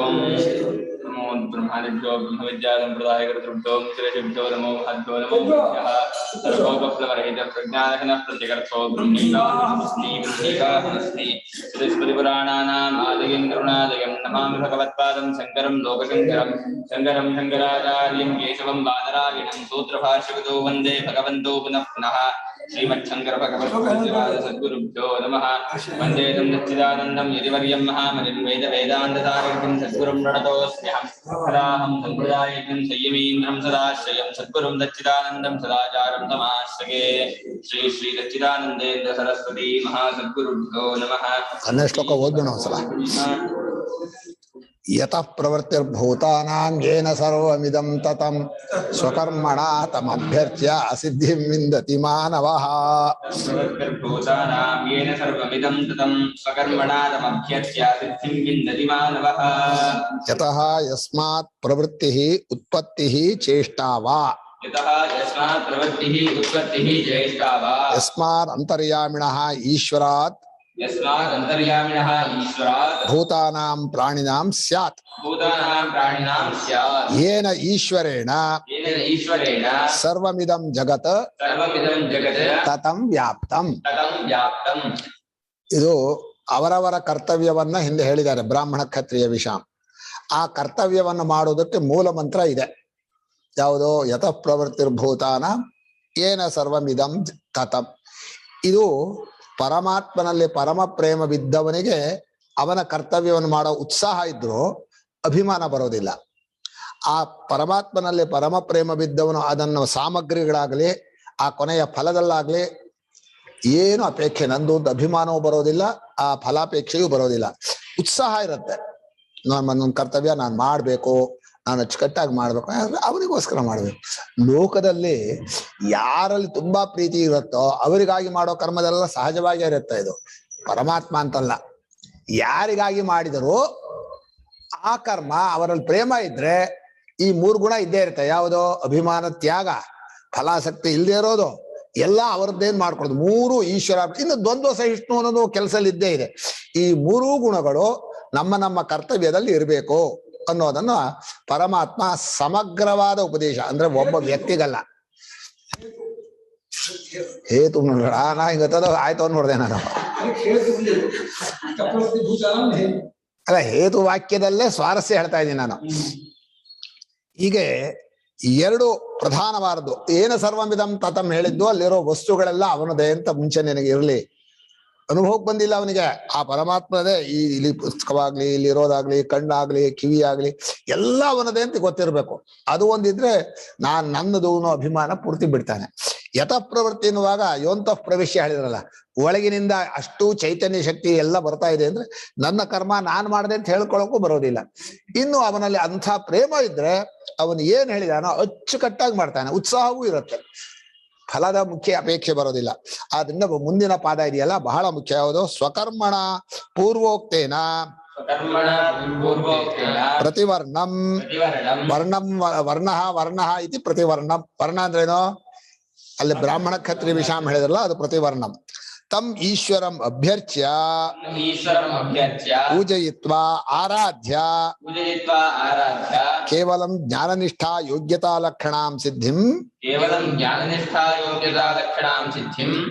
ಓಂ ನಮೋ ಬ್ರಹ್ಮಾದಿಭ್ಯೋ ಬ್ರಹ್ಮವಿದ್ಯಾ ಸಂಪ್ರದಾಯಕರ್ತೃಭ್ಯೋ ಮಿಶ್ರಶಿಭ್ಯೋ ನಮೋ ಮಹದ್ಭ್ಯೋ ನಮೋ ವಿದ್ಯಃ ಸರ್ವೋಪಪ್ಲವರಹಿತ ಪ್ರಜ್ಞಾನಘನ ಪ್ರತ್ಯಗರ್ಥೋ ಬ್ರಹ್ಮೀಕಾಸ್ಮಿ ಬ್ರಹ್ಮೀಕಾಸ್ಮಿ ಸ್ಮೃತಿಪುರಾಣಾನಾಂ ಆದಿಂ ಕರುಣಾದಯಂ ನಮಾಮಿ ಭಗವತ್ಪಾದಂ ಶಂಕರಂ ಲೋಕಶಂಕರಂ ಶಂಕರಂ ಶಂಕರಾಚಾರ್ಯಂ ಕೇಶವಂ ಬಾದರಾಯಣಂ ಸೂತ್ರಭಾಷ್ಯಕೃತೋ ವಂದೇ ಭಗವಂತೋ ಪುನಃ ಪುನಃ ಶ್ರೀಮಚ್ಛಂಕರ ಭಗವತ್ಪಾದ ಸದ್ಗುರುಭ್ಯೋ ನಮಃ ವಂದೇ ತಂ ಸಚ್ಚಿದಾನಂದಂ ಯತಿವರ್ಯಂ ಮಹಾಮನಿಂ ವೇದ ವೇದಾಂತತಾರಕಂ ಸದ್ಗುರುಂ ಪ್ರಣತೋಸ್ಮ್ಯಹಂ ಸದಾಹಂ ಸಂಪ್ರದಾಯಕಂ ಸಂಯಮೀಂದ್ರಂ ಸದಾಶ್ರಯಂ ಸದ್ಗುರುಂ ಸಚ್ಚಿದಾನಂದಂ ಸದಾಚಾರಂ ತಮಾಶ್ರಯೇ ಶ್ರೀ ಶ್ರೀ ಸಚ್ಚಿದಾನಂದೇಂದ್ರ ಸರಸ್ವತಿ ಮಹಾಸದ್ಗುರುಭ್ಯೋ ನಮಃ. अन्य श्लोक ओदोण ಒಂದ್ಸಲ. यतः प्रवृत्तिर्भूतानां येन सर्वमिदं ततं स्वकर्मणा तमभ्यर्च्य सिद्धिं विन्दति मानवः. प्रवृत्तिर्भूतानां येन सर्वमिदं ततं स्वकर्मणा तमभ्यर्च्य सिद्धिं विन्दति मानवः. यतः यस्मात् प्रवृत्तिः उत्पत्तिः चेष्टा वा. यतः यस्मात् प्रवृत्तिः उत्पत्तिः चेष्टा वा. यस्मात् अन्तर्यामिणः ईश्वरात् यस्मात् अन्तर्यामिणः ईश्वरात् भूतानां प्राणिनां स्यात्. भूतानां प्राणिनां स्यात्. येन ईश्वरेण सर्वमिदं जगत् ततं व्याप्तं. ಇದು ಅವರವರ ಕರ್ತವ್ಯವನ್ನ ಹಿಂದೆ ಹೇಳಿದ್ದಾರೆ ಬ್ರಾಹ್ಮಣ ಕ್ಷತ್ರಿಯ ವಿಷಾಂ. ಆ ಕರ್ತವ್ಯವನ್ನು ಮಾಡುವುದಕ್ಕೆ ಮೂಲ ಮಂತ್ರ ಇದೆ. ಯಾವುದೋ ಯತಃ ಪ್ರವೃತ್ತಿರ್ಭೂತಾನ ಏನ ಸರ್ವಮಿದಂ ತತಂ. ಇದು ಪರಮಾತ್ಮನಲ್ಲಿ ಪರಮ ಪ್ರೇಮ ಬಿದ್ದವನಿಗೆ ಅವನ ಕರ್ತವ್ಯವನ್ನು ಮಾಡೋ ಉತ್ಸಾಹ ಇದ್ರೂ ಅಭಿಮಾನ ಬರೋದಿಲ್ಲ. ಆ ಪರಮಾತ್ಮನಲ್ಲಿ ಪರಮ ಪ್ರೇಮ ಬಿದ್ದವನು ಅದನ್ನು ಸಾಮಗ್ರಿಗಳಾಗಲಿ ಆ ಕೊನೆಯ ಫಲದಲ್ಲಾಗ್ಲಿ ಏನು ಅಪೇಕ್ಷೆ, ನಂದು ಅಭಿಮಾನವೂ ಬರೋದಿಲ್ಲ, ಆ ಫಲಾಪೇಕ್ಷೆಯೂ ಬರೋದಿಲ್ಲ. ಉತ್ಸಾಹ ಇರುತ್ತೆ. ನನ್ನ ಕರ್ತವ್ಯ ನಾನು ಮಾಡಬೇಕು, ನಾನು ಅಚ್ಚುಕಟ್ಟಾಗಿ ಮಾಡ್ಬೇಕು, ಅವನಿಗೋಸ್ಕರ ಮಾಡ್ಬೇಕು. ಲೋಕದಲ್ಲಿ ಯಾರಲ್ಲಿ ತುಂಬಾ ಪ್ರೀತಿ ಇರುತ್ತೋ ಅವರಿಗಾಗಿ ಮಾಡೋ ಕರ್ಮದೆಲ್ಲ ಸಹಜವಾಗಿ ಇರುತ್ತೆ. ಇದು ಪರಮಾತ್ಮ ಅಂತಲ್ಲ, ಯಾರಿಗಾಗಿ ಮಾಡಿದರೂ ಆ ಕರ್ಮ ಅವರಲ್ಲಿ ಪ್ರೇಮ ಇದ್ರೆ ಈ ಮೂರು ಗುಣ ಇದ್ದೇ ಇರುತ್ತೆ. ಯಾವುದೋ ಅಭಿಮಾನ, ತ್ಯಾಗ, ಫಲಾಸಕ್ತಿ ಇಲ್ಲದೆ ಇರೋದು, ಎಲ್ಲ ಅವರದ್ದೇನ್ ಮಾಡ್ಕೊಡೋದು. ಮೂರು ಈಶ್ವರ. ಇನ್ನು ದ್ವಂದ್ವ ಸಹಿಷ್ಣು ಅನ್ನೋದು ಕೆಲಸದಲ್ಲಿ ಇದ್ದೇ ಇದೆ. ಈ ಮೂರೂ ಗುಣಗಳು ನಮ್ಮ ನಮ್ಮ ಕರ್ತವ್ಯದಲ್ಲಿ ಇರಬೇಕು ಅನ್ನೋದನ್ನ ಪರಮಾತ್ಮ ಸಮಗ್ರವಾದ ಉಪದೇಶ, ಅಂದ್ರೆ ಒಬ್ಬ ವ್ಯಕ್ತಿಗಲ್ಲ. ಹೇತು ನೋಡ, ನಾ ಹಿಂಗತ್ತದ ಆಯ್ತು ಅಂತ ನೋಡ್ದೆ ನಾನು. ಅಲ್ಲ, ಹೇತು ವಾಕ್ಯದಲ್ಲೇ ಸ್ವಾರಸ್ಯ ಹೇಳ್ತಾ ಇದ್ದೀನಿ ನಾನು. ಹೀಗೆ ಎರಡು ಪ್ರಧಾನವಾದದ್ದು. ಏನು ಸರ್ವಮಿದಂ ತತಂ ಹೇಳಿದ್ದು, ಅಲ್ಲಿರೋ ವಸ್ತುಗಳೆಲ್ಲ ಅವನದೇ ಅಂತ ಮುಂಚೆ ನಿನಗೆ ಇರಲಿ. ಅನುಭವಕ್ಕೆ ಬಂದಿಲ್ಲ ಅವನಿಗೆ ಆ ಪರಮಾತ್ಮದೇ. ಇಲ್ಲಿ ಪುಸ್ತಕವಾಗ್ಲಿ, ಇಲ್ಲಿ ಇರೋದಾಗ್ಲಿ, ಕಣ್ಣಾಗ್ಲಿ, ಕಿವಿ ಆಗ್ಲಿ ಎಲ್ಲ ಅವನದೇ ಅಂತ ಗೊತ್ತಿರ್ಬೇಕು. ಅದು ಒಂದಿದ್ರೆ ನನ್ನದು ಅಭಿಮಾನ ಪೂರ್ತಿ ಬಿಡ್ತಾನೆ. ಯತಃ ಪ್ರವೃತ್ತಿ ಎನ್ನುವಾಗ ಯೋಂತಃ ಪ್ರವೇಶ್ಯ ಹೇಳಿದ್ರಲ್ಲ, ಒಳಗಿನಿಂದ ಅಷ್ಟು ಚೈತನ್ಯ ಶಕ್ತಿ ಎಲ್ಲ ಬರ್ತಾ ಇದೆ ಅಂದ್ರೆ ನನ್ನ ಕರ್ಮ ನಾನು ಮಾಡಿದೆ ಅಂತ ಹೇಳ್ಕೊಳಕ್ಕೂ ಬರೋದಿಲ್ಲ. ಇನ್ನು ಅವನಲ್ಲಿ ಅಂಥ ಪ್ರೇಮ ಇದ್ರೆ ಅವನು ಏನ್ ಹೇಳಿದಾನೋ ಅಚ್ಚುಕಟ್ಟಾಗಿ ಮಾಡ್ತಾನೆ. ಉತ್ಸಾಹವೂ ಇರುತ್ತೆ, ಫಲದ ಮುಖ್ಯ ಅಪೇಕ್ಷೆ ಬರೋದಿಲ್ಲ. ಆದ್ರಿಂದ ಮುಂದಿನ ಪಾದ ಇದೆಯಲ್ಲ ಬಹಳ ಮುಖ್ಯ. ಯಾವುದು? ಸ್ವಕರ್ಮಣ ಪೂರ್ವೋಕ್ತೇನ ಪ್ರತಿವರ್ಣಂ ವರ್ಣಂ ವರ್ಣ ಇತಿ ಪ್ರತಿವರ್ಣಂ. ವರ್ಣ ಅಂದ್ರೇನು? ಅಲ್ಲಿ ಬ್ರಾಹ್ಮಣ ಕ್ಷತ್ರಿಯ ವಿಷಾಂ ಹೇಳಿದ್ರಲ್ಲ, ಅದು ಪ್ರತಿವರ್ಣಂ. ತಂ ಈಶ್ವರಂ ಅಭ್ಯರ್ಚ್ಯ ಪೂಜಯಿತ್ವಾ ಆರಾಧ್ಯ ಕೇವಲಂ ಜ್ಞಾನನಿಷ್ಠಾ ಯೋಗ್ಯತಾ ಲಕ್ಷಣಾಂ ಸಿದ್ಧಿಂ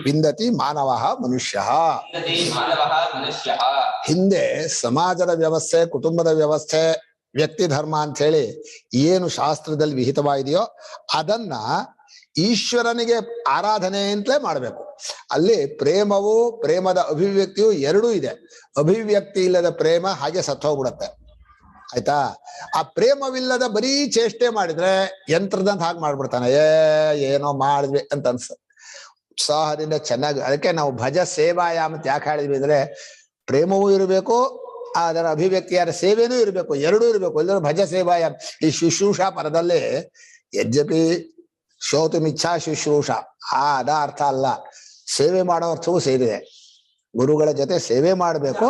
ವಿಂದತಿ ಮಾನವಃ ಮನುಷ್ಯಃ. ಹಿಂದೆ ಸಮಾಜದ ವ್ಯವಸ್ಥೆ, ಕುಟುಂಬದ ವ್ಯವಸ್ಥೆ, ವ್ಯಕ್ತಿ ಧರ್ಮ ಅಂತ ಹೇಳಿ ಏನು ಶಾಸ್ತ್ರದಲ್ಲಿ ವಿಹಿತವಾಗಿದೆಯೋ ಅದನ್ನ ಈಶ್ವರನಿಗೆ ಆರಾಧನೆ ಅಂತಲೇ ಮಾಡಬೇಕು. ಅಲ್ಲಿ ಪ್ರೇಮವು, ಪ್ರೇಮದ ಅಭಿವ್ಯಕ್ತಿಯು ಎರಡೂ ಇದೆ. ಅಭಿವ್ಯಕ್ತಿ ಇಲ್ಲದ ಪ್ರೇಮ ಹಾಗೆ ಸತ್ತೋಗ್ಬಿಡತ್ತೆ. ಆಯ್ತಾ? ಆ ಪ್ರೇಮವಿಲ್ಲದ ಬರೀ ಚೇಷ್ಟೆ ಮಾಡಿದ್ರೆ ಯಂತ್ರದಂತ ಹಾಗೆ ಮಾಡ್ಬಿಡ್ತಾನೆ. ಏನೋ ಮಾಡಿದ್ವಿ ಅಂತ ಅನ್ಸುತ್ತೆ. ಉತ್ಸಾಹದಿಂದ ಚೆನ್ನಾಗಿ, ಅದಕ್ಕೆ ನಾವು ಭಜ ಸೇವಾಯಾಮ ಅಂತ ಯಾಕೆ ಹೇಳಿದ್ವಿ ಅಂದ್ರೆ, ಪ್ರೇಮವೂ ಇರಬೇಕು, ಅದರ ಅಭಿವ್ಯಕ್ತಿಯಾದ ಸೇವೆನೂ ಇರಬೇಕು, ಎರಡೂ ಇರಬೇಕು. ಎಲ್ಲರೂ ಭಜ ಸೇವಾಯಾಮ. ಈ ಶುಶ್ರೂಷಾ ಪರದಲ್ಲಿ ಯಜ್ಜಪಿ ಶೋತುಮಿಚ್ಛಾ ಶುಶ್ರೂಷ, ಅದ ಅರ್ಥ ಅಲ್ಲ. ಸೇವೆ ಮಾಡೋ ಅರ್ಥವೂ ಸೇರಿದೆ. ಗುರುಗಳ ಜೊತೆ ಸೇವೆ ಮಾಡಬೇಕು.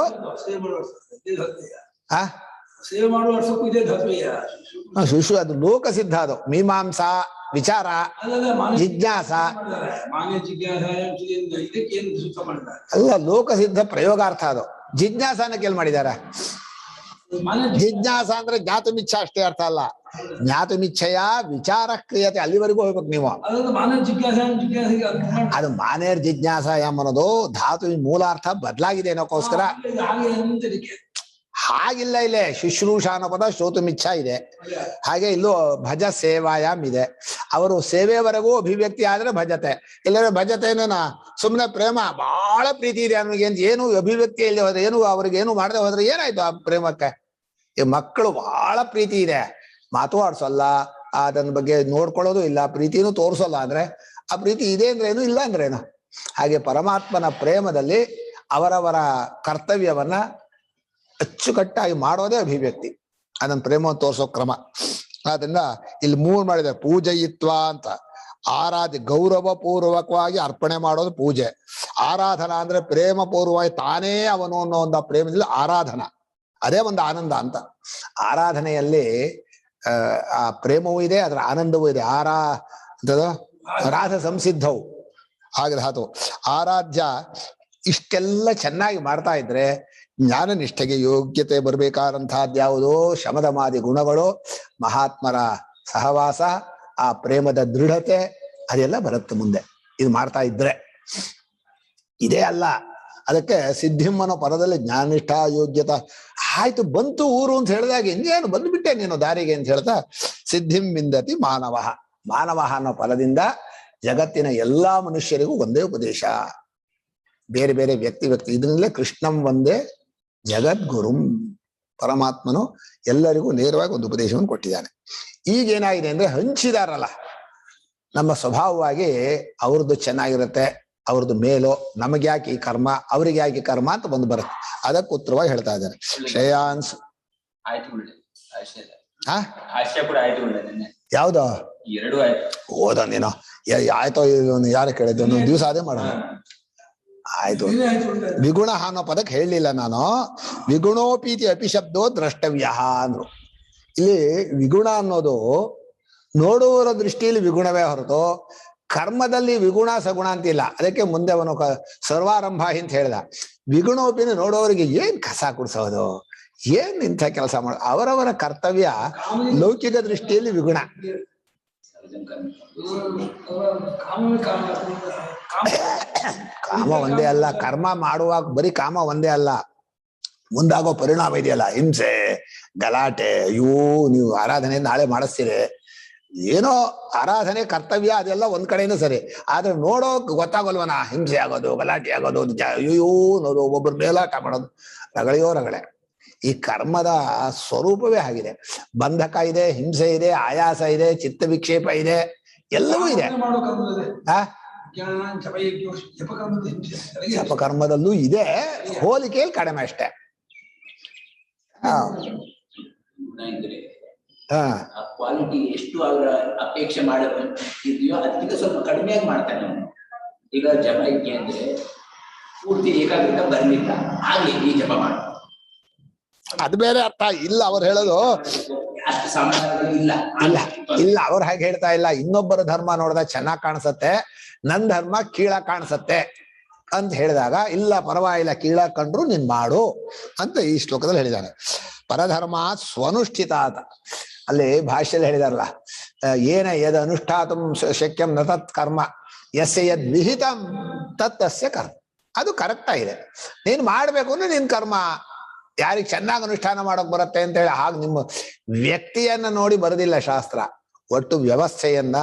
ಶುಶ್ರೂ ಅದು ಲೋಕಸಿದ್ಧ. ಅದು ಮೀಮಾಂಸಾ, ವಿಚಾರ, ಜಿಜ್ಞಾಸ ಅಲ್ಲ, ಲೋಕಸಿದ್ಧ ಪ್ರಯೋಗಾರ್ಥ ಅದು. ಜಿಜ್ಞಾಸನ ಕೇಳಿ ಮಾಡಿದಾರ. ಜಿಜ್ಞಾಸ ಅಂದ್ರೆ ಜ್ಞಾತುಮಿಚ್ಛ ಅಷ್ಟೇ ಅರ್ಥ ಅಲ್ಲ. ಜ್ಞಾತುಮಿಚ್ಛೆಯ ವಿಚಾರ ಕ್ರಿಯತೆ ಅಲ್ಲಿವರೆಗೂ ಹೋಗ್ಬೇಕು ನೀವು. ಅದು ಮಾನೇರ್ ಜಿಜ್ಞಾಸ ಎಂಬುದು ಧಾತು ಮೂಲ ಅರ್ಥ ಬದಲಾಗಿದೆ ಅನ್ನೋಕ್ಕೋಸ್ಕರ ಹಾಗಿಲ್ಲ. ಇಲ್ಲೇ ಶುಶ್ರೂಷಾ ಅನ್ನೋ ಪದ ಶ್ರೋತುಮಿಚ್ಛ ಇದೆ. ಹಾಗೆ ಇಲ್ಲೂ ಭಜ ಸೇವಾಯಾಮ್ ಇದೆ. ಅವರು ಸೇವೆವರೆಗೂ ಅಭಿವ್ಯಕ್ತಿ ಆದ್ರೆ ಭಜತೆ, ಇಲ್ಲದ್ರೆ ಭಜತೆನ ಸುಮ್ಮನೆ ಪ್ರೇಮ ಬಹಳ ಪ್ರೀತಿ ಇದೆ ನಮಗೆ ಅಂತ ಏನು ಅಭಿವ್ಯಕ್ತಿ ಇಲ್ಲಿ ಹೋದ್ರೆ ಏನು ಅವ್ರಿಗೆ ಏನು ಮಾಡದೆ ಹೋದ್ರೆ ಏನಾಯ್ತು ಆ ಪ್ರೇಮಕ್ಕೆ? ಈ ಮಕ್ಕಳು ಬಹಳ ಪ್ರೀತಿ ಇದೆ, ಮಾತು ಆಡ್ಸಲ್ಲ, ಅದನ್ನ ಬಗ್ಗೆ ನೋಡ್ಕೊಳ್ಳೋದು ಇಲ್ಲ, ಪ್ರೀತಿನೂ ತೋರಿಸೋಲ್ಲ ಅಂದ್ರೆ ಆ ಪ್ರೀತಿ ಇದೆ ಅಂದ್ರೆ ಏನು, ಇಲ್ಲ ಅಂದ್ರೆ ಏನು. ಹಾಗೆ ಪರಮಾತ್ಮನ ಪ್ರೇಮದಲ್ಲಿ ಅವರವರ ಕರ್ತವ್ಯವನ್ನ ಅಚ್ಚುಕಟ್ಟಾಗಿ ಮಾಡೋದೇ ಅಭಿವ್ಯಕ್ತಿ, ಅದನ್ನ ಪ್ರೇಮ ತೋರಿಸೋ ಕ್ರಮ. ಆದ್ರಿಂದ ಇಲ್ಲಿ 3 ಮಾಡಿದೆ. ಪೂಜಯಿತ್ವ ಅಂತ ಆರಾಧ್ಯ ಗೌರವ ಪೂರ್ವಕವಾಗಿ ಅರ್ಪಣೆ ಮಾಡೋದು ಪೂಜೆ. ಆರಾಧನಾ ಅಂದ್ರೆ ಪ್ರೇಮ ಪೂರ್ವವಾಗಿ ತಾನೇ ಅವನು ಅನ್ನೋ ಒಂದು ಪ್ರೇಮದಲ್ಲಿ ಆರಾಧನಾ, ಅದೇ ಒಂದು ಆನಂದ ಅಂತ. ಆರಾಧನೆಯಲ್ಲಿ ಆ ಪ್ರೇಮವೂ ಇದೆ, ಅದರ ಆನಂದವೂ ಇದೆ. ರಾಧ ಸಂಸಿದ್ಧವು ಹಾಗೆ ಧಾತು. ಆರಾಧ್ಯ ಇಷ್ಟೆಲ್ಲ ಚೆನ್ನಾಗಿ ಮಾಡ್ತಾ ಇದ್ರೆ ಜ್ಞಾನ ನಿಷ್ಠೆಗೆ ಯೋಗ್ಯತೆ ಬರ್ಬೇಕಾದಂತಹದ್ದು ಯಾವುದೋ ಶಮದಮಾದಿ ಗುಣಗಳು, ಮಹಾತ್ಮರ ಸಹವಾಸ, ಆ ಪ್ರೇಮದ ದೃಢತೆ ಅದೆಲ್ಲ ಬರುತ್ತೆ ಮುಂದೆ ಇದು ಮಾಡ್ತಾ ಇದ್ರೆ. ಇದೇ ಅಲ್ಲ, ಅದಕ್ಕೆ ಸಿದ್ಧಿಂ ಅನ್ನೋ ಪದದಲ್ಲಿ ಜ್ಞಾನಿಷ್ಠ ಯೋಗ್ಯತಾ ಆಯ್ತು ಬಂತು ಊರು ಅಂತ ಹೇಳಿದಾಗ ಇನ್ನೇನು ಬಂದ್ಬಿಟ್ಟೆ ನೀನು ದಾರಿಗೆ ಅಂತ ಹೇಳ್ತಾ ಸಿದ್ಧಿಂ ವಿಂದತಿ ಮಾನವ. ಮಾನವ ಅನ್ನೋ ಪದದಿಂದ ಜಗತ್ತಿನ ಎಲ್ಲಾ ಮನುಷ್ಯರಿಗೂ ಒಂದೇ ಉಪದೇಶ, ಬೇರೆ ಬೇರೆ ವ್ಯಕ್ತಿ ಇದನ್ನಲ್ಲೇ ಕೃಷ್ಣಂ ಒಂದೇ ಜಗದ್ಗುರುಂ, ಪರಮಾತ್ಮನು ಎಲ್ಲರಿಗೂ ನೇರವಾಗಿ ಒಂದು ಉಪದೇಶವನ್ನು ಕೊಟ್ಟಿದ್ದಾನೆ. ಈಗೇನಾಗಿದೆ ಅಂದ್ರೆ ಹಂಚಿದಾರಲ್ಲ, ನಮ್ಮ ಸ್ವಭಾವವಾಗಿ ಅವ್ರದ್ದು ಚೆನ್ನಾಗಿರುತ್ತೆ, ಅವ್ರದ್ದು ಮೇಲೋ, ನಮಗೆ ಯಾಕೆ ಈ ಕರ್ಮ, ಅವ್ರಿಗೆ ಯಾಕೆ ಈ ಕರ್ಮ ಅಂತ ಬಂದು ಬರುತ್ತೆ. ಅದಕ್ಕೆ ಉತ್ತರವಾಗಿ ಹೇಳ್ತಾ ಇದ್ದಾರೆ ಶ್ರೇಯಾನ್ಸ್. ಯಾವ್ದು ಓದ ನೀನು ಆಯ್ತೋ ಯಾರು ಕೇಳಿದ್ದು, ಒಂದು ದಿವಸ ಅದೇ ಮಾಡೋಣ. ಆಯ್ತು, ವಿಗುಣ ಅನ್ನೋ ಪದಕ್ಕೆ ಹೇಳಲಿಲ್ಲ ನಾನು. ವಿಗುಣೋಪೀತಿ ಅಪಿಶಬ್ದೋ ದ್ರಷ್ಟವ್ಯ ಅಂದ್ರು. ಇಲ್ಲಿ ವಿಗುಣ ಅನ್ನೋದು ನೋಡುವರ ದೃಷ್ಟಿಯಲ್ಲಿ ವಿಗುಣವೇ ಹೊರತು ಕರ್ಮದಲ್ಲಿ ವಿಗುಣ ಸಗುಣ ಅಂತಿಲ್ಲ. ಅದಕ್ಕೆ ಮುಂದೆ ಅವನು ಸರ್ವಾರಂಭ ಅಂತ ಹೇಳ್ದ. ವಿಗುಣೋಪಿನ ನೋಡೋರಿಗೆ ಏನ್ ಕಸ ಕುಡ್ಸೋದು, ಏನ್ ಇಂಥ ಕೆಲಸ ಮಾಡೋದು, ಅವರವರ ಕರ್ತವ್ಯ ಲೌಕಿಕ ದೃಷ್ಟಿಯಲ್ಲಿ ವಿಗುಣ. ಕಾಮ ಒಂದೇ ಅಲ್ಲ, ಕರ್ಮ ಮಾಡುವಾಗ ಬರೀ ಕಾಮ ಒಂದೇ ಅಲ್ಲ, ಮುಂದಾಗೋ ಪರಿಣಾಮ ಇದೆಯಲ್ಲ, ಹಿಂಸೆ, ಗಲಾಟೆ. ಅಯ್ಯೋ ನೀವು ಆರಾಧನೆ ನಾಳೆ ಮಾಡಿಸ್ತೀರಿ, ಏನೋ ಆರಾಧನೆ ಕರ್ತವ್ಯ ಅದೆಲ್ಲ ಒಂದ್ ಕಡೆನೂ ಸರಿ, ಆದ್ರೆ ನೋಡೋಕ್ ಗೊತ್ತಾಗಲ್ವನ, ಹಿಂಸೆ ಆಗೋದು, ಗಲಾಟೆ ಆಗೋದು, ಅಯ್ಯೋ ಅನ್ನೋದು, ಒಬ್ಬೊಬ್ರು ಮೇಲಾಟ ಮಾಡೋದು, ರಗಳೆಯೋ ರಗಳೆ. ಈ ಕರ್ಮದ ಸ್ವರೂಪವೇ ಆಗಿದೆ. ಬಂಧಕ ಇದೆ, ಹಿಂಸೆ ಇದೆ, ಆಯಾಸ ಇದೆ, ಚಿತ್ತ ವಿಕ್ಷೇಪ ಇದೆ, ಎಲ್ಲವೂ ಇದೆ. ಜಪಕರ್ಮದಲ್ಲೂ ಇದೆ, ಹೋಲಿಕೆಯಲ್ಲಿ ಕಡಿಮೆ ಅಷ್ಟೇ. ಕ್ವಾಲಿಟಿ ಎಷ್ಟು ಅವರ ಅಪೇಕ್ಷೆ ಇದೆಯೋ ಅದಕ್ಕಿಂತ ಸ್ವಲ್ಪ ಕಡಿಮೆಯಾಗಿ ಮಾಡ್ತಾನೆ ಅವನು. ಈಗ ಜಪ ಇಕ್ಕೆ ಅಂದ್ರೆ ಪೂರ್ತಿ ಏಕಾಗ್ರತೆ ಬರ್ಲಿಲ್ಲ, ಆಗ್ಲಿ ಈ ಜಪ ಮಾಡ, ಅದು ಬೇರೆ ಅರ್ಥ ಇಲ್ಲ. ಅವ್ರು ಹೇಳೋದು ಅಷ್ಟು ಸಮಾಧಾನ ಇಲ್ಲ ಇಲ್ಲ, ಅವ್ರು ಹಾಗೆ ಹೇಳ್ತಾ ಇಲ್ಲ. ಇನ್ನೊಬ್ಬರ ಧರ್ಮ ನೋಡಿದಾಗ ಚೆನ್ನಾಗ್ ಕಾಣಿಸತ್ತೆ, ನನ್ ಧರ್ಮ ಕೀಳಾಗ್ ಕಾಣಿಸತ್ತೆ ಅಂತ ಹೇಳಿದಾಗ ಇಲ್ಲ ಪರವಾಗಿಲ್ಲ, ಕೀಳಾಗ್ ಕಂಡ್ರು ನೀನ್ ಮಾಡು ಅಂತ ಈ ಶ್ಲೋಕದಲ್ಲಿ ಹೇಳಿದ್ದಾನೆ. ಪರಧರ್ಮ ಸ್ವನುಷ್ಠಿತ ಅಂತ ಅಲ್ಲಿ ಭಾಷ್ಯದಲ್ಲಿ ಹೇಳಿದಾರಲ್ಲ, ಏನ ಯದ್ ಅನುಷ್ಠಾತಂ ಶಕ್ಯಂ ನ ತತ್ ಕರ್ಮ ಯಸ್ಯ ಯದ್ ವಿಹಿತಂ ತತ್ತಸ್ಯ ಕರ್ಮ. ಅದು ಕರೆಕ್ಟ್ ಆಗಿದೆ. ನೀನ್ ಮಾಡ್ಬೇಕು ಅಂದ್ರೆ ನಿನ್ ಕರ್ಮ, ಯಾರಿಗೆ ಚೆನ್ನಾಗಿ ಅನುಷ್ಠಾನ ಮಾಡೋಕ್ ಬರುತ್ತೆ ಅಂತ ಹೇಳಿ ಹಾಗೆ ನಿಮ್ಮ ವ್ಯಕ್ತಿಯನ್ನ ನೋಡಿ ಬರೆದಿಲ್ಲ ಶಾಸ್ತ್ರ, ಒಟ್ಟು ವ್ಯವಸ್ಥೆಯನ್ನ,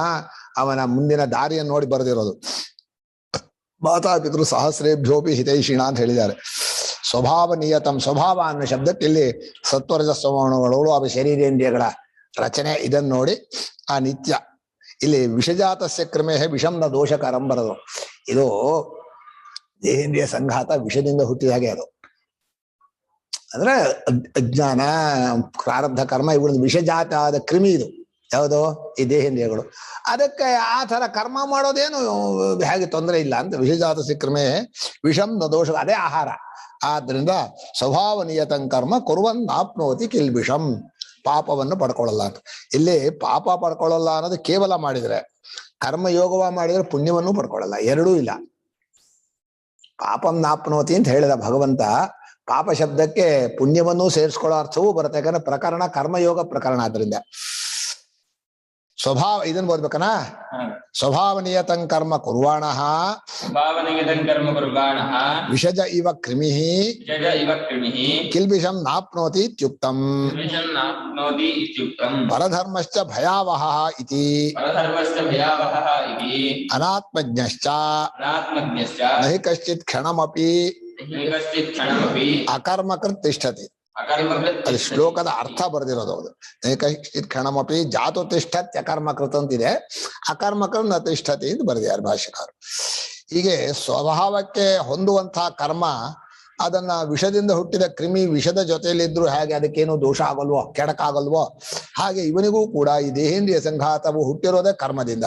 ಅವನ ಮುಂದಿನ ದಾರಿಯನ್ನು ನೋಡಿ ಬರೆದಿರೋದು. ಮಾತಾಪಿತೃ ಸಹಸ್ರೇಭ್ಯೋಪಿ ಹಿತೈಷಿಣ ಅಂತ ಹೇಳಿದ್ದಾರೆ. ಸ್ವಭಾವ ನಿಯತಂ, ಸ್ವಭಾವ ಅನ್ನೋ ಶಬ್ದಕ್ಕೆ ಇಲ್ಲಿ ಸತ್ವರಜ ಸ್ವಭಾವಗಳು, ಅವ ಶರೀರೇಂದ್ರಿಯಗಳ ರಚನೆ, ಇದನ್ನು ನೋಡಿ ಆ ನಿತ್ಯ. ಇಲ್ಲಿ ವಿಷಜಾತಸ್ಯ ಕ್ರಮೇ ವಿಷಂನ ದೋಷಕರಂ ಬರೋದು. ಇದು ದೇಹೇಂದ್ರಿಯ ಸಂಘಾತ ವಿಷದಿಂದ ಹುಟ್ಟಿದ ಹಾಗೆ. ಅದು ಅಂದ್ರೆ ಅಜ್ಞಾನ, ಪ್ರಾರಬ್ಧ ಕರ್ಮ, ಇವುಗಳ ವಿಷಜಾತ ಆದ ಕ್ರಿಮಿ ಇದು ಯಾವುದು ಈ ದೇಹೇಂದ್ರಿಯಗಳು. ಅದಕ್ಕೆ ಆ ತರ ಕರ್ಮ ಮಾಡೋದೇನು ಹೇಗೆ ತೊಂದರೆ ಇಲ್ಲ ಅಂತ. ವಿಷಜಾತ ಸಿಕ್ರಮೇ ವಿಷಂ ನ ದೋಷ, ಅದೇ ಆಹಾರ. ಆದ್ರಿಂದ ಸ್ವಭಾವ ನಿಯತಂ ಕರ್ಮ ಕುರ್ವನ್ ಆಪ್ನೋತಿ ಕಿಲ್ ವಿಷಂ, ಪಾಪವನ್ನು ಪಡ್ಕೊಳ್ಳಲ್ಲ ಅಂತ. ಇಲ್ಲಿ ಪಾಪ ಪಡ್ಕೊಳ್ಳಲ್ಲ ಅನ್ನೋದು ಕೇವಲ ಮಾಡಿದ್ರೆ, ಕರ್ಮಯೋಗವ ಮಾಡಿದ್ರೆ ಪುಣ್ಯವನ್ನು ಪಡ್ಕೊಳ್ಳಲ್ಲ, ಎರಡೂ ಇಲ್ಲ. ಪಾಪಂ ನಾಪ್ನೋತಿ ಅಂತ ಹೇಳಿದ ಭಗವಂತ, ಪಾಪ ಶಬ್ದಕ್ಕೆ ಪುಣ್ಯವನ್ನೂ ಸೇರಿಸ್ಕೊಳ್ಳೋ ಅರ್ಥವೂ ಬರುತ್ತೆ, ಯಾಕಂದ್ರೆ ಪ್ರಕರಣ ಕರ್ಮಯೋಗ ಪ್ರಕರಣ ಆದ್ರಿಂದ. ಸ್ವಭಾವ ಇದನ್ನ ಓದ್ಬೇಕನ. ಸ್ವಭಾವನಿಯತಂ ಕರ್ಮ ಕುರ್ವಾಣಃ ವಿಷಜ ಇವ ಕ್ರಿಮಿಃ ಕಿಲ್ಬಿಷಂ ನಾಪ್ನೋತಿ ಇತ್ಯುಕ್ತಂ. ಪರಧರ್ಮಶ್ಚ ಭಯಾವಹಃ ಇತಿ ಅನಾತ್ಮಜ್ಞಶ್ಚ ನಹಿ ಕಶ್ಚಿತ್ ಕ್ಷಣಮಪಿ ಅಕರ್ಮಕೃತ್ ತಿಷ್ಠತಿ. ಅದು ಶ್ಲೋಕದ ಅರ್ಥ ಬರೆದಿರೋದು. ಅದು ಕಶ್ಚಿತ್ ಕ್ಷಣಮಪಿ ಜಾತು ತಿಷ್ಠತ್ ಅಕರ್ಮಕೃತ ಅಂತಿದೆ, ಅಕರ್ಮಕೃತ್ ನ ತಿಷ್ಠತಿ ಅಂತ ಬರೆದಿದ್ದಾರೆ ಭಾಷ್ಯಕಾರರು. ಹೀಗೆ ಸ್ವಭಾವಕ್ಕೆ ಹೊಂದುವಂತಹ ಕರ್ಮ, ಅದನ್ನ ವಿಷದಿಂದ ಹುಟ್ಟಿದ ಕ್ರಿಮಿ ವಿಷದ ಜೊತೆಯಲ್ಲಿದ್ರು ಹೇಗೆ ಅದಕ್ಕೇನು ದೋಷ ಆಗಲ್ವೋ, ಕೆಡಕಾಗಲ್ವೋ, ಹಾಗೆ ಇವನಿಗೂ ಕೂಡ ಈ ದೇಹೇಂದ್ರಿಯ ಸಂಘಾತವು ಹುಟ್ಟಿರೋದೇ ಕರ್ಮದಿಂದ.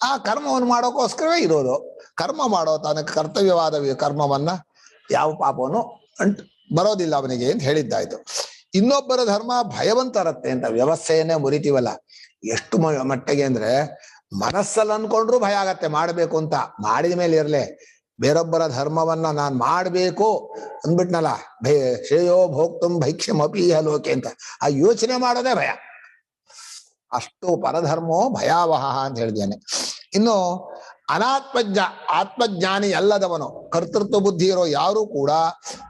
ಆ ಕರ್ಮವನ್ನು ಮಾಡೋಕ್ಕೋಸ್ಕರವೇ ಇರೋದು. ಕರ್ಮ ಮಾಡೋ ತನಕ ಕರ್ತವ್ಯವಾದ ಕರ್ಮವನ್ನ ಯಾವ ಪಾಪವನ್ನು ಬರೋದಿಲ್ಲ ಅವನಿಗೆ ಅಂತ ಹೇಳಿದ್ದಾಯ್ತು. ಇನ್ನೊಬ್ಬರ ಧರ್ಮ ಭಯವಂತರತ್ತೆ ಅಂತ ವ್ಯವಸ್ಥೆಯನ್ನೇ ಮುರಿತೀವಲ್ಲ, ಎಷ್ಟು ಮಟ್ಟಿಗೆ ಅಂದ್ರೆ ಮನಸ್ಸಲ್ಲಿ ಅನ್ಕೊಂಡ್ರು ಭಯ ಆಗತ್ತೆ ಮಾಡ್ಬೇಕು ಅಂತ. ಮಾಡಿದ ಮೇಲೆ ಇರ್ಲೆ ಬೇರೊಬ್ಬರ ಧರ್ಮವನ್ನ ನಾನ್ ಮಾಡ್ಬೇಕು ಅಂದ್ಬಿಟ್ನಲ್ಲ, ಶ್ರೇಯೋ ಭೋಕ್ತುಂ ಭೈಕ್ಷ್ಯಮಪಿ ಲೋಕೆ ಅಂತ ಆ ಯೋಚನೆ ಮಾಡೋದೇ ಭಯ. ಅಷ್ಟು ಪರಧರ್ಮೋ ಭಯಾವಹ ಅಂತ ಹೇಳಿದ್ದೇನೆ. ಇನ್ನು ಆತ್ಮಜ್ಞಾನಿ ಅಲ್ಲದವನು, ಕರ್ತೃತ್ವ ಬುದ್ಧಿ ಇರೋ ಯಾರು ಕೂಡ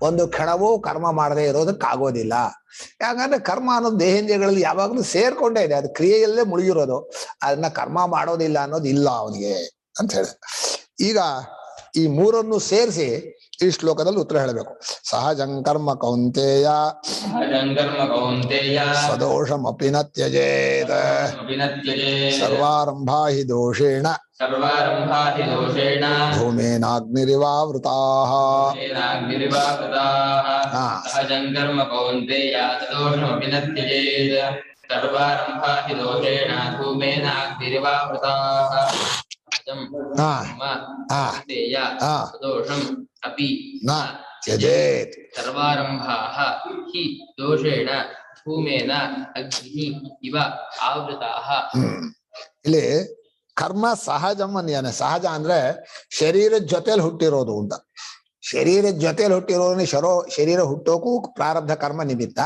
ಒಂದು ಕ್ಷಣವೂ ಕರ್ಮ ಮಾಡದೇ ಇರೋದಕ್ಕಾಗೋದಿಲ್ಲ. ಯಾಕಂದ್ರೆ ಕರ್ಮ ಅನ್ನೋದು ದೇಹೇಂದ್ರಿಯಗಳಲ್ಲಿ ಯಾವಾಗಲೂ ಸೇರ್ಕೊಂಡೇ ಇದೆ, ಅದು ಕ್ರಿಯೆಯಲ್ಲೇ ಮುಳುಗಿರೋದು. ಅದನ್ನ ಕರ್ಮ ಮಾಡೋದಿಲ್ಲ ಅನ್ನೋದು ಇಲ್ಲ ಅವನಿಗೆ ಅಂತ ಹೇಳ. ಈಗ ಈ ಮೂರನ್ನು ಸೇರಿಸಿ ಈ ಶ್ಲೋಕದಲ್ಲಿ ಉತ್ತರ ಹೇಳಬೇಕು. ಸಹಜಂ ಕರ್ಮ ಕೌಂತೆಯ ಸದೋಷಮಪಿ ನ ತ್ಯಜೇತ್ ಸರ್ವಾರಂಭಾ ಹಿ ದೋಷೇಣ ಧೂಮೇನಾಗ್ನಿರಿವಾವೃತಾಃ. ಸಹಜಂ ಕರ್ಮ ಕೌಂತೆಯ ಸದೋಷಮಪಿ ನ ತ್ಯಜೇತ್ ಸರ್ವಾರಂಭಾ ಹಿ ದೋಷೇಣ ಧೂಮೇನಾಗ್ನಿರಿವಾವೃತಾಃ. ದೋಷಂ ಅಪಿ ನ ತ್ಯಜೇತ್ ಸರ್ವಾರಂಭಾಃ ಹಿ ದೋಷೇಣ ಧೂಮೇನ ಅಗ್ನಿ ಇವ ಆವೃತಾಃ. ಇಲ್ಲಿ ಕರ್ಮ ಸಹಜಂ ಅಂದ್ಯಾನೆ. ಸಹಜ ಅಂದ್ರೆ ಶರೀರದ ಜೊತೆಲಿ ಹುಟ್ಟಿರೋದು ಅಂತ. ಶರೀರದ ಜೊತೆಲಿ ಹುಟ್ಟಿರೋದು ಶರೀರ ಹುಟ್ಟೋಕು ಪ್ರಾರಬ್ಧ ಕರ್ಮ ನಿಮಿತ್ತ.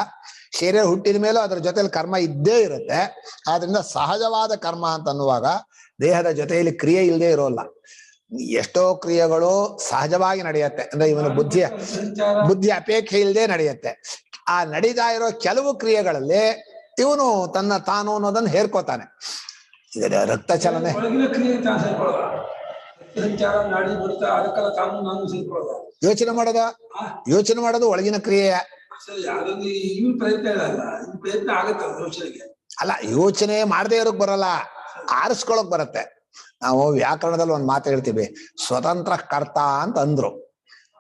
ಶರೀರ ಹುಟ್ಟಿದ ಮೇಲೂ ಅದ್ರ ಜೊತೆಲಿ ಕರ್ಮ ಇದ್ದೇ ಇರುತ್ತೆ. ಆದ್ರಿಂದ ಸಹಜವಾದ ಕರ್ಮ ಅಂತ ಅನ್ನುವಾಗ ದೇಹದ ಜೊತೆಯಲ್ಲಿ ಕ್ರಿಯೆ ಇಲ್ಲದೆ ಇರೋಲ್ಲ. ಎಷ್ಟೋ ಕ್ರಿಯೆಗಳು ಸಹಜವಾಗಿ ನಡೆಯುತ್ತೆ, ಅಂದ್ರೆ ಇವನು ಬುದ್ಧಿ ಅಪೇಕ್ಷೆ ಇಲ್ಲದೆ ನಡೆಯುತ್ತೆ. ಆ ನಡೀತಾ ಇರೋ ಕೆಲವು ಕ್ರಿಯೆಗಳಲ್ಲಿ ಇವನು ತಾನು ಅನ್ನೋದನ್ನ ಹೇರ್ಕೋತಾನೆ. ಈಗ ರಕ್ತ ಚಲನೆ ಯೋಚನೆ ಮಾಡೋದು ಒಳಗಿನ ಕ್ರಿಯೆ ಅಲ್ಲ. ಯೋಚನೆ ಮಾಡದೇ ಇರೋಕ್ ಬರಲ್ಲ, ಆರಿಸ್ಕೊಳಕ್ ಬರುತ್ತೆ. ನಾವು ವ್ಯಾಕರಣದಲ್ಲಿ ಒಂದು ಮಾತು ಹೇಳ್ತೀವಿ, ಸ್ವತಂತ್ರ ಕರ್ತ ಅಂತ ಅಂದ್ರು.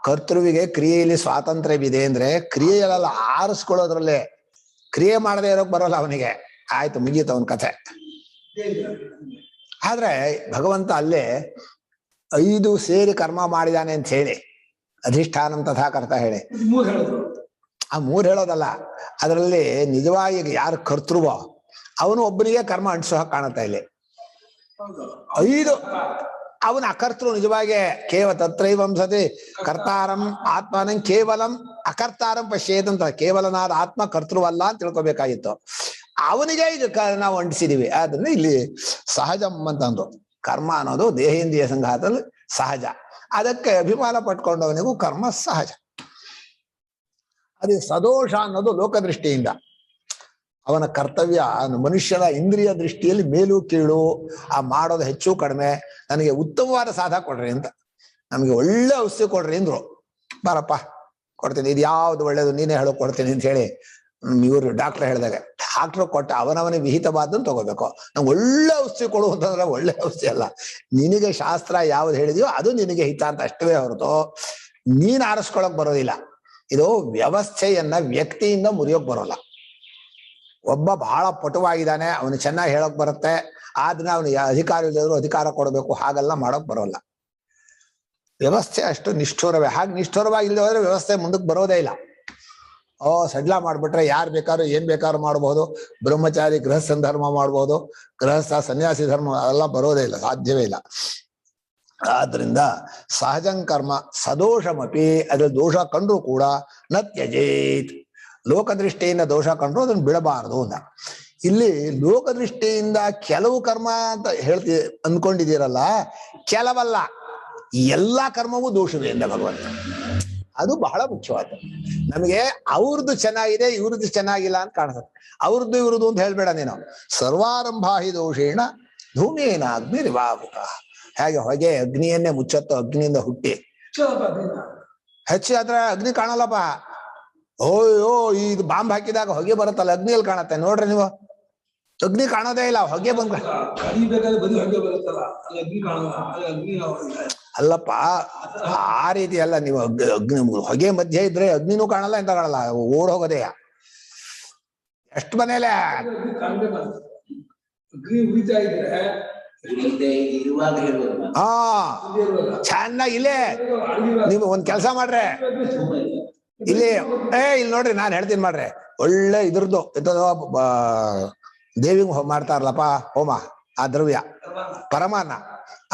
ಕರ್ತೃವಿಗೆ ಕ್ರಿಯೆಯಲ್ಲಿ ಸ್ವಾತಂತ್ರ್ಯವಿದೆ ಅಂದ್ರೆ ಕ್ರಿಯೆಯಲ್ಲ, ಆರಿಸ್ಕೊಳ್ಳೋದ್ರಲ್ಲೇ. ಕ್ರಿಯೆ ಮಾಡದೇ ಇರೋಕ್ ಬರೋಲ್ಲ ಅವನಿಗೆ. ಆಯ್ತು, ಮುಗೀತು ಅವನ ಕಥೆ. ಆದ್ರೆ ಭಗವಂತ ಅಲ್ಲೇ 5 ಸೇರಿ ಕರ್ಮ ಮಾಡಿದಾನೆ ಅಂತ ಹೇಳಿ, ಅಧಿಷ್ಠಾನಂ ತಥಾ ಕರ್ತ ಹೇಳಿ ಆ 3 ಹೇಳೋದಲ್ಲ. ಅದರಲ್ಲಿ ನಿಜವಾಗಿ ಯಾರು ಕರ್ತೃವೋ ಅವನು ಒಬ್ಬನಿಗೆ ಕರ್ಮ ಅಂಟಿಸೋ ಹಾಗೆ ಕಾಣುತ್ತಾ ಇಲ್ಲಿ. 5 ಅವನ ಅಕರ್ತೃ ನಿಜವಾಗಿ ತತ್ರೈವಂ ಸತಿ ಕರ್ತಾರಂ ಆತ್ಮನಂ ಕೇವಲಂ ಅಕರ್ತಾರಂ ಪಶ್ಯೇತಂತ. ಕೇವಲನಾದ ಆತ್ಮ ಕರ್ತೃವಲ್ಲ ಅಂತ ತಿಳ್ಕೊಬೇಕಾಗಿತ್ತು. ಅವನಿಗೆ ಇದು ನಾವು ಅಂಟಿಸಿದೀವಿ. ಆದ್ರಿಂದ ಇಲ್ಲಿ ಸಹಜಂ ಅಂತಂದ್ರು. ಕರ್ಮ ಅನ್ನೋದು ದೇಹೇಂದ್ರಿಯ ಸಂಘಾತದಲ್ಲಿ ಸಹಜ. ಅದಕ್ಕೆ ಅಭಿಮಾನ ಪಟ್ಕೊಂಡವನಿಗೂ ಕರ್ಮ ಸಹಜ. ಅದೇ ಸದೋಷ ಅನ್ನೋದು ಲೋಕದೃಷ್ಟಿಯಿಂದ ಅವನ ಕರ್ತವ್ಯ. ಮನುಷ್ಯನ ಇಂದ್ರಿಯ ದೃಷ್ಟಿಯಲ್ಲಿ ಮೇಲು ಕೀಳು, ಆ ಮಾಡೋದು ಹೆಚ್ಚು ಕಡಿಮೆ. ನನಗೆ ಉತ್ತಮವಾದ ಸಾಧ ಕೊಡ್ರಿ ಅಂತ, ನಮಗೆ ಒಳ್ಳೆ ಔಷಧಿ ಕೊಡ್ರಿ ಅಂದ್ರು. ಬಾರಪ್ಪ ಕೊಡ್ತೀನಿ, ಇದು ಯಾವ್ದು ಒಳ್ಳೇದು ನೀನೇ ಹೇಳೋ ಕೊಡ್ತೀನಿ ಅಂತ ಹೇಳಿ ಇವ್ರು ಡಾಕ್ಟರ್ ಹೇಳಿದಾಗ ಡಾಕ್ಟರ್ ಕೊಟ್ಟ ಅವನವನಿಗೆ ವಿಹಿತವಾದನ್ನು ತಗೋಬೇಕು. ನಂಗೆ ಒಳ್ಳೆ ಔಷಧಿ ಕೊಡು ಅಂತಂದ್ರೆ ಒಳ್ಳೆ ಔಷಧಿ ಅಲ್ಲ, ನಿನಗೆ ಶಾಸ್ತ್ರ ಯಾವ್ದು ಹೇಳಿದೆಯೋ ಅದು ನಿನಗೆ ಹಿತ ಅಂತ ಅಷ್ಟವೇ ಹೊರತು ನೀನ್ ಆರಿಸ್ಕೊಳಕ್ ಬರೋದಿಲ್ಲ. ಇದು ವ್ಯವಸ್ಥೆಯನ್ನ ವ್ಯಕ್ತಿಯಿಂದ ಮುರಿಯೋಕ್ ಬರೋಲ್ಲ. ಒಬ್ಬ ಬಹಳ ಪಟುವಾಗಿದ್ದಾನೆ, ಅವನು ಚೆನ್ನಾಗಿ ಹೇಳಕ್ ಬರುತ್ತೆ, ಆದ್ರೆ ಅವನಿಗೆ ಅಧಿಕಾರ ಇಲ್ಲದ್ರು ಅಧಿಕಾರ ಕೊಡಬೇಕು, ಹಾಗೆಲ್ಲ ಮಾಡೋಕ್ ಬರೋಲ್ಲ. ವ್ಯವಸ್ಥೆ ಅಷ್ಟು ನಿಷ್ಠುರವೇ. ಹಾಗೆ ನಿಷ್ಠುರವಾಗಿ ಹೋದ್ರೆ ವ್ಯವಸ್ಥೆ ಮುಂದಕ್ಕೆ ಬರೋದೇ ಇಲ್ಲ. ಸಡ್ಲ ಮಾಡ್ಬಿಟ್ರೆ ಯಾರು ಬೇಕಾದ್ರೂ ಏನ್ ಬೇಕಾದ್ರೂ ಮಾಡ್ಬೋದು. ಬ್ರಹ್ಮಚಾರಿ ಗೃಹಸ್ಥ ಧರ್ಮ ಮಾಡ್ಬೋದು, ಗೃಹಸ್ಥ ಸನ್ಯಾಸಿ ಧರ್ಮ ಅದೆಲ್ಲ ಬರೋದೇ ಇಲ್ಲ, ಸಾಧ್ಯವೇ ಇಲ್ಲ. ಆದ್ರಿಂದ ಸಹಜಂ ಕರ್ಮ ಸದೋಷಮಪಿ ಅದ್ರ ದೋಷ ಕಂಡ್ರು ಕೂಡ ನ ತ್ಯಜೇತ್. ಲೋಕದೃಷ್ಟಿಯಿಂದ ದೋಷ ಕಂಡ್ರು ಅದನ್ನ ಬಿಡಬಾರದು ಅಂತ. ಇಲ್ಲಿ ಲೋಕದೃಷ್ಟಿಯಿಂದ ಕೆಲವು ಕರ್ಮ ಅಂತ ಅಂದ್ಕೊಂಡಿದ್ದೀರಲ್ಲ, ಕೆಲವಲ್ಲ, ಎಲ್ಲಾ ಕರ್ಮವೂ ದೋಷವೇ ಎಂದ ಭಗವಂತ. ಅದು ಬಹಳ ಮುಖ್ಯವಾದ. ನಮಗೆ ಅವ್ರದ್ದು ಚೆನ್ನಾಗಿದೆ ಇವ್ರದ್ದು ಚೆನ್ನಾಗಿಲ್ಲ ಅಂತ ಕಾಣಿಸುತ್ತೆ. ಅವ್ರದ್ದು ಇವ್ರದ್ದು ಅಂತ ಹೇಳ್ಬೇಡ ನೀನು. ಸರ್ವಾರಂಭಾಹಿ ದೋಷೇಣ ಧೂಮೇನ ಅಗ್ನಿ ರಿವಾವುಕ. ಹೇಗೆ ಹೊಗೆ ಅಗ್ನಿಯನ್ನೇ ಮುಚ್ಚತ್ತೋ, ಅಗ್ನಿಯಿಂದ ಹುಟ್ಟಿ ಹೆಚ್ಚಾದ್ರೆ ಅಗ್ನಿ ಕಾಣಲ್ಲಪ್ಪ. ಓಯ್ಯೋ ಇದು ಬಾಂಬ್ ಹಾಕಿದಾಗ ಹೊಗೆ ಬರುತ್ತಲ್ಲ, ಅಗ್ನಿಯಲ್ಲಿ ಕಾಣತ್ತೆ ನೋಡ್ರಿ ನೀವು. ಅಗ್ನಿ ಕಾಣೋದೇ ಇಲ್ಲ, ಹೊಗೆ ಬಂದ್ ಅಲ್ಲಪ್ಪ, ಆ ರೀತಿ ಅಲ್ಲ. ನೀವು ಅಗ್ನಿ ಹೊಗೆ ಮಧ್ಯೆ ಇದ್ರೆ ಅಗ್ನಿನೂ ಕಾಣಲ್ಲ ಎಂತ ಕಾಣಲ್ಲ, ಓಡ್ ಹೋಗೋದೇ. ಎಷ್ಟು ಮನೇಲೆ ಹಾ ಚೆನ್ನಾಗಿ ಇಲ್ಲೇ ನೀವು ಒಂದ್ ಕೆಲಸ ಮಾಡ್ರೆ, ಇಲ್ಲಿ ಇಲ್ಲಿ ನೋಡ್ರಿ, ನಾನ್ ಹೇಳ್ತೀನಿ ಮಾಡ್ರಿ. ಒಳ್ಳೆ ಇದ್ರದ್ದು ದೇವಿಗೆ ಮಾಡ್ತಾರಲ್ಲಪ್ಪ ಹೋಮ, ಆ ದ್ರವ್ಯ ಪರಮಾನ್ನ,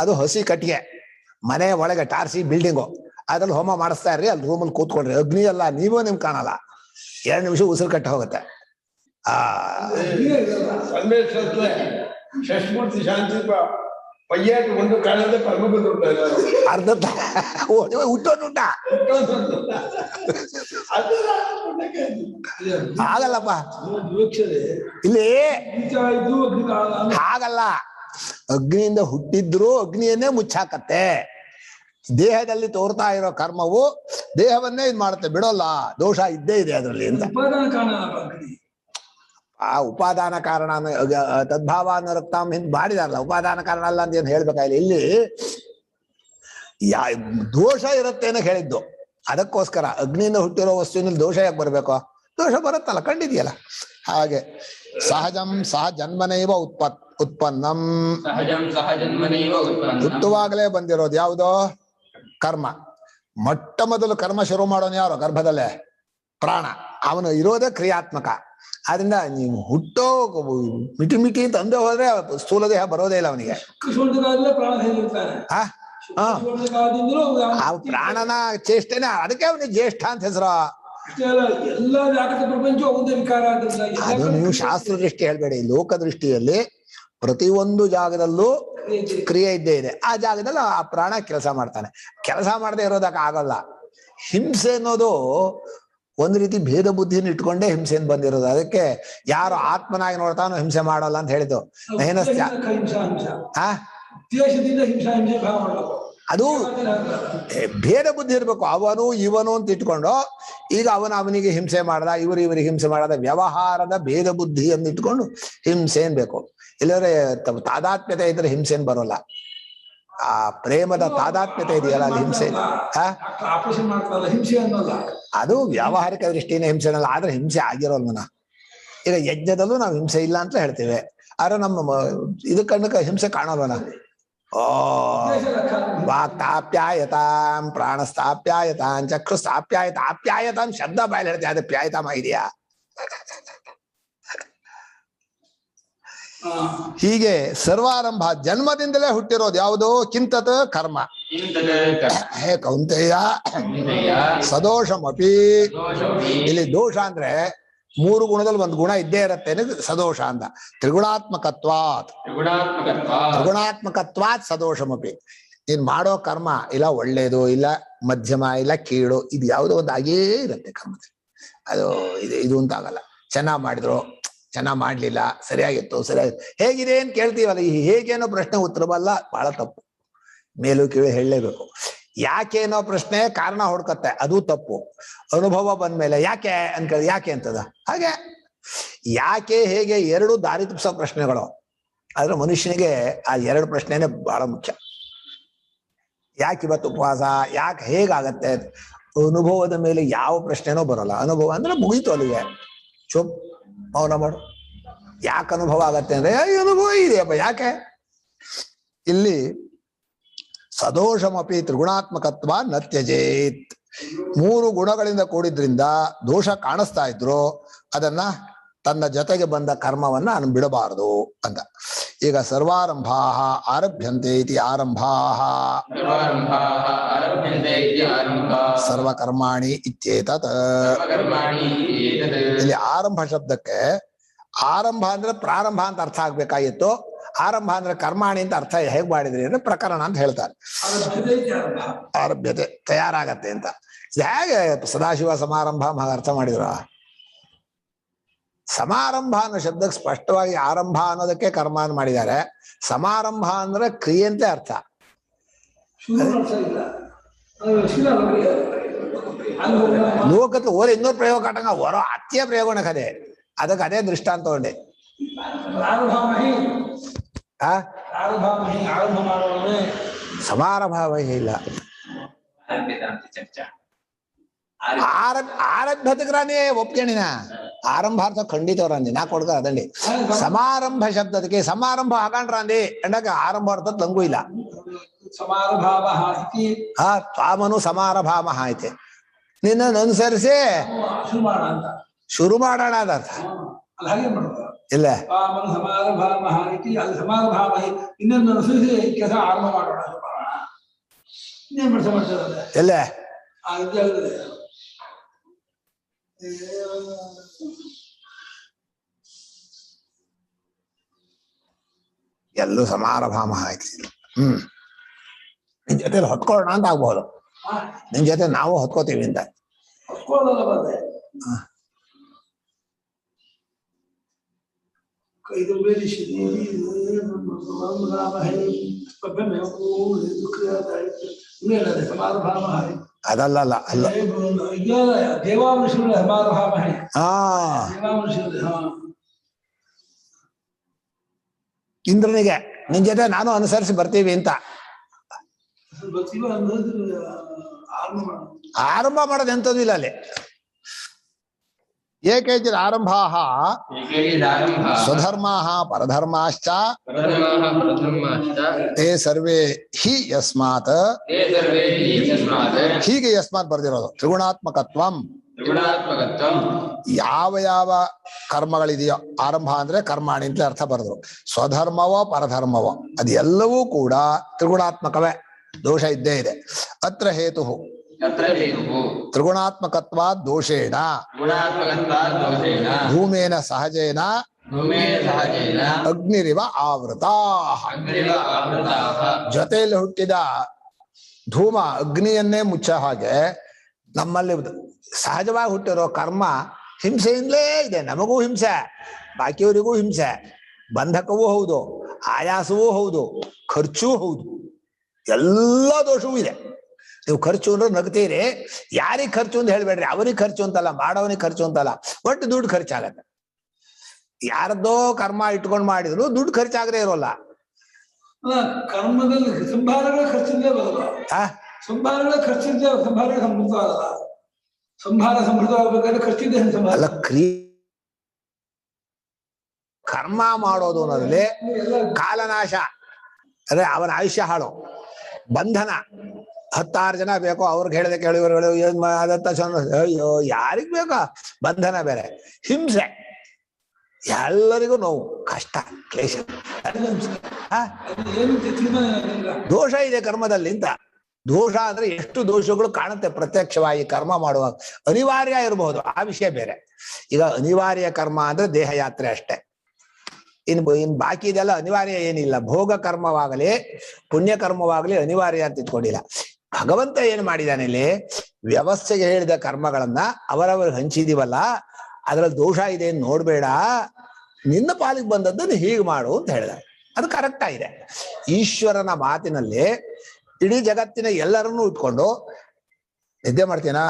ಅದು ಹಸಿ ಕಟ್ಟಿಗೆ ಮನೆ ಒಳಗೆ ಟಾರ್ಸಿ ಬಿಲ್ಡಿಂಗು, ಅದ್ರಲ್ಲಿ ಹೋಮ ಮಾಡಿಸ್ತಾ ಇರ್ರಿ. ಅಲ್ಲಿ ರೂಮಲ್ಲಿ ಕೂತ್ಕೊಳ್ರಿ. ಅಗ್ನಿ ಅಲ್ಲ, ನೀವೂ ನಿಮ್ ಕಾಣಲ್ಲ. 2 ನಿಮಿಷ ಉಸಿರು ಕಟ್ಟ ಹೋಗುತ್ತೆ. ಷಷ್ಮೂರ್ತಿ ಶಾಂತಿ ಪಯ್ಯಾಟ ಒಂದು ಕಾಲದ ಪರಮಪದ ಅರ್ಧ ಹುಟ್ಟೋನುಂಟ ಹಾಗಲ್ಲಪ್ಪ ಇಲ್ಲಿ ಹಾಗಲ್ಲ. ಅಗ್ನಿಯಿಂದ ಹುಟ್ಟಿದ್ರು ಅಗ್ನಿಯನ್ನೇ ಮುಚ್ಚಾಕತ್ತೆ. ದೇಹದಲ್ಲಿ ತೋರ್ತಾ ಇರೋ ಕರ್ಮವು ದೇಹವನ್ನೇ ಇದ್ ಮಾಡುತ್ತೆ, ಬಿಡೋಲ್ಲ. ದೋಷ ಇದ್ದೇ ಇದೆ ಅದರಲ್ಲಿ ಅಂತ. ಆ ಉಪಾದಾನ ಕಾರಣ ತದ್ಭಾವ ರಕ್ತಾಂ ಹಿಂದ್ ಮಾಡಿದಾರಲ್ಲ, ಉಪಾದಾನ ಕಾರಣ ಅಲ್ಲ ಅಂತ ಏನ್ ಹೇಳ್ಬೇಕಾಗಿಲ್ಲ. ಇಲ್ಲಿ ದೋಷ ಇರುತ್ತೆ ಅಂತ ಹೇಳಿದ್ದು. ಅದಕ್ಕೋಸ್ಕರ ಅಗ್ನಿಯಿಂದ ಹುಟ್ಟಿರೋ ವಸ್ತುವಿನಲ್ಲಿ ದೋಷ ಯಾಕೆ ಬರ್ಬೇಕು? ದೋಷ ಬರುತ್ತಲ್ಲ, ಕಂಡಿದೆಯಲ್ಲ. ಹಾಗೆ ಸಹಜಂ ಸಹ ಜನ್ಮನೈವ ಉತ್ಪನ್ನಂ, ಹುಟ್ಟುವಾಗಲೇ ಬಂದಿರೋದು ಯಾವುದೋ ಕರ್ಮ. ಮೊಟ್ಟ ಮೊದಲು ಕರ್ಮ ಶುರು ಮಾಡೋನು ಯಾರು? ಗರ್ಭದಲ್ಲೇ ಪ್ರಾಣ. ಅವನು ಇರೋದೇ ಕ್ರಿಯಾತ್ಮಕ. ಆದ್ರಿಂದ ನೀವು ಹುಟ್ಟೋ ಮಿಟಿ ಅಂತ ಅಂದೇ ಹೋದ್ರೆ ಸ್ಥೂಲ ದೇಹ ಬರೋದೇ ಇಲ್ಲ ಅವನಿಗೆ. ಆ ಪ್ರಾಣನ ಚೇಷ್ಟೆನೆ, ಅದಕ್ಕೆ ಅವನಿಗೆ ಜ್ಯೇಷ್ಠ ಅಂತ ಹೆಸರು. ಅದು ನೀವು ಶಾಸ್ತ್ರ ದೃಷ್ಟಿ ಹೇಳ್ಬೇಡಿ. ಲೋಕ ದೃಷ್ಟಿಯಲ್ಲಿ ಪ್ರತಿಯೊಂದು ಜಾಗದಲ್ಲೂ ಕ್ರಿಯೆ ಇದ್ದೇ ಇದೆ. ಆ ಜಾಗದಲ್ಲಿ ಆ ಪ್ರಾಣ ಕೆಲಸ ಮಾಡ್ತಾನೆ. ಕೆಲಸ ಮಾಡದೆ ಇರೋದಕ್ಕೆ ಆಗಲ್ಲ. ಹಿಂಸೆ ಅನ್ನೋದು ಒಂದು ರೀತಿ ಭೇದ ಬುದ್ಧಿನ ಇಟ್ಕೊಂಡೇ ಹಿಂಸೆನ್ ಬಂದಿರೋದು. ಅದಕ್ಕೆ ಯಾರು ಆತ್ಮನಾಗಿ ನೋಡ್ತಾನೋ ಹಿಂಸೆ ಮಾಡಲ್ಲ ಅಂತ ಹೇಳಿದ್ದು. ಅದು ಭೇದ ಬುದ್ಧಿ ಇರ್ಬೇಕು. ಅವನು ಇವನು ಅಂತ ಇಟ್ಕೊಂಡು ಈಗ ಅವನಿಗೆ ಹಿಂಸೆ ಮಾಡ್ದ, ಇವರಿಗೆ ಹಿಂಸೆ ಮಾಡದ, ವ್ಯವಹಾರದ ಭೇದ ಬುದ್ಧಿ ಅಂತ ಇಟ್ಕೊಂಡು ಹಿಂಸೆ ಬೇಕು. ಇಲ್ಲದ್ರೆ ತಾದಾತ್ಮ್ಯತೆ ಇದ್ರೆ ಹಿಂಸೆನ್ ಬರೋಲ್ಲ. ಆ ಪ್ರೇಮದ ತಾದಾತ್ಮ್ಯತೆ ಇದೆಯಲ್ಲ, ಅಲ್ಲಿ ಹಿಂಸೆ ಅದು ವ್ಯಾವಹಾರಿಕ ದೃಷ್ಟಿಯಿಂದ ಹಿಂಸೆ ಅನ್ನಲ್ಲ. ಆದ್ರೆ ಹಿಂಸೆ ಆಗಿರೋಲ್ವನ. ಈಗ ಯಜ್ಞದಲ್ಲೂ ನಾವು ಹಿಂಸೆ ಇಲ್ಲ ಅಂತ ಹೇಳ್ತೇವೆ, ಆದ್ರೆ ನಮ್ಮ ಇದಕ್ಕನ್ನಕ್ಕೆ ಹಿಂಸೆ ಕಾಣಲ್ವನ. ಓ ವಾಕ್ತಾಪ್ಯಾಯತಾಂ ಪ್ರಾಣಸ್ಥಾಪ್ಯಾಯತಾಂ ಚಕ್ಷುಸ್ಥಾಪ್ಯಾಯತ. ಆಪ್ಯಾಯತಾಂ ಶಬ್ದ ಬಾಯಲ್ಲಿ ಹೇಳ್ತೇವೆ, ಅದೇ ಪ್ಯಾಯತಾಮ ಇದೆಯಾ? ಹೀಗೆ ಸರ್ವಾರಂಭ ಜನ್ಮದಿಂದಲೇ ಹುಟ್ಟಿರೋದು ಯಾವುದೋ ಕಿಂತತ್ ಕರ್ಮ. ಹೇ ಕೌಂತೆಯ ಸದೋಷಮಪಿ. ಇಲ್ಲಿ ದೋಷ ಅಂದ್ರೆ 3 ಗುಣದಲ್ಲಿ 1 ಗುಣ ಇದ್ದೇ ಇರತ್ತೆ. ಸದೋಷ ಅಂತ ತ್ರಿಗುಣಾತ್ಮಕತ್ವಾತ್ ಸದೋಷಮಪಿ. ನೀನ್ ಮಾಡೋ ಕರ್ಮ ಇಲ್ಲ ಒಳ್ಳೇದು, ಇಲ್ಲ ಮಧ್ಯಮ, ಇಲ್ಲ ಕೀಳು, ಇದು ಯಾವುದೋ ಒಂದು ಆಗೇ ಇರುತ್ತೆ ಕರ್ಮದಲ್ಲಿ. ಅದು ಇದು ಅಂತ ಆಗಲ್ಲ. ಚೆನ್ನಾಗ್ ಮಾಡಿದ್ರು, ಚೆನ್ನಾಗ್ ಮಾಡ್ಲಿಲ್ಲ, ಸರಿಯಾಗಿತ್ತು, ಹೇಗಿದೆ ಅಂತ ಕೇಳ್ತೀವಲ್ಲ. ಈ ಹೇಗೇನೋ ಪ್ರಶ್ನೆ ಉತ್ತರ ಬಲ್ಲ, ಬಹಳ ತಪ್ಪು. ಮೇಲೂ ಕೀಳು ಹೇಳಲೇಬೇಕು. ಯಾಕೇನೋ ಪ್ರಶ್ನೆ ಕಾರಣ ಹುಡ್ಕತ್ತೆ, ಅದು ತಪ್ಪು. ಅನುಭವ ಬಂದ್ಮೇಲೆ ಯಾಕೆ ಅಂತ ಕೇಳಿ ಯಾಕೆ ಅಂತದ. ಹಾಗೆ ಯಾಕೆ ಹೇಗೆ 2 ದಾರಿ ತಪ್ಪಿಸೋ ಪ್ರಶ್ನೆಗಳು. ಆದ್ರೆ ಮನುಷ್ಯನಿಗೆ ಆ 2 ಪ್ರಶ್ನೆನೇ ಬಹಳ ಮುಖ್ಯ. ಯಾಕೆ ಇವತ್ತು ಉಪವಾಸ, ಯಾಕೆ ಹೇಗಾಗತ್ತೆ. ಅನುಭವದ ಮೇಲೆ ಯಾವ ಪ್ರಶ್ನೆನೂ ಬರೋಲ್ಲ. ಅನುಭವ ಅಂದ್ರೆ ಮುಗೀತು, ಅಲ್ಲಿಗೆ ಚುಪ್ ಮೌನ ಮಾಡು. ಯಾಕೆ ಅನುಭವ ಆಗತ್ತೆ ಅಂದ್ರೆ ಅನುಭವ ಇದೆಯಪ್ಪ, ಯಾಕೆ. ಇಲ್ಲಿ ಸದೋಷಮಪಿ ತ್ರಿಗುಣಾತ್ಮಕತ್ವ ನ ತ್ಯಜೇತ್. 3 ಗುಣಗಳಿಂದ ಕೂಡಿದ್ರಿಂದ ದೋಷ ಕಾಣಿಸ್ತಾ ಇದ್ರು ಅದನ್ನ ತನ್ನ ಜೊತೆಗೆ ಬಂದ ಕರ್ಮವನ್ನ ಬಿಡಬಾರದು ಅಂತ. ಈಗ ಸರ್ವಾರಂಭಾ ಆರಭ್ಯಂತೆ ಇತಿ ಆರಂಭಾ ಸರ್ವಾರಂಭಾಃ ಆರಭ್ಯಂತೆ ಇತಿ ಆರಂಭಾಃ ಸರ್ವಕರ್ಮಾಣಿ ಇತ್ಯೇತತ್. ಸರ್ವಕರ್ಮಾಣಿ ಏತತ್. ಇಲ್ಲಿ ಆರಂಭ ಶಬ್ದಕ್ಕೆ ಆರಂಭ ಅಂದ್ರೆ ಪ್ರಾರಂಭ ಅಂತ ಅರ್ಥ ಆಗ್ಬೇಕಾಗಿತ್ತು. ಆರಂಭ ಅಂದ್ರೆ ಕರ್ಮಾಣಿ ಅಂತ ಅರ್ಥ ಹೇಗ್ ಮಾಡಿದ್ರಿ ಅಂದ್ರೆ ಪ್ರಕರಣ ಅಂತ ಹೇಳ್ತಾರೆ. ಆರಭ್ಯತೆ ತಯಾರಾಗತ್ತೆ ಅಂತ. ಇದು ಹೇಗೆ ಸದಾಶಿವ ಸಮಾರಂಭ ಅರ್ಥ ಮಾಡಿದ್ರ? ಸಮಾರಂಭ ಅನ್ನೋ ಶಬ್ದಕ್ಕೆ ಸ್ಪಷ್ಟವಾಗಿ ಆರಂಭ ಅನ್ನೋದಕ್ಕೆ ಕರ್ಮ ಅಂತ ಮಾಡಿದ್ದಾರೆ. ಸಮಾರಂಭ ಅಂದ್ರೆ ಕ್ರಿಯೆ ಅಂತ ಅರ್ಥ. ಲೋಕಕ್ಕೆ ಓರ ಇನ್ನೊಂದು ಪ್ರಯೋಗ ಕಾಟಂಗ ಹೊರ ಅತ್ಯ ಪ್ರಯೋಗನ ಕದೆ ಅದಕ್ಕೆ ಅದೇ ದೃಷ್ಟಾಂತ ತಗೊಂಡೆ. ಸಮಾರಂಭ ಇಲ್ಲ ಆರಭ್ಯತಗ್ರಾನೇ ಒಪ್ಕೊಂಡಿನ ಆರಂಭಾರ್ಥ ಖಂಡಿತವ್ರಂದಿ ನಾ ಕೊಡ್ಕ ಅದಂಡಿ. ಸಮಾರಂಭ ಶಬ್ದಕ್ಕೆ ಸಮಾರಂಭ ಹಾಕೊಂಡ್ರಂದಿ ಅಂಡಾಗ ಆರಂಭ ಅರ್ಥ ತಂಗೂ ಇಲ್ಲ. ತ್ವಾಮನು ಸಮಾರಭಾಮಹ ಐತೆ. ನಿನ್ನ ಅನುಸರಿಸಿ ಶುರು ಮಾಡೋಣ ಅದರ್ಥ ಇಲ್ಲ. ಇನ್ನೊಂದು ಅನುಸರಿಸಿ ಕೆಲಸ ಆರಂಭ ಮಾಡೋಣ ಇಲ್ಲ. ಎಲ್ಲೂ ಸಮಾರಭಾಮ ಆಯ್ತು. ನಿನ್ ಜೊತೆ ಹೊತ್ಕೊಳ್ಳೋಣ ಅಂತ ಆಗ್ಬಹುದು. ನಿನ್ ಜೊತೆ ನಾವು ಹೊತ್ಕೋತೀವಿ ಅಂತ. ಅದಲ್ಲ ಅಲ್ಲ ಇಂದ್ರನಿಗೆ ನಿನ್ ಜೊತೆ ನಾನು ಅನುಸರಿಸಿ ಬರ್ತೀವಿ ಅಂತ ಆರಂಭ ಮಾಡೋದು ಎಂತದ್ದು ಇಲ್ಲ ಅಲ್ಲಿ. ಏಕೈಚಿತ್ ಆರಂಭಾಃ ಸ್ವಧರ್ಮಾಃ ಪರಧರ್ಮಾಶ್ಚ ತೇ ಸರ್ವೇ ಹಿ ಯಸ್ಮಾತ್. ಹೀಗೆ ಯಸ್ಮಾತ್ ಬರ್ದಿರೋದು ತ್ರಿಗುಣಾತ್ಮಕತ್ವಂ. ಯಾವ ಯಾವ ಕರ್ಮಗಳಿದೆಯೋ ಆರಂಭ ಅಂದ್ರೆ ಕರ್ಮಾಣಿ ಅಂತ ಅರ್ಥ ಬರೆದ್ರು. ಸ್ವಧರ್ಮವೋ ಪರಧರ್ಮವೋ ಅದೆಲ್ಲವೂ ಕೂಡ ತ್ರಿಗುಣಾತ್ಮಕವೇ, ದೋಷ ಇದ್ದೇ ಇದೆ. ಅತ್ರ ಹೇತು ತ್ರಿಗುಣಾತ್ಮಕತ್ವ ದೋಷೇಣ ಧೂಮೇನ ಸಹಜೇನ ಅಗ್ನಿರಿವ ಆವೃತ. ಜೊತೆಯಲ್ಲಿ ಹುಟ್ಟಿದ ಧೂಮ ಅಗ್ನಿಯನ್ನೇ ಮುಚ್ಚ ಹಾಗೆ ನಮ್ಮಲ್ಲಿ ಸಹಜವಾಗಿ ಹುಟ್ಟಿರೋ ಕರ್ಮ ಹಿಂಸೆಯಿಂದಲೇ ಇದೆ. ನಮಗೂ ಹಿಂಸೆ, ಬಾಕಿಯವರಿಗೂ ಹಿಂಸೆ, ಬಂಧಕವೂ ಹೌದು, ಆಯಾಸವೂ ಹೌದು, ಖರ್ಚೂ ಹೌದು, ಎಲ್ಲ ದೋಷವೂ ಇದೆ. ನೀವು ಖರ್ಚು ಅಂದ್ರೆ ನಗ್ತೀರಿ. ಯಾರಿಗೆ ಖರ್ಚು ಅಂತ ಹೇಳ್ಬೇಡ್ರಿ. ಅವನಿಗೆ ಖರ್ಚು ಅಂತಲ್ಲ, ಮಾಡೋವನಿಗೆ ಖರ್ಚು ಅಂತಲ್ಲ, ಒಟ್ಟು ದುಡ್ಡು ಖರ್ಚಾಗತ್ತೆ. ಯಾರದ್ದೋ ಕರ್ಮ ಇಟ್ಕೊಂಡು ಮಾಡಿದ್ರು ದುಡ್ಡು ಖರ್ಚಾಗದೆ ಇರೋಲ್ಲ. ಕರ್ಮದಲ್ಲಿ ಸಂಭಾರಗಳ ಖರ್ಚಿಂದೇ ಬರಲ್ಲ. ಸಂಭಾರಗಳ ಖರ್ಚಿಂದೇ ಸಂಭಾರ ಸಮೃದ್ಧ ಆಗಲ್ಲ. ಸಂಭಾರ ಸಮೃದ್ಧವಾಗಬೇಕಾದ್ರೆ ಖರ್ಚಿದೆ ಅಲ್ಲ. ಕರ್ಮ ಮಾಡೋದು ಅನ್ನೋದ್ರಲ್ಲಿ ಕಾಲನಾಶ ಅಂದ್ರೆ ಅವನ ಆಯುಷ್ಯ ಹಾಳು, ಬಂಧನ. 10 ಜನ ಬೇಕೋ ಅವ್ರಿಗೆ ಹೇಳಿದೆ ಕೇಳಿವರು ಏನ್ ಅದಂತ ಅಯ್ಯೋ ಯಾರಿಗ್ ಬೇಕಾ ಬಂಧನ ಬೇರೆ, ಹಿಂಸೆ, ಎಲ್ಲರಿಗೂ ನೋವು, ಕಷ್ಟ, ಕ್ಲೇಶ, ದೋಷ ಇದೆ ಕರ್ಮದಲ್ಲಿ ಅಂತ. ದೋಷ ಅಂದ್ರೆ ಎಷ್ಟು ದೋಷಗಳು ಕಾಣುತ್ತೆ ಪ್ರತ್ಯಕ್ಷವಾಗಿ ಕರ್ಮ ಮಾಡುವಾಗ. ಅನಿವಾರ್ಯ ಇರಬಹುದು, ಆ ವಿಷಯ ಬೇರೆ. ಈಗ ಅನಿವಾರ್ಯ ಕರ್ಮ ಅಂದ್ರೆ ದೇಹಯಾತ್ರೆ ಅಷ್ಟೇ. ಇನ್ ಬಾಕಿ ಇದೆಲ್ಲ ಅನಿವಾರ್ಯ ಏನಿಲ್ಲ. ಭೋಗ ಕರ್ಮವಾಗಲಿ ಪುಣ್ಯ ಕರ್ಮವಾಗಲಿ ಅನಿವಾರ್ಯ ಅಂತ ಇಟ್ಕೊಂಡಿಲ್ಲ. ಭಗವಂತ ಏನ್ ಮಾಡಿದಾನೆ ಇಲ್ಲಿ, ವ್ಯವಸ್ಥೆಗೆ ಹೇಳಿದ ಕರ್ಮಗಳನ್ನ ಅವರವ್ರಿಗೆ ಹಂಚಿದೀವಲ್ಲ, ಅದ್ರಲ್ಲಿ ದೋಷ ಇದೆ ಅಂತ ನೋಡ್ಬೇಡ, ನಿನ್ನ ಪಾಲಿಗೆ ಬಂದದ್ದನ್ನು ಹೀಗೆ ಮಾಡು ಅಂತ ಹೇಳಿದ. ಅದು ಕರೆಕ್ಟ್ ಆಗಿದೆ. ಈಶ್ವರನ ಮಾತಿನಲ್ಲಿ ಇಡೀ ಜಗತ್ತಿನ ಎಲ್ಲರನ್ನೂ ಇಟ್ಕೊಂಡು ನಿದ್ದೆ ಮಾಡ್ತೀನಾ,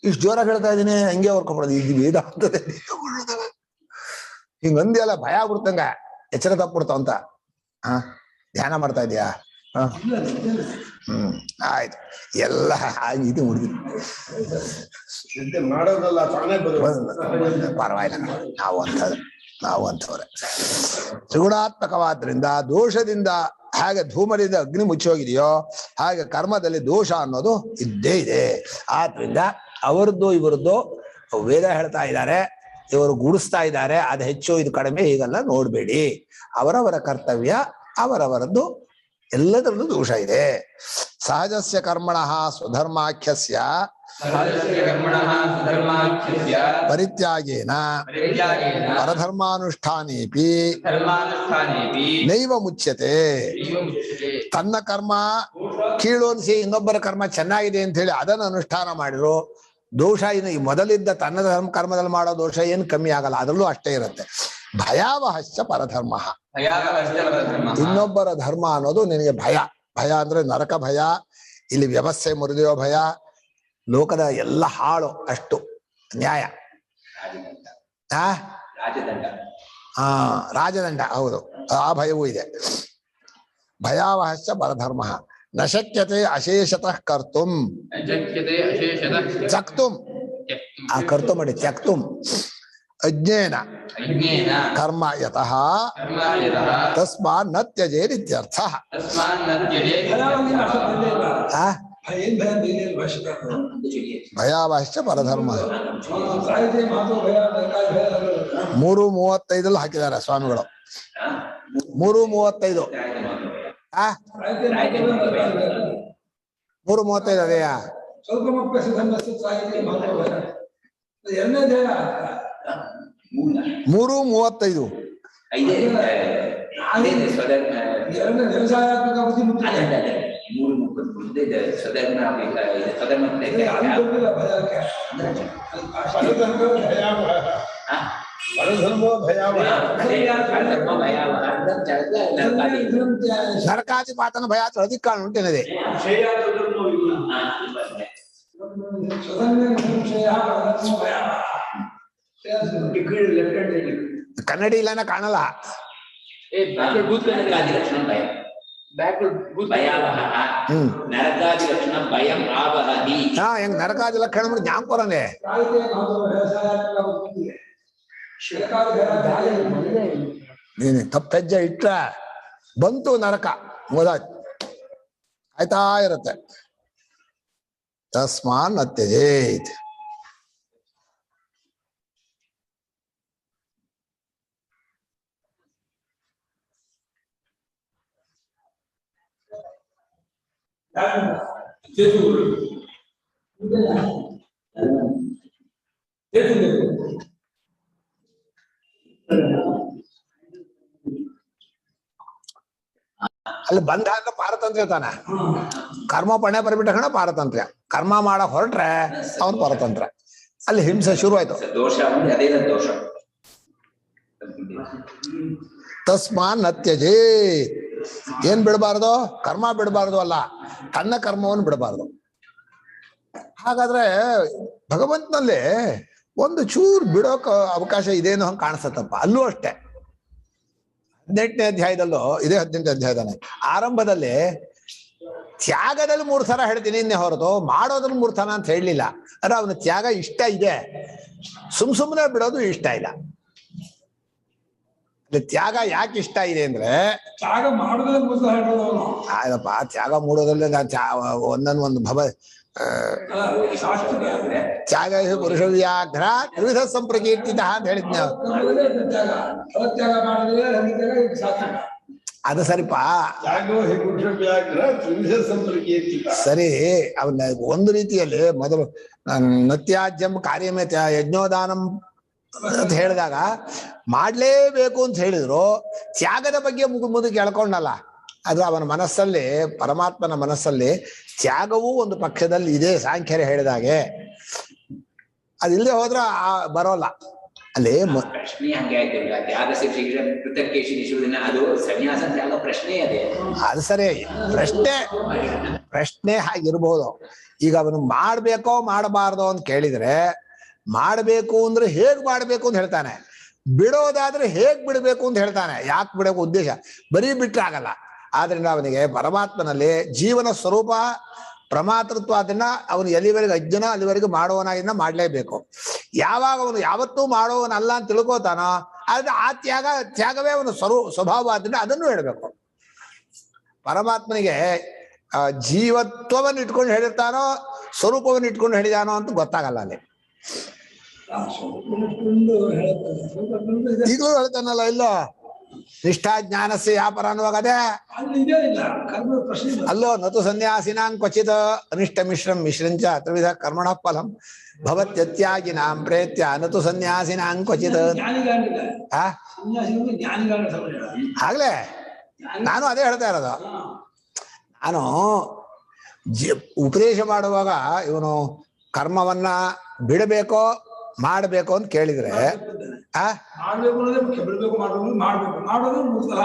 ಇಷ್ಟು ಜೋರಾಗಿ ಹೇಳ್ತಾ ಇದ್ದೀನಿ, ಹಂಗೆ ಹೊರ್ಕೊಂಡ್ಬಿಡೋದು. ಇದು ವೇದ ಆಗ್ತದೆ ಹಿಂಗಂದಿ ಅಲ್ಲ, ಭಯ ಆಗ್ಬಿಡ್ತಂಗ, ಎಚ್ಚರ ತಪ್ಪಿಡ್ತಾವ ಅಂತ. ಧ್ಯಾನ ಮಾಡ್ತಾ ಇದೀಯಾ? ಆಯ್ತು, ಎಲ್ಲ ಇದು ಹುಡುಗಿ ಮಾಡೋದಲ್ಲ, ಪರವಾಗಿಲ್ಲ, ನಾವು ಅಂಥವ್ರೆ. ತ್ರಿಗುಣಾತ್ಮಕವಾದ್ರಿಂದ ದೋಷದಿಂದ ಹಾಗೆ ಧೂಮದಿಂದ ಅಗ್ನಿ ಮುಚ್ಚೋಗಿದೆಯೋ ಹಾಗೆ ಕರ್ಮದಲ್ಲಿ ದೋಷ ಅನ್ನೋದು ಇದ್ದೇ ಇದೆ. ಆದ್ರಿಂದ ಅವರದ್ದು ಇವರದ್ದು ವೇದ ಹೇಳ್ತಾ ಇದ್ದಾರೆ. ಇವರು ಗುಡಿಸ್ತಾ ಇದ್ದಾರೆ, ಅದು ಹೆಚ್ಚು ಇದು ಕಡಿಮೆ ಹೀಗೆಲ್ಲ ನೋಡ್ಬೇಡಿ. ಅವರವರ ಕರ್ತವ್ಯ ಅವರವರದ್ದು, ಎಲ್ಲದರಲ್ಲೂ ದೋಷ ಇದೆ. ಸಹಜಸ್ಯ ಕರ್ಮಣಃ ಸ್ವಧರ್ಮಾಖ್ಯಸ್ಯ ಸಹಜಸ್ಯ ಕರ್ಮಣಃ ಸ್ವಧರ್ಮಾಖ್ಯಸ್ಯ ಪರಿತ್ಯಾಗೇನ ಪರಿತ್ಯಾಗೇನ ಪರಧರ್ಮಾನುಷ್ಠಾನೇಪಿ ಧರ್ಮಾನುಷ್ಠಾನೇಪಿ ನೈವ ಮುಚ್ಯತೆ. ನೈವ ಮುಚ್ಯತೆ. ತನ್ನ ಕರ್ಮ ಕೀಳು ಅನ್ಸಿ ಇನ್ನೊಬ್ಬರ ಕರ್ಮ ಚೆನ್ನಾಗಿದೆ ಅಂತ ಹೇಳಿ ಅದನ್ನು ಅನುಷ್ಠಾನ ಮಾಡಿದ್ರು ದೋಷ ಇನ್ನು ಈ ಮೊದಲಿದ್ದ ತನ್ನ ಕರ್ಮದಲ್ಲಿ ಮಾಡೋ ದೋಷ ಏನು ಕಮ್ಮಿ ಆಗಲ್ಲ, ಅದರಲ್ಲೂ ಅಷ್ಟೇ ಇರುತ್ತೆ. ಭಯಾವಹಶ್ಚ ಪರಧರ್ಮ. ಭಯಾವಹಶ್ಚ ಪರಧರ್ಮಃ. ಇನ್ನೊಬ್ಬರ ಧರ್ಮ ಅನ್ನೋದು ನಿನಗೆ ಭಯ. ಭಯ ಅಂದ್ರೆ ನರಕ ಭಯ, ಇಲ್ಲಿ ವ್ಯವಸ್ಥೆ ಮುರಿದೆಯೋ ಭಯ, ಲೋಕದ ಎಲ್ಲ ಹಾಳು, ಅಷ್ಟು ನ್ಯಾಯ. ರಾಜದಂಡ ಆ ರಾಜದಂಡ ರಾಜದಂಡ, ಹೌದು, ಆ ಭಯವೂ ಇದೆ. ಭಯಾವಹಶ್ಚ ಪರಧರ್ಮ. ನ ಶಕ್ಯತೆ ಅಶೇಷತಃ ಕರ್ತುಂ ಶಕ್ಯತೆ ಅಶೇಷತಃ ತ್ಯಕ್ತುಂ. ಆ ಕರ್ತು ಮಾಡಿ ತ್ಯಕ್ತುಂ ಅಜ್ಞೇನ ಅಜ್ಞೇನ ಕರ್ಮ ಯತಃ ಕರ್ಮ ಯತಃ ತಸ್ಮಾನ್ ನ ತ್ಯಜೇರಿತ್ಯರ್ಥ. ತಸ್ಮಾನ್ ನ ತ್ಯಜೇತ್. ಭಯಾವಹಿ ಭಾಷೆ ಬಂದಿಲ್ಲ. ಆ ಏನ್ ಭಯ ಬೇರೆ ಭಾಷೆಗಾರರು. ಭಯಾವಹಶ್ಚ ಪರಧರ್ಮ. ಸಾಹಿತ್ಯ ಮಾತು ಭಯ ಬೇಕಾದ ಭಯ ಅಲ್ಲ. 3:35 ಹಾಕಿದ್ದಾರೆ ಸ್ವಾಮಿಗಳು. 3:35. ಆ ಸಾಹಿತ್ಯ ಮಾತು ಭಯ ಬೇಕಾದ. 3:35 ಅದೇಯಾ? ಸ್ವಲ್ಪ ಮಕ್ಕಳ ಸಿದ್ಧಮಸ್ತು ಸಾಹಿತ್ಯ ಮಾತು ಭಯ. ಎರಡನೇ ಧ್ಯೇಯ 3:35. ಎರಡನೇ ವ್ಯವಸಾಯಾತ್ಮಕ ಬುದ್ಧಿ ಮುಖ್ಯ. ಸ್ವಧರ್ಮ ಅದು ಗೊತ್ತಿಲ್ಲ ಭಯಕ್ಕೆ. ನರಕಾದಿ ಪಾತನ ಭಯ ಅಧಿಕ ಕಾರಣ ಉಂಟೇನಿದೆ. ಕನ್ನಡಿ ಇಲ್ಲನ ಕಾಣಲ್ಲ. ನರಕಾದಿ ಲಕ್ಷಣ ಭಯ, ಭಯಾವಹ ನರಕಾದಿ ಲಕ್ಷಣ ಭಯಂ ಆವಹತಿ. ಹಾ, ಹೆಂಗ್ ನರಕಾದಿ ಲಕ್ಷಣ ಅಂದ್ರೆ ಜ್ಞಾಪಕರನೆ. ನೀನು ತಪ್ಪೆಜ್ಜೆ ಇಟ್ರ ಬಂತು ನರಕ, ಮೊದಾಯ್ತು, ಆಯ್ತಾ ಇರತ್ತೆ. ತಸ್ಮಾನ್ ಅತ್ಯಜೇತ್. ಅಲ್ಲಿ ಬಂಧ ಅಂದ್ರೆ ಪಾರತಂತ್ರ್ಯ ತಾನೆ. ಕರ್ಮ ಪಣೆ ಬರ್ಬಿಟ್ಟ ಕಣ ಪಾರತಂತ್ರ್ಯ. ಕರ್ಮ ಮಾಡಕ್ ಹೊರಟ್ರೆ ಅವನು ಪರತಂತ್ರ. ಅಲ್ಲಿ ಹಿಂಸೆ ಶುರು ಆಯ್ತು. ದೋಷ ಅಂದ್ರೆ ಅದೇ ದೋಷ. ತಸ್ಮಾನ್ ಅತ್ಯಜೇತ್. ಏನ್ ಬಿಡಬಾರ್ದು? ಕರ್ಮ ಬಿಡಬಾರ್ದು ಅಲ್ಲ, ತನ್ನ ಕರ್ಮವನ್ನು ಬಿಡಬಾರ್ದು. ಹಾಗಾದ್ರೆ ಭಗವಂತನಲ್ಲಿ ಒಂದು ಚೂರು ಬಿಡೋಕ್ ಅವಕಾಶ ಇದೇನೋ ಹಂಗೆ ಕಾಣಿಸತ್ತಪ್ಪ. ಅಲ್ಲೂ ಅಷ್ಟೇ 18ನೇ ಅಧ್ಯಾಯದಲ್ಲೂ, ಇದೇ 18ನೇ ಅಧ್ಯಾಯದಾನೆ ಆರಂಭದಲ್ಲಿ ತ್ಯಾಗದಲ್ಲಿ 3 ಸಲ ಹೇಳ್ತೀನಿ ಇನ್ನೇ ಹೊರತು ಮಾಡೋದ್ರಲ್ಲಿ 3 ಸಲ ಅಂತ ಹೇಳಲಿಲ್ಲ. ಅಂದ್ರೆ ಅವನ ತ್ಯಾಗ ಇಷ್ಟ ಇದೆ, ಸುಮ್ನೆ ಬಿಡೋದು ಇಷ್ಟ ಇಲ್ಲ. ತ್ಯಾಗ ಯಾಕೆ ಇಷ್ಟ ಇದೆ ಅಂದ್ರೆ ತ್ಯಾಗ ಮಾಡೋದ್ರಲ್ಲಿ ಆಯ್ತಪ್ಪ, ತ್ಯಾಗ ಮೂಡೋದ್ರಲ್ಲಿ ಒಂದೊಂದು ಭವ ತ್ಯಾಗ ಪುರುಷ ವ್ಯಾಘ್ರ ತ್ರಿವಿಧ ಸಂಪ್ರಕೀರ್ತಿತ ಅಂತ ಹೇಳಿದ್ನ. ಅದು ಸರಿಪಾ, ಸರಿ. ಅವನ್ನ ಒಂದು ರೀತಿಯಲ್ಲಿ ಮೊದಲು ನತ್ಯಾಜ್ಯಂ ಕಾರ್ಯಮೇ ಯಜ್ಞೋದಾನಂ ಅಂತ ಹೇಳಿದಾಗ ಮಾಡ್ಲೇಬೇಕು ಅಂತ ಹೇಳಿದ್ರು. ತ್ಯಾಗದ ಬಗ್ಗೆ ಮುದು ಕೇಳ್ಕೊಂಡಲ್ಲ. ಅದು ಅವನ ಮನಸ್ಸಲ್ಲಿ, ಪರಮಾತ್ಮನ ಮನಸ್ಸಲ್ಲಿ ತ್ಯಾಗವೂ ಒಂದು ಪಕ್ಷದಲ್ಲಿ ಇದೆ. ಸಾಂಖ್ಯರೇ ಹೇಳಿದಾಗೆ ಅದಿಲ್ಲದೆ ಹೋದ್ರ ಬರೋಲ್ಲ. ಅಲ್ಲಿ ಪ್ರಶ್ನೆ ಹಂಗೆ ಆಯ್ತಿಲ್ಲ. ತ್ಯಾಗ ಶಿಕ್ಷೆ ಪೃಥಕ್ಕೇಶಿಸುವುದನ್ನ ಅದು ಸನ್ಯಾಸ ತ್ಯಾಗ ಪ್ರಶ್ನೆ ಅದೇ. ಅದು ಸರಿ, ಪ್ರಶ್ನೆ ಹಾಗಿರ್ಬೋದು. ಈಗ ಅವನು ಮಾಡ್ಬೇಕೋ ಮಾಡಬಾರ್ದೋ ಅಂತ ಕೇಳಿದ್ರೆ, ಮಾಡ್ಬೇಕು ಅಂದ್ರೆ ಹೇಗ್ ಮಾಡ್ಬೇಕು ಅಂತ ಹೇಳ್ತಾನೆ, ಬಿಡೋದಾದ್ರೆ ಹೇಗ್ ಬಿಡ್ಬೇಕು ಅಂತ ಹೇಳ್ತಾನೆ. ಯಾಕೆ ಬಿಡೋಕೆ ಉದ್ದೇಶ, ಬರೀ ಬಿಟ್ರೆ ಆಗಲ್ಲ. ಆದ್ರಿಂದ ಅವನಿಗೆ ಪರಮಾತ್ಮನಲ್ಲಿ ಜೀವನ ಸ್ವರೂಪ ಪ್ರಮಾತೃತ್ವ, ಅದನ್ನ ಅವನು ಎಲ್ಲಿವರೆಗೆ ಅಜ್ಞನ ಅಲ್ಲಿವರೆಗೆ ಮಾಡುವನಾಗಿನ ಮಾಡ್ಲೇಬೇಕು. ಯಾವಾಗ ಅವನು ಯಾವತ್ತೂ ಮಾಡುವವನಲ್ಲ ಅಂತ ತಿಳ್ಕೋತಾನೋ ಆದ್ರೆ ಆ ತ್ಯಾಗವೇ ಅವನ ಸ್ವಭಾವ. ಆದ್ರಿಂದ ಅದನ್ನು ಹೇಳ್ಬೇಕು. ಪರಮಾತ್ಮನಿಗೆ ಜೀವತ್ವವನ್ನು ಇಟ್ಕೊಂಡು ಹೇಳಿರ್ತಾನೋ ಸ್ವರೂಪವನ್ನು ಇಟ್ಕೊಂಡು ಹೇಳಿದಾನೋ ಅಂತ ಗೊತ್ತಾಗಲ್ಲ ಅಲ್ಲಿ. ಈಗಲೂ ಹೇಳ್ತಾನಲ್ಲ ಇಲ್ಲೋ ನಿಷ್ಠಾ ಜ್ಞಾನಸ್ಯ ವ್ಯಾಪಾರ ಅನ್ನುವಾಗ ಅದೇ ಅಲ್ಲಿ ಇದೇ ಇಲ್ಲ ಕರ್ಮ ಪ್ರಶ್ನೆ ಇಲ್ಲ. ಅಲ್ಲೋ ನತು ಸನ್ಯಾಸಿನಾಂ ಕ್ವಚಿತ್ ಅನಿಷ್ಟ ಮಿಶ್ರಂ ಮಿಶ್ರಂಚ ತ್ರಿವಿಧ ಕರ್ಮಣ ಫಲಂ ಭವತ್ಯತ್ಯಾಗಿನಾಂ ಪ್ರೇತ್ಯ ನತು ಸನ್ಯಾಸಿನಾಂ ಕ್ವಚಿತ್. ಜ್ಞಾನಿಗಾಗಿಲ್ಲ ಆ ಸನ್ಯಾಸಿಗಳು ಜ್ಞಾನಿಗಾಗ ಸಮಯ ಆಗ್ಲೇ ನಾನು ಅದೇ ಹೇಳ್ತಾ ಇರೋದು. ನಾನು ಉಪದೇಶ ಮಾಡುವಾಗ ಇವನು ಕರ್ಮವನ್ನ ಬಿಡಬೇಕೋ ಮಾಡಬೇಕು ಅಂತ ಕೇಳಿದ್ರೆ ಮಾಡ್ಬೇಕು ಅನ್ನೋದೇ ಮುಖ್ಯ. ಬಿಡ್ಬೇಕು ಮಾಡ್ಬೇಕು ಮಾಡೋದು ಮುಖ್ಯ,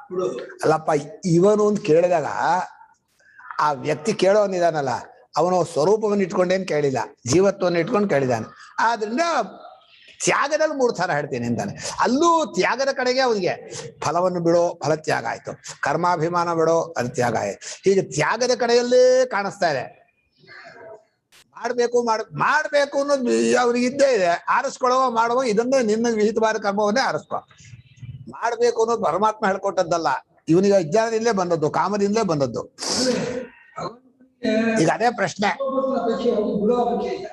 ಬಿಡೋದು ಅಲ್ಲಪ್ಪ. ಇವನು ಅಂತ ಕೇಳಿದಾಗ ಆ ವ್ಯಕ್ತಿ ಕೇಳೋನಿದಾನಲ್ಲ ಅವನು ಸ್ವರೂಪವನ್ನು ಇಟ್ಕೊಂಡೇನು ಕೇಳಿಲ್ಲ, ಜೀವತ್ವವನ್ನು ಇಟ್ಕೊಂಡು ಕೇಳಿದಾನೆ. ಆದ್ರಿಂದ ತ್ಯಾಗದಲ್ಲಿ 3 ಥರ ಹೇಳ್ತೀನಿ ಅಂತಾನೆ. ಅಲ್ಲೂ ತ್ಯಾಗದ ಕಡೆಗೆ ಅವನಿಗೆ ಫಲವನ್ನು ಬಿಡೋ ಫಲ ತ್ಯಾಗ ಆಯ್ತು, ಕರ್ಮಾಭಿಮಾನ ಬಿಡೋ ಅದು ತ್ಯಾಗ ಆಯ್ತು. ಹೀಗೆ ತ್ಯಾಗದ ಕಡೆಯಲ್ಲೇ ಕಾಣಿಸ್ತಾ ಇದೆ. ಮಾಡ್ಬೇಕು ಅನ್ನೋದು ಅವ್ರಿಗೆ ಇದ್ದೇ ಇದೆ. ಆರಿಸ್ಕೊಳ್ಳುವ ಮಾಡುವ ಇದನ್ನೇ ನಿನ್ನ ವಿಹಿತವಾದ ಕರ್ಮವನ್ನೇ ಆರಿಸ್ಕೊ. ಮಾಡ್ಬೇಕು ಅನ್ನೋದು ಪರಮಾತ್ಮ ಹೇಳ್ಕೊಟ್ಟದ್ದಲ್ಲ, ಇವನಿಗೆ ಅಜ್ಞಾನದಿಂದಲೇ ಬಂದದ್ದು, ಕಾಮದಿಂದಲೇ ಬಂದದ್ದು. ಈಗ ಅದೇ ಪ್ರಶ್ನೆ. ಅಪೇಕ್ಷೆ ಬಿಡೋ ಅಪೇಕ್ಷೆ ಇಲ್ಲ,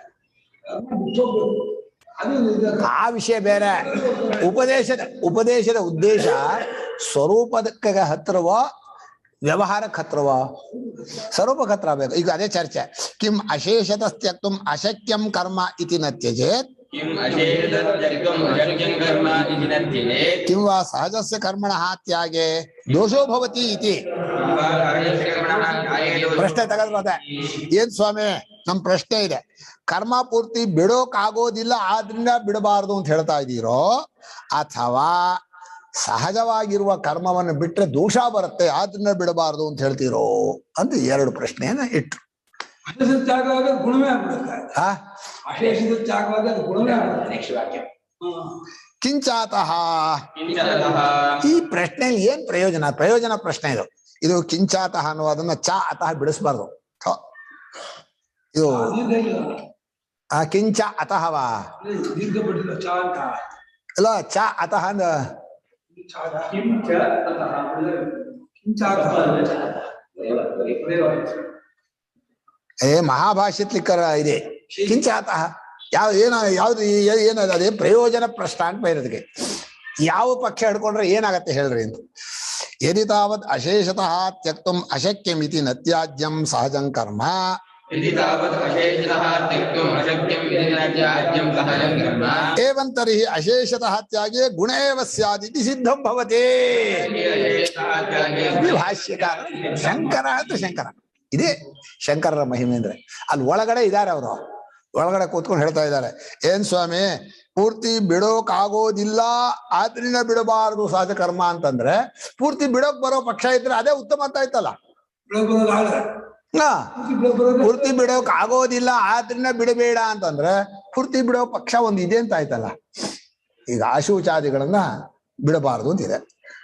ಬಿಟ್ಟೋಗ್ಬೇಕು. ಆ ವಿಷಯ ಬೇರೆ. ಉಪದೇಶದ ಉದ್ದೇಶ ಸ್ವರೂಪಕ್ಕೆ ಹತ್ರವೋ ವ್ಯವಹಾರಕ್ಕೆ ಹತ್ರವೋ? ಸ್ವರೂಪಕ್ಕೆ ಹತ್ರ ಬೇಕು. ಈಗ ಅದೇ ಚರ್ಚೆ. ಕಿಂ ಅಶೇಷತ ತ್ಯಕ್ತುಂ ಅಶಕ್ಯಂ ಕರ್ಮ ಇತಿ ನ ತ್ಯಜೇತ್ ಕಿಂ ವಾ ಸಹಜಸ್ಯ ಕರ್ಮಣಃ ತ್ಯಾಗೆ ದೋಷೋ ಭವತಿ ಇತಿ. ಪ್ರಶ್ನೆ ತೆಗೆದ್ರೆ ಏನ್ ಸ್ವಾಮಿ ನಮ್ ಪ್ರಶ್ನೆ ಇದೆ, ಕರ್ಮ ಪೂರ್ತಿ ಬಿಡೋಕಾಗೋದಿಲ್ಲ ಆದ್ರಿಂದ ಬಿಡಬಾರದು ಅಂತ ಹೇಳ್ತಾ ಇದ್ದೀರೋ, ಅಥವಾ ಸಹಜವಾಗಿರುವ ಕರ್ಮವನ್ನು ಬಿಟ್ರೆ ದೋಷ ಬರುತ್ತೆ ಆದ್ರಿಂದ ಬಿಡಬಾರದು ಅಂತ ಹೇಳ್ತೀರೋ ಅಂತ 2 ಪ್ರಶ್ನೆಯನ್ನ ಇಟ್ರು. ಅಶೇಷದ ತ್ಯಾಗವಾಗ ಗುಣವೇ ಆಗ್ಬಿಡುತ್ತೆ. ಅಶೇಷದ ತ್ಯಾಗವಾಗ ಅದು ಗುಣವೇ ಆಗ್ಬಿಡುತ್ತೆ. ಕಿಂಚಾತಃ ಈ ಪ್ರಶ್ನೆಯಲ್ಲಿ ಏನ್ ಪ್ರಯೋಜನ ಪ್ರಶ್ನೆ ಇದು ಕಿಂಚಾತಃ ಅನ್ನೋದನ್ನ ಚ ಅತಃ ಬಿಡಿಸ್ಬಾರ್ದು. ಇದು ಕಿಂಚ ಅತಃವಾ ದೀರ್ಘಪಟ್ಟಿಲ್ಲ ಚ ಅಂತ ಅಲ್ಲ, ಚ ಅತಃ ಅಂದ ಮಹಾಭಾಷ್ಯತ್ಲಿಕ್ಕರ ಇದೆ ಕಿಂಚಾತಃ. ಯಾವ್ದು ಏನದ ಅದೇ ಪ್ರಯೋಜನ ಪ್ರಶ್ನೆ ಅಂತ ಬೈರೋದಕ್ಕೆ. ಯಾವ ಪಕ್ಷ ಹಿಡ್ಕೊಂಡ್ರೆ ಏನಾಗತ್ತೆ ಹೇಳ್ರಿ ಅಂತ. ಯದಿ ತಾವತ್ ಅಶೇಷತಃ ತ್ಯಕ್ತುಂ ಅಶಕ್ಯಮಿತಿ ನತ್ಯಾಜ್ಯಂ ಸಹಜಂ ಕರ್ಮ ಏವಂ ತರ್ಹಿ ಅಶೇಷತಃ ತ್ಯಾಗೇ ಗುಣ ಏವ ಸ್ಯಾದಿತಿ ಸಿದ್ಧಂ ಭವತಿ. ಭಾಷ್ಯಕಾರ ಶಂಕರ ಅಂತ ಶಂಕರ. ಇದೇ ಶಂಕರರ ಮಹಿಮೆ ಅಂದ್ರೆ. ಅಲ್ಲಿ ಒಳಗಡೆ ಇದ್ದಾರೆ, ಅವರು ಒಳಗಡೆ ಕೂತ್ಕೊಂಡು ಹೇಳ್ತಾ ಇದ್ದಾರೆ, ಏನ್ ಸ್ವಾಮಿ ಪೂರ್ತಿ ಬಿಡೋಕಾಗೋದಿಲ್ಲ ಆದ್ರಿಂದ ಬಿಡಬಾರದು ಸಹಜ ಕರ್ಮ ಅಂತಂದ್ರೆ, ಪೂರ್ತಿ ಬಿಡೋಕ್ ಬರೋ ಪಕ್ಷ ಇದ್ರೆ ಅದೇ ಉತ್ತಮ ಅಂತ ಆಯ್ತಲ್ಲ. ಪೂರ್ತಿ ಬಿಡೋಕ್ ಆಗೋದಿಲ್ಲ ಆದ್ರಿಂದ ಬಿಡಬೇಡ ಅಂತಂದ್ರೆ ಪೂರ್ತಿ ಬಿಡೋ ಪಕ್ಷ ಒಂದು ಇದೆ ಅಂತ ಆಯ್ತಲ್ಲ. ಈಗ ಆಶುಚಾದಿಗಳನ್ನ ಬಿಡಬಾರದು ಅಂತಿದೆ.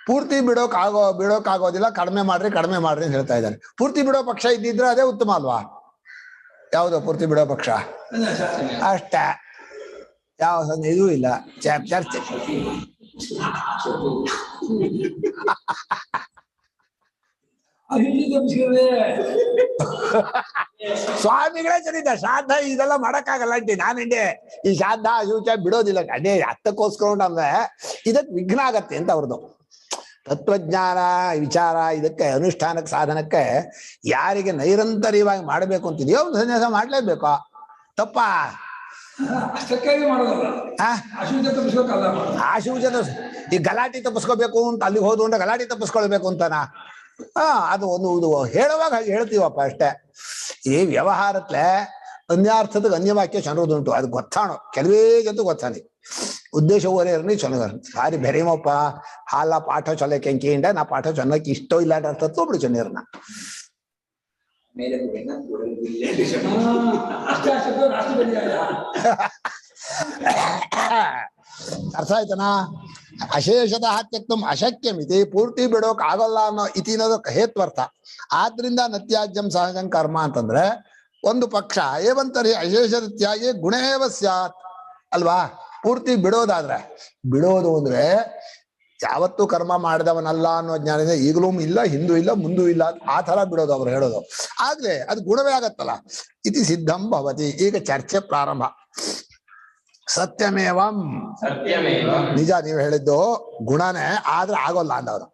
ಪೂರ್ತಿ ಬಿಡೋಕಾಗೋದಿಲ್ಲ ಕಡಿಮೆ ಮಾಡ್ರಿ ಅಂತ ಹೇಳ್ತಾ ಇದ್ದಾನೆ. ಪೂರ್ತಿ ಬಿಡೋ ಪಕ್ಷ ಇದ್ದಿದ್ರೆ ಅದೇ ಉತ್ತಮ ಅಲ್ವಾ? ಯಾವ್ದು ಪೂರ್ತಿ ಬಿಡೋ ಪಕ್ಷ? ಅಷ್ಟೇ, ಯಾವ ಇದೂ ಇಲ್ಲ. ಚರ್ಚೆ ಸ್ವಾಮಿಗಳೇ ಚರಿತ ಶ್ರಾದ್ದ ಇದೆಲ್ಲ ಮಾಡಕ್ಕಾಗಲ್ಲ ಅಂಟಿ ನಾನಿಂಡೆ. ಈ ಶ್ರಾದ್ದ ಅಶುಚ ಬಿಡೋದಿಲ್ಲ, ಅದೇ ಹತ್ತಕ್ಕೋಸ್ಕರ ಅಂದ್ರೆ ಇದಕ್ ವಿಘ್ನ ಆಗತ್ತೆ ಅಂತ ಅವ್ರದ್ದು ತತ್ವಜ್ಞಾನ ವಿಚಾರ. ಇದಕ್ಕೆ ಅನುಷ್ಠಾನಕ್ಕೆ ಸಾಧನಕ್ಕೆ ಯಾರಿಗೆ ನೈರಂತರ್ಯವಾಗಿ ಮಾಡಬೇಕು ಅಂತಿದೆಯೋ ಒಂದು ಸನ್ಯಾಸ ಮಾಡ್ಲೇಬೇಕು. ತಪ್ಪ ಅಷ್ಟಕ್ಕಾಗಿ ಮಾಡೋದಲ್ಲ. ಆಶುಚ ಈ ಗಲಾಟೆ ತಪ್ಪಿಸ್ಕೋಬೇಕು ಅಂತ ಅಲ್ಲಿಗೆ ಹೋದು ಅಂದ್ರೆ ಗಲಾಟೆ ತಪ್ಪಿಸ್ಕೊಳ್ಬೇಕು ಅಂತಾನ? ಅದು ಒಂದು ಹೇಳುವಾಗ ಹೇಳ್ತೀವಪ್ಪ ಅಷ್ಟೇ. ಈ ವ್ಯವಹಾರತ್ಲೆ ಅನ್ಯಾರ್ಥದ ಅನ್ಯವಾಕ್ಯ ಚೆನ್ನೋದುಂಟು, ಅದು ಗೊತ್ತಾಣೋ ಕೆಲವೇ ಜಂತು ಗೊತ್ತಾನೆ. ಉದ್ದೇಶ ಓರೇರ್ನಿ ಚೆನ್ನದ ಸಾರಿ ಬೆರೆಮಪ್ಪ ಹಾಲ ಪಾಠ ಚೊಲ್ಲ ಕೆಂಕಿಂಡ ನಾ ಪಾಠ ಚೊನ್ನಕ್ಕೆ ಇಷ್ಟೋ ಇಲ್ಲ ಅಂತ ಒಬ್ಳು ಚೆನ್ನೀರ್ನ ಅರ್ಥ ಆಯ್ತನಾ? ಅಶೇಷತಃ ತ್ಯಕ್ತುಂ ಅಶಕ್ಯಮಿತಿ ಪೂರ್ತಿ ಬಿಡೋಕ್ ಆಗಲ್ಲ ಅನ್ನೋ ಇತಿ ಅನ್ನೋದಕ್ಕೆ ಹೇತ್ವರ್ಥ. ಆದ್ರಿಂದ ನತ್ಯಾಜ್ಯಂ ಸಹಜಂ ಕರ್ಮ ಅಂತಂದ್ರೆ ಒಂದು ಪಕ್ಷ. ಏವಂತರಿ ಅಶೇಷದ ತ್ಯಾಗಿ ಗುಣೇವ ಸ್ಯಾತ್ ಅಲ್ವಾ? ಪೂರ್ತಿ ಬಿಡೋದಾದ್ರೆ, ಬಿಡೋದು ಅಂದ್ರೆ ಯಾವತ್ತೂ ಕರ್ಮ ಮಾಡಿದವನಲ್ಲ ಅನ್ನೋ ಜ್ಞಾನ ಈಗಲೂ ಇಲ್ಲ, ಹಿಂದೂ ಇಲ್ಲ, ಮುಂದೂ ಇಲ್ಲ, ಆ ತರ ಬಿಡೋದು ಅವ್ರು ಹೇಳೋದು. ಆಗ್ಲೇ ಅದು ಗುಣವೇ ಆಗತ್ತಲ್ಲ. ಇತಿ ಸಿದ್ಧಂ ಭವತಿ. ಈಗ ಚರ್ಚೆ ಪ್ರಾರಂಭ. ಸತ್ಯಮೇವಂ ಸತ್ಯಮೇವಂ ನಿಜ ನೀವು ಹೇಳಿದ್ದು ಗುಣನೇ ಆದ್ರೆ ಆಗೋಲ್ಲ ಅಂದವರು.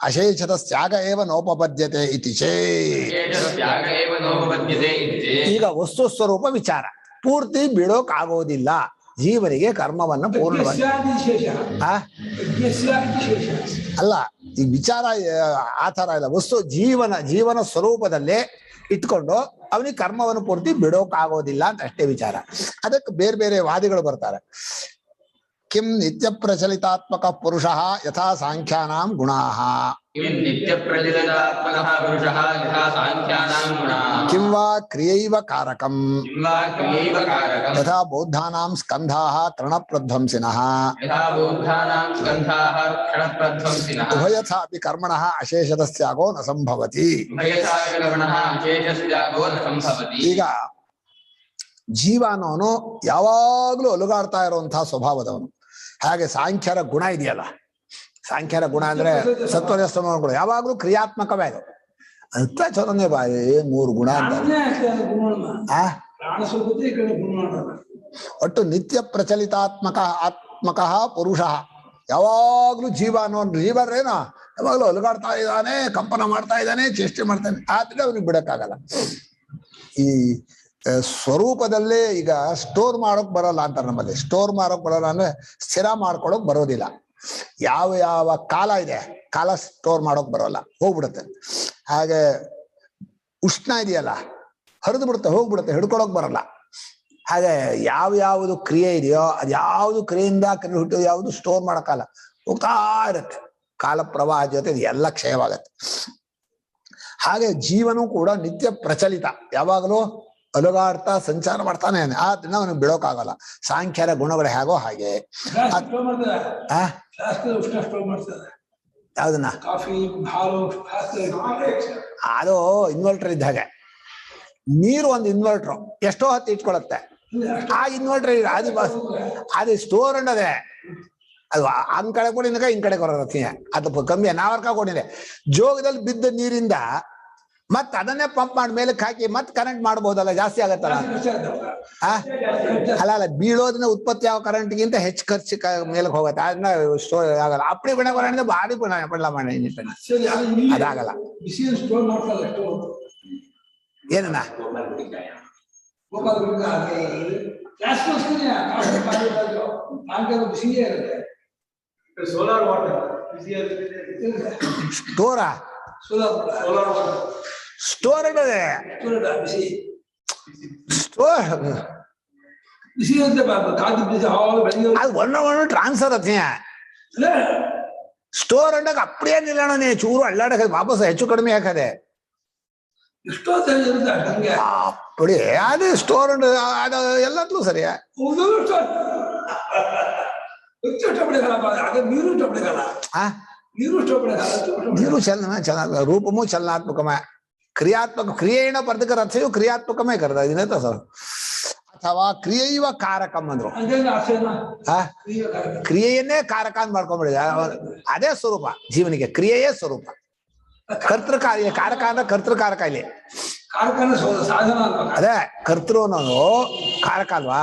ಅಶೇಷದ ತ್ಯಾಗ ಏವ ನೋಪಪದ್ಯತೆ ಇತಿ ಚೇ. ತ್ಯಾಗ ಏವ ನೋಪಪದ್ಯತೆ ಇತಿ ಚೇತ್. ಈಗ ವಸ್ತು ಸ್ವರೂಪ ವಿಚಾರ ಪೂರ್ತಿ ಬಿಡೋಕ್ ಆಗೋದಿಲ್ಲ. ಜೀವನಿಗೆ ಕರ್ಮವನ್ನ ಪೂರ್ಣವಾಗಿ ಅಲ್ಲ ಈ ವಿಚಾರ ಆ ತರ ಇಲ್ಲ. ವಸ್ತು ಜೀವನ ಸ್ವರೂಪದಲ್ಲೇ ಇಟ್ಕೊಂಡು ಅವನಿಗೆ ಕರ್ಮವನ್ನು ಪೂರ್ತಿ ಬಿಡೋಕ್ ಆಗೋದಿಲ್ಲ ಅಂತ ಅಷ್ಟೇ ವಿಚಾರ. ಅದಕ್ಕೆ ಬೇರೆ ಬೇರೆ ವಾದಿಗಳು ಬರ್ತಾರೆ. ಕಿಂ ನಿತ್ಯ ಪ್ರಚಲಿತಾತ್ಮಕ ಪುರುಷ ಯಥಾ ಸಾಂಖ್ಯಾನಾಂ ಗುಣಾಃ ಕಿಂ ನಿತ್ಯ ಪ್ರಚಲಿತಾತ್ಮಕಃ ಪುರುಷಃ ಯಥಾ ಸಾಂಖ್ಯಾನಾಂ ಗುಣಾಃ ಕಿಂ ವಾ ಕ್ರಿಯೈವ ಕಾರಕಂ ಕಿಂ ವಾ ಕ್ರಿಯೈವ ಕಾರಕಂ ಯಥಾ ಬೌದ್ಧಾನಾಂ ಸ್ಕಂಧಾಃ ತೃಣಪ್ರಧ್ವಂಸಿನಃ ಯಥಾ ಬೌದ್ಧಾನಾಂ ಸ್ಕಂಧಾಃ ಕ್ಷಣಪ್ರಧ್ವಂಸಿನಃ ಉಭಯಥಾಪಿ ಕರ್ಮಣಃ ಅಶೇಷದಸ್ಯಾಗೋ ನ ಸಂಭವತಿ. ಉಭಯಥಾ ಕರ್ಮಣಃ ಅಶೇಷಸ್ಯಾಗೋ ನ ಸಂಭವತಿ. ಈಗ ಜೀವ ಅನ್ನೋನು ಯಾವಾಗ್ಲೂ ಅಲುಗಾಡ್ತಾ ಇರುವಂತಹ ಸ್ವಭಾವದವನು. ಹಾಗೆ ಸಾಂಖ್ಯರ ಗುಣ ಇದೆಯಲ್ಲ, ಸಾಂಖ್ಯರ ಗುಣ ಅಂದ್ರೆ ಸತ್ವರಸ್ತಮ ಗುಣ ಯಾವಾಗ್ಲೂ ಕ್ರಿಯಾತ್ಮಕವೇ ಅದು ಅಂತ ಚಲನೆ ಬಾಯಿ 3 ಗುಣ ಅಂತ. ಒಟ್ಟು ನಿತ್ಯ ಪ್ರಚಲಿತಾತ್ಮಕ ಪುರುಷ ಯಾವಾಗ್ಲೂ ಜೀವ ಅನ್ನೋ ಜೀವರೇನ ಯಾವಾಗ್ಲೂ ಅಲುಗಾಡ್ತಾ ಇದ್ದಾನೆ, ಕಂಪನ ಮಾಡ್ತಾ ಇದ್ದಾನೆ, ಚೇಷ್ಟೆ ಮಾಡ್ತಾನೆ. ಆದ್ರೆ ಅವ್ನಿಗೆ ಬಿಡಕ್ಕಾಗಲ್ಲ. ಈ ಸ್ವರೂಪದಲ್ಲೇ ಈಗ ಸ್ಟೋರ್ ಮಾಡೋಕ್ ಬರಲ್ಲ ಅಂತಾರೆ ನಮ್ಮಲ್ಲಿ. ಸ್ಟೋರ್ ಮಾಡೋಕ್ ಬರಲ್ಲ ಅಂದ್ರೆ ಸ್ಥಿರ ಮಾಡ್ಕೊಳಕ್ ಬರೋದಿಲ್ಲ. ಯಾವ ಯಾವ ಕಾಲ ಇದೆ ಕಾಲ ಸ್ಟೋರ್ ಮಾಡೋಕ್ ಬರೋಲ್ಲ, ಹೋಗ್ಬಿಡುತ್ತೆ. ಹಾಗೆ ಉಷ್ಣ ಇದೆಯಲ್ಲ ಹರಿದು ಬಿಡುತ್ತೆ, ಹೋಗ್ಬಿಡುತ್ತೆ, ಹಿಡ್ಕೊಳಕ್ ಬರಲ್ಲ. ಹಾಗೆ ಯಾವ್ಯಾವುದು ಕ್ರಿಯೆ ಇದೆಯೋ ಅದು ಯಾವ್ದು ಕ್ರಿಯೆಯಿಂದ ಕ್ರಿಯೆ ಹುಟ್ಟು ಯಾವುದು ಸ್ಟೋರ್ ಮಾಡಕ್ಕಲ್ಲ, ಹೋಗ್ತಾ ಇರುತ್ತೆ. ಕಾಲ ಪ್ರವಾಹ ಜೊತೆ ಎಲ್ಲ ಕ್ಷಯವಾಗತ್ತೆ. ಹಾಗೆ ಜೀವನೂ ಕೂಡ ನಿತ್ಯ ಪ್ರಚಲಿತ, ಯಾವಾಗಲೂ ಅಲುಗಾಡ್ತಾ ಸಂಚಾರ ಮಾಡ್ತಾನೆ. ಆದ್ರಿಂದ ಅವನಿಗೆ ಬಿಡೋಕ್ಕಾಗಲ್ಲ. ಸಾಂಖ್ಯರ ಗುಣಗಳು ಹೇಗೋ ಹಾಗೆ. ಯಾವ್ದನ್ನ ಅದು ಇನ್ವರ್ಟರ್ ಇದ್ದ ಹಾಗೆ. ನೀರು ಒಂದು ಇನ್ವರ್ಟರ್ ಎಷ್ಟೋ ಹೊತ್ತು ಇಟ್ಕೊಳತ್ತೆ. ಆ ಇನ್ವರ್ಟರ್ ಅದು ಸ್ಟೋರ್ ಅನ್ನೋದೇ ಅದು ಹಂಗ್ ಕಡೆ ಕೊಡಿನ ಹಿಂಗ್ ಕಡೆ ಕೊಡತ್ತೆ. ಅದು ಕಮ್ಮಿ ನಾವರ್ಕ ಕೊಡಿದೆ. ಜೋಗದಲ್ಲಿ ಬಿದ್ದ ನೀರಿಂದ ಮತ್ ಅದನ್ನೇ ಪಂಪ್ ಮಾಡಿ ಮೇಲಕ್ಕೆ ಹಾಕಿ ಮತ್ ಕರೆಂಟ್ ಮಾಡ್ಬೋದಲ್ಲ, ಜಾಸ್ತಿ ಆಗತ್ತಲ್ಲ. ಅಲ್ಲ ಬೀಳೋದನ್ನ ಉತ್ಪತ್ತಿ ಯಾವ ಕರೆಂಟ್ಗಿಂತ ಹೆಚ್ಚು ಖರ್ಚು ಮೇಲಕ್ಕೆ ಹೋಗತ್ತೆ. ಅದನ್ನ ಸ್ಟೋರ್ ಆಗಲ್ಲ. ಅಪ್ಪಡಿ ಗುಣ ಬರೋಣ ಭಾರಿ ಪಡ ಮಾಡಿ ಅದಾಗಲ್ಲ. ಏನನ್ನ ಸ್ಟೋರಾ ಸ್ಟೋರ್ ಅನ್ನೋದೇ ಸ್ಟೋರ್ ಅದು ಒಣ್ಣು ಟ್ರಾನ್ಸ್ಫರ್ ಅತ್ಯ. ಸ್ಟೋರ್ ಅಂದಾಗ ಅಪ್ಪಡಿಯೇ ನಿಲ್ಲೋಣ ನೀ ಚೂರು ಅಲ್ಲಾಡಕ ವಾಪಸ್ ಹೆಚ್ಚು ಕಡಿಮೆ ಹಾಕದೆ ಅಪ್ಪಡಿ ಅದು ಸ್ಟೋರ್ ಅದು ಎಲ್ಲತ್ಲೂ ಸರಿಯ. ನೀರು ಚಲನ ರೂಪಮೂ ಚಲನಾತ್ಮಕಮೇ ಕ್ರಿಯಾತ್ಮಕ ಪದಕ ರಥೆಯು ಕ್ರಿಯಾತ್ಮಕಮೇ ಕರೆದ ಇದನ್ನ ಸರ್. ಅಥವಾ ಕ್ರಿಯೈವ ಕಾರಕಂ ಅಂದ್ರು. ಕ್ರಿಯೆಯನ್ನೇ ಕಾರಕ ಅಂತ ಮಾಡ್ಕೊಂಡ್ಬಿಡಿದ. ಅದೇ ಸ್ವರೂಪ ಜೀವನಿಗೆ, ಕ್ರಿಯೆಯೇ ಸ್ವರೂಪ. ಕರ್ತೃಕಾರ್ಯ ಕಾರಕ ಅಂದ್ರೆ ಕರ್ತೃಕಾರಕ. ಇಲ್ಲಿ ಅದೇ ಕರ್ತೃ ಅನ್ನೋದು ಕಾರಕ ಅಲ್ವಾ,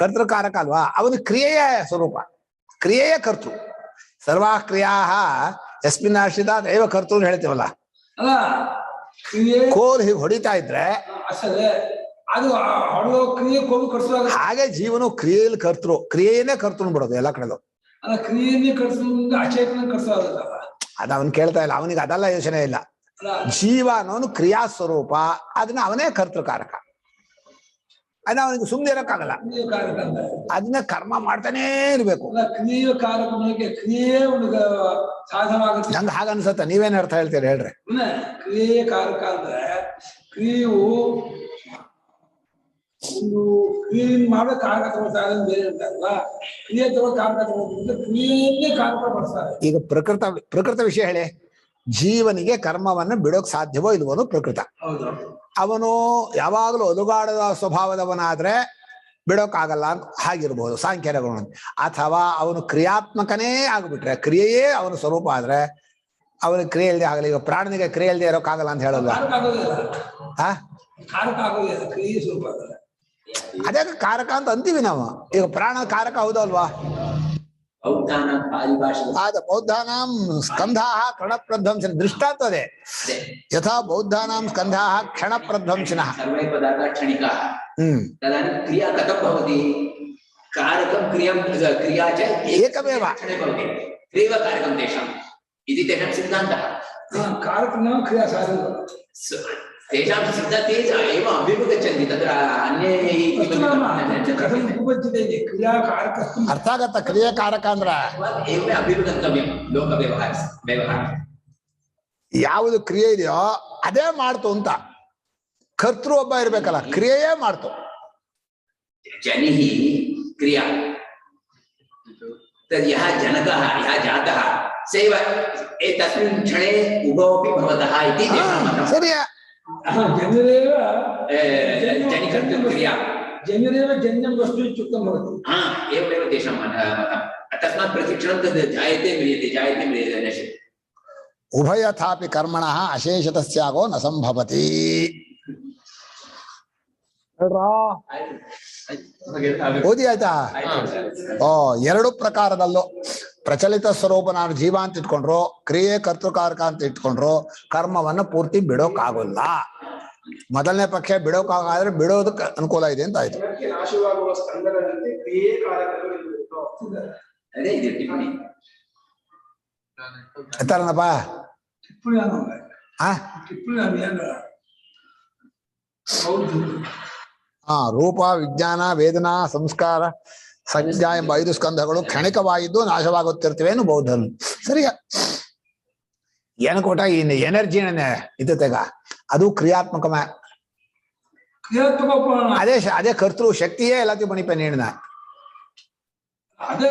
ಕರ್ತೃಕಾರಕ ಅಲ್ವಾ. ಅವನು ಕ್ರಿಯೆಯ ಸ್ವರೂಪ, ಕ್ರಿಯೆಯೇ ಕರ್ತೃ. ಸರ್ವಾ ಕ್ರಿಯಾ ಯಸ್ಮಿನ್ ಆಶ್ರಿತ ದೈವ ಕರ್ತೃ ಹೇಳ್ತೀವಲ್ಲ. ಕೋಲ್ ಹೀಗೆ ಹೊಡಿತಾ ಇದ್ರೆ ಹಾಗೆ ಜೀವನು ಕ್ರಿಯೆಯಲ್ಲಿ ಕರ್ತೃ, ಕ್ರಿಯೆಯನ್ನೇ ಕರ್ತೃ ಬಿಡೋದು ಎಲ್ಲ ಕಡೆದು. ಅದ ಅವನ್ ಕೇಳ್ತಾ ಇಲ್ಲ, ಅವನಿಗೆ ಅದೆಲ್ಲ ಯೋಚನೆ ಇಲ್ಲ. ಜೀವ ಅನ್ನೋನು ಕ್ರಿಯಾ ಸ್ವರೂಪ, ಅದನ್ನ ಅವನೇ ಕರ್ತೃಕಾರಕ. ಅದನ್ನ ಅವನಿಗೆ ಸುಮ್ಮನೆ ಇರಕ್ಕಾಗಲ್ಲ, ಅದನ್ನ ಕರ್ಮ ಮಾಡ್ತಾನೇ ಇರ್ಬೇಕು. ನಂಗೆ ಹಾಗ ಅನ್ಸತ್ತ. ನೀವೇನ್ ಅರ್ಥ ಹೇಳ್ತೀರಿ ಹೇಳ್ರಿ. ಕ್ರಿಯೆಯ ಕಾರಕ ಅಂದ್ರೆ ಕ್ರಿಯೆಯು ಒಂದು ಕ್ರಿಯೆ ಮಾಡೋ ಕಾರಕ ತಗೊಳ್ತಾರೆ ಬೇರೆ ಅಂತಲ್ವಾ. ಕ್ರಿಯೆ ತಗೋ ಕಾರಕ ತಗೋದ್ರಿಂದ ಕ್ರಿಯೆಯನ್ನೇ ಕಾರಕ ಬರ್ತಾರೆ. ಈಗ ಪ್ರಕೃತ ವಿಷಯ ಹೇಳಿ. ಜೀವನಿಗೆ ಕರ್ಮವನ್ನ ಬಿಡೋಕ್ ಸಾಧ್ಯವೋ ಇಲ್ವೋ ಪ್ರಕೃತ. ಅವನು ಯಾವಾಗಲೂ ಅಲುಗಾಡದ ಸ್ವಭಾವದವನಾದ್ರೆ ಬಿಡೋಕ್ಕಾಗಲ್ಲ ಅಂತ ಹಾಗಿರ್ಬೋದು ಸಾಂಖ್ಯರ ಗುಣ. ಅಥವಾ ಅವನು ಕ್ರಿಯಾತ್ಮಕನೇ ಆಗ್ಬಿಟ್ರೆ, ಕ್ರಿಯೆಯೇ ಅವನ ಸ್ವರೂಪ ಆದ್ರೆ ಅವನಿಗೆ ಕ್ರಿಯೆ ಇಲ್ಲದೆ ಆಗಲ್ಲ. ಈಗ ಪ್ರಾಣನಿಗೆ ಕ್ರಿಯೆ ಇಲ್ಲದೆ ಇರೋಕ್ಕಾಗಲ್ಲ ಅಂತ ಹೇಳಲ್ವಾ? ಅದೇ ಕಾರಕ ಅಂತ ಅಂತೀವಿ ನಾವು. ಈಗ ಪ್ರಾಣ ಕಾರಕ ಹೌದಲ್ವಾ? ಬೌದ್ಧಾನ ಪಾರಿಭಾಷಿಕ ಆದ ಬೌದ್ಧಾನಾಂ ಸ್ಕಂಧಾಹ ಕ್ಷಣಪ್ರಧ್ವಂಸಿನ ದೃಷ್ಟಾಂತ ಅದೇ. ಯಥಾ ಬೌದ್ಧಾನಾಂ ಸ್ಕಂಧಾಹ ಕ್ಷಣಪ್ರಧ್ವಂಸಿನಃ ಸರ್ವೇ ಪದಾರ್ಥ ಕ್ಷಣಿಕಾಃ ತದಾनीं क्रिया कथं भवति? कारकं क्रिया च एकमेव क्षणे भवति। क्रियैव कारकं तेषाम् इति तेषां सिद्धान्तः। कारकं क्रिया साधनं तेषां सिद्धान्ते एव अभ्युपगच्छन्ति तत्र अन्ये कथम् उपपद्यते क्रिया कारकः ಅರ್ಥ ಆಗತ್ತ? ಕ್ರಿಯೆ ಕಾರಕ ಅಂದ್ರ एवमेव अभ्युपगन्तव्यं लोकव्यवहार ಯಾವುದು ಕ್ರಿಯೆ ಇದೆಯೋ ಅದೇ ಮಾಡ್ತು ಅಂತ. ಕರ್ತೃ ಒಬ್ಬ ಇರ್ಬೇಕಲ್ಲ, ಕ್ರಿಯೆಯೇ ಮಾಡ್ತು. जनिः क्रिया तद् यः जनकः यः जातः सैव तस्मिन् क्षणे उभवपि भवतः इति तेषां मतम्। ಸರಿಯಾ? जनरेव जनिकर्तृक्रिया जनरेव जन्यं वस्तु इत्युक्तं भवति। एवमेव तेषां मतम्। तस्मात् प्रतिक्षणं तद् जायते म्रियते नश्यते। ಉಭಯಥಾಪಿ ಕರ್ಮಣಃ ಅಶೇಷತಸ್ಯಾಗೋ ನ ಸಂಭವತಿ. ಓದಿ ಆಯ್ತಾ? ಎರಡು ಪ್ರಕಾರದಲ್ಲೂ ಪ್ರಚಲಿತ ಸ್ವರೂಪ ನಾನು ಜೀವ ಅಂತ ಇಟ್ಕೊಂಡ್ರು, ಕ್ರಿಯೆ ಕರ್ತೃಕಾರಕ ಅಂತ ಇಟ್ಕೊಂಡ್ರು ಕರ್ಮವನ್ನ ಪೂರ್ತಿ ಬಿಡೋಕ್ಕಾಗಲ್ಲ. ಮೊದಲನೇ ಪಕ್ಷ ಬಿಡೋಕ್ಕಾಗಾದ್ರೆ ಬಿಡೋದಕ್ಕೆ ಅನುಕೂಲ ಇದೆ ಅಂತ ಆಯ್ತು. ನಾಶವಾಗುವ ಸ್ಕಂದನದಂತೆ ಕ್ರಿಯೆ ಕಾರಕಗಳು ಅದೇ ಇದೆ ಟಿಪ್ಪಣಿ. ಎತ್ತಾರನಪ್ಪ ರೂಪ ವಿಜ್ಞಾನ ವೇದನಾ ಸಂಸ್ಕಾರ ಸಂಜ್ಞಾ ಎಂಬ 5 ಸ್ಕಂಧಗಳು ಕ್ಷಣಿಕವಾಗಿದ್ದು ನಾಶವಾಗುತ್ತಿರ್ತವೆ ಏನು ಬೌದ್ಧನು. ಸರಿಯ ಏನು ಕೊಟ್ಟ ಈ ಎನರ್ಜಿ ಇದ್ದತೆಗ ಅದು ಕ್ರಿಯಾತ್ಮಕಮ. ಅದೇ ಕರ್ತೃ ಶಕ್ತಿಯೇ ಎಲ್ಲತಿ ಬಣಿಪ ನೀಡಿನ. ಅದೇ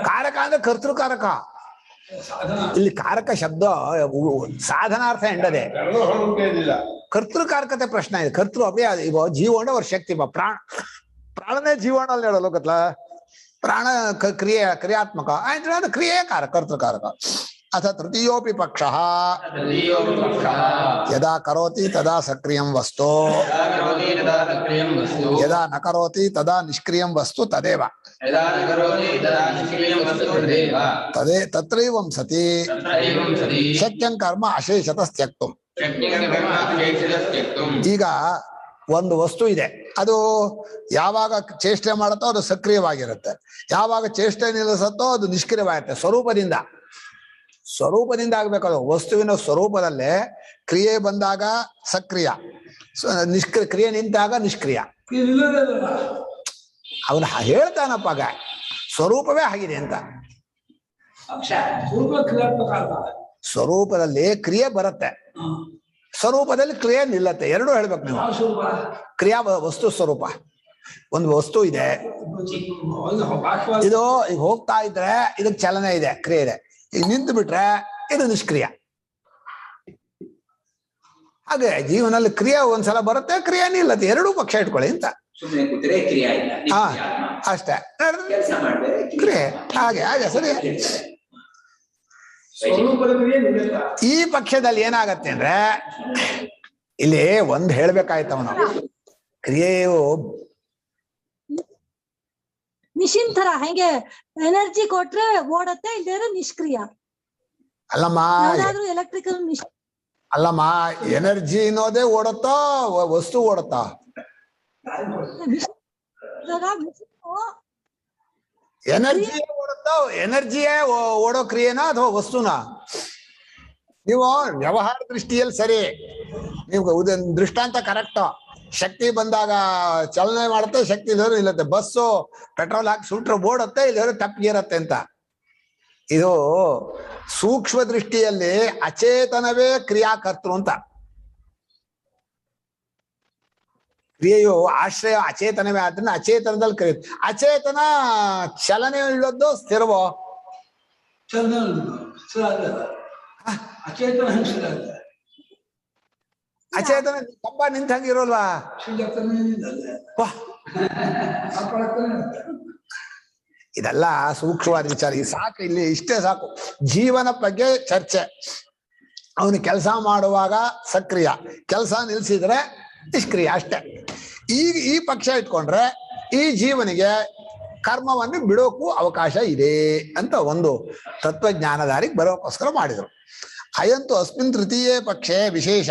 ಕಾರಕ ಅಂದ್ರೆ ಕರ್ತೃಕಾರಕ. ಇಲ್ಲಿ ಕಾರಕ ಶಬ್ದ ಸಾಧನಾರ್ಥ ಎಂಡದೆ ಕರ್ತೃಕಾರಕತೆ ಪ್ರಶ್ನೆ ಇದೆ. ಕರ್ತೃ ಅಭ್ಯ ಈಗ ಜೀವನ ಅವ್ರ ಶಕ್ತಿ ಪ್ರಾಣನೇ ಜೀವನ ಅಲ್ಲಿ ಹೇಳೋಲ್ಲ ಗೊತ್ತಲ್ಲ. ಪ್ರಾಣ ಕ್ರಿಯಾತ್ಮಕ ಅದು ಕ್ರಿಯೆ ಕರ್ತೃಕಾರಕ. ಅಥ ತೃತೀಯೋಪಿ ಪಕ್ಷಃ ಯದಾ ಕರೋತಿ ತದಾ ಸಕ್ರಿಯಂ ವಸ್ತು ಯದಾ ನ ಕರೋತಿ ತದಾ ನಿಷ್ಕ್ರಿಯಂ ವಸ್ತು ತದೇವ ತತ್ರೈವಂ ಸತಿ ಶಕ್ಯಂ ಕರ್ಮ ಅಶೇಷತಃ ತ್ಯಕ್ತುಂ. ಈಗ ಒಂದು ವಸ್ತು ಇದೆ, ಅದು ಯಾವಾಗ ಚೇಷ್ಟೆ ಮಾಡುತ್ತೋ ಅದು ಸಕ್ರಿಯವಾಗಿರುತ್ತೆ, ಯಾವಾಗ ಚೇಷ್ಟೆ ನಿಲ್ಲಿಸುತ್ತೋ ಅದು ನಿಷ್ಕ್ರಿಯವಾಗಿರುತ್ತೆ. ಸ್ವರೂಪದಿಂದ ಆಗ್ಬೇಕದು. ವಸ್ತುವಿನ ಸ್ವರೂಪದಲ್ಲೇ ಕ್ರಿಯೆ ಬಂದಾಗ ಸಕ್ರಿಯ, ಕ್ರಿಯೆ ನಿಂತಾಗ ನಿಷ್ಕ್ರಿಯ. ಅವನು ಹೇಳ್ತಾನಪ್ಪ ಸ್ವರೂಪವೇ ಆಗಿದೆ ಅಂತ. ಸ್ವರೂಪದಲ್ಲಿ ಕ್ರಿಯೆ ಬರುತ್ತೆ, ಸ್ವರೂಪದಲ್ಲಿ ಕ್ರಿಯೆ ನಿಲ್ಲತ್ತೆ. ಎರಡೂ ಹೇಳ್ಬೇಕು ನೀವು. ಕ್ರಿಯಾ ವಸ್ತು ಸ್ವರೂಪ. ಒಂದು ವಸ್ತು ಇದೆ, ಇದು ಈಗ ಹೋಗ್ತಾ ಇದ್ರೆ ಇದಕ್ಕೆ ಚಲನೆ ಇದೆ, ಕ್ರಿಯೆ ಇದೆ. ಈಗ ನಿಂತು ಬಿಟ್ರೆ ಇದು ನಿಷ್ಕ್ರಿಯ. ಹಾಗೆ ಜೀವನದಲ್ಲಿ ಕ್ರಿಯೆ ಒಂದ್ಸಲ ಬರುತ್ತೆ, ಕ್ರಿಯೆ ನಿಲ್ಲತ್ತೆ. ಎರಡೂ ಪಕ್ಷ ಇಟ್ಕೊಳ್ಳಿ ಅಂತ. ಅಷ್ಟೇ ಕ್ರಿಯೆ ಹಾಗೆ ಸರಿ. ಈ ಪಕ್ಷದಲ್ಲಿ ಏನಾಗತ್ತೆ ಅಂದ್ರೆ ಇಲ್ಲಿ ಒಂದ್ ಹೇಳ್ಬೇಕಾಯ್ತವನು, ಕ್ರಿಯೆಯು ಮಿಷಿನ್ ತರ ಹೆಂಗೆ ಎನರ್ಜಿ ಕೊಟ್ರೆ ಓಡತ್ತೆ, ಇಲ್ಲದ್ರೆ ನಿಷ್ಕ್ರಿಯ. ಅಲ್ಲಮ್ಮ ಎಲೆಕ್ಟ್ರಿಕಲ್ ಮಿಷಿನ್ ಅಲ್ಲಮ್ಮ, ಎನರ್ಜಿ ಅನ್ನೋದೇ ಓಡತ್ತಾ ವಸ್ತು ಓಡತ್ತಾ? ಎನರ್ಜಿಯೇ ಓಡುತ್ತೋ, ಎನರ್ಜಿಯೇ ಓಡೋ ಕ್ರಿಯೆನಾ ಅಥವಾ ವಸ್ತುನಾ? ನೀವು ವ್ಯವಹಾರ ದೃಷ್ಟಿಯಲ್ಲಿ ಸರಿ, ನೀವು ದೃಷ್ಟಾಂತ ಕರೆಕ್ಟ್. ಶಕ್ತಿ ಬಂದಾಗ ಚಲನೆ ಮಾಡುತ್ತೆ, ಶಕ್ತಿ ಇಲ್ಲದ್ರೆ ಇಲ್ಲತ್ತೆ. ಬಸ್ಸು ಪೆಟ್ರೋಲ್ ಹಾಕಿ ಸುಟ್ರೆ ಓಡುತ್ತೆ, ಇಲ್ಲದ್ರೆ ತಪ್ಪಿಗಿರತ್ತೆ ಅಂತ. ಇದು ಸೂಕ್ಷ್ಮ ದೃಷ್ಟಿಯಲ್ಲಿ ಅಚೇತನವೇ ಕ್ರಿಯಾಕರ್ತೃ ಅಂತ. ಕ್ರಿಯೆಯು ಆಶ್ರಯ ಅಚೇತನವೇ ಆದ್ರಿಂದ ಅಚೇತನದಲ್ಲಿ ಕರೆಯುತ್ತೆ. ಅಚೇತನ ಚಲನೆ ಇಲ್ಲದ್ದು ಸ್ಥಿರವೋ? ಅಚೇತನ ಕಂಬ ನಿಂತಂಗಿರೋಲ್ವಾ? ಇದೆಲ್ಲ ಸೂಕ್ಷ್ಮವಾದ ವಿಚಾರ. ಈ ಸಾಕು, ಇಲ್ಲಿ ಇಷ್ಟೇ ಸಾಕು. ಜೀವನ ಬಗ್ಗೆ ಚರ್ಚೆ. ಅವನು ಕೆಲಸ ಮಾಡುವಾಗ ಸಕ್ರಿಯ, ಕೆಲಸ ನಿಲ್ಸಿದ್ರೆ ನಿಷ್ಕ್ರಿಯ, ಅಷ್ಟೇ. ಈಗ ಈ ಪಕ್ಷ ಇಟ್ಕೊಂಡ್ರೆ ಈ ಜೀವನಿಗೆ ಕರ್ಮವನ್ನು ಬಿಡೋಕ್ಕೂ ಅವಕಾಶ ಇದೆ ಅಂತ ಒಂದು ತತ್ವಜ್ಞಾನದಾರಿಗೆ ಬರೋಕ್ಕೋಸ್ಕರ ಮಾಡಿದರು. ಅಯಂತು ಅಸ್ಮಿನ್ ತೃತೀಯೇ ಪಕ್ಷೆ ವಿಶೇಷ.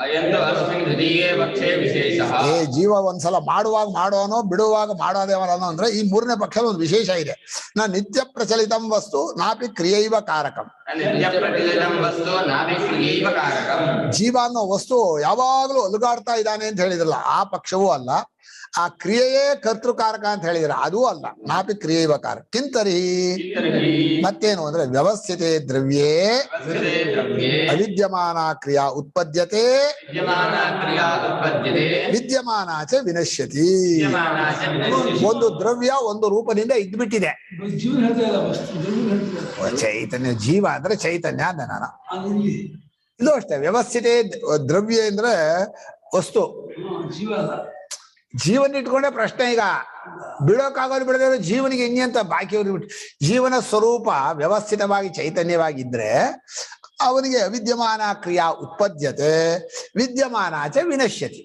ಅಯಂತು ಅಸ್ಮಿನ್ ದ್ವಿತೀಯೇ ಪಕ್ಷೇ ವಿಶೇಷಃ. ಜೀವ ಒಂದ್ಸಲ ಮಾಡುವಾಗ ಮಾಡೋನೋ ಬಿಡುವಾಗ ಮಾಡೋದೇವನೋ ಅಂದ್ರೆ ಈ ಮೂರನೇ ಪಕ್ಷದ ಒಂದು ವಿಶೇಷ ಇದೆ. ನ ನಿತ್ಯ ಪ್ರಚಲಿತಂ ವಸ್ತು ನಾಪಿ ಕ್ರಿಯೈವ ಕಾರಕಂ. ನಿತ್ಯ ಪ್ರಚಲಿತಂ ವಸ್ತು ನಾಪಿ ಕ್ರಿಯೈವ ಕಾರಕಂ. ಜೀವ ಅನ್ನೋ ವಸ್ತು ಯಾವಾಗಲೂ ಅಲುಗಾಡ್ತಾ ಇದ್ದಾನೆ ಅಂತ ಹೇಳಿದ್ರಲ್ಲ, ಆ ಪಕ್ಷವೂ ಅಲ್ಲ. ಆ ಕ್ರಿಯೆಯೇ ಕರ್ತೃಕಾರಕ ಅಂತ ಹೇಳಿದ್ರ, ಅದೂ ಅಲ್ಲ. ನಾಪಿ ಕ್ರಿಯೈವ ಕಾರಕ. ಕಿಂತರಿ ಮತ್ತೇನು ಅಂದ್ರೆ ವ್ಯವಸ್ಥಿತೆ ದ್ರವ್ಯೇ ಅವಿದ್ಯಮಾನ ಕ್ರಿಯಾ ಉತ್ಪದ್ಯತೆ ವಿದ್ಯಮಾನ ಚ ವಿನಶ್ಯತಿ. ಒಂದು ದ್ರವ್ಯ ಒಂದು ರೂಪದಿಂದ ಇದ್ಬಿಟ್ಟಿದೆ. ಜೀವನ ಹೇಳ್ತಾ ಇಲ್ಲ, ವಸ್ತು ಚೈತನ್ಯ, ಜೀವ ಅಂದ್ರೆ ಚೈತನ್ಯ ಅಂದ ನಾನು. ಇದು ಅಷ್ಟೇ. ವ್ಯವಸ್ಥಿತೆ ದ್ರವ್ಯ ಅಂದ್ರೆ ವಸ್ತು, ಜೀವ ಅಲ್ಲ. ಜೀವನ ಇಟ್ಕೊಂಡೆ ಪ್ರಶ್ನೆ. ಈಗ ಬಿಡೋಕ್ಕಾಗೋದು ಬಿಡದೇ ಜೀವನಿಗೆ ಹೆಂಗೆ ಅಂತ ಬಾಕಿಯವ್ರು ಬಿಟ್ಟು, ಜೀವನ ಸ್ವರೂಪ ವ್ಯವಸ್ಥಿತವಾಗಿ ಚೈತನ್ಯವಾಗಿದ್ರೆ ಅವನಿಗೆ ಅವಿದ್ಯಮಾನ ಕ್ರಿಯಾ ಉತ್ಪದ್ಯತೆ ವಿದ್ಯಮಾನ ಚ ವಿನಶ್ಯತಿ.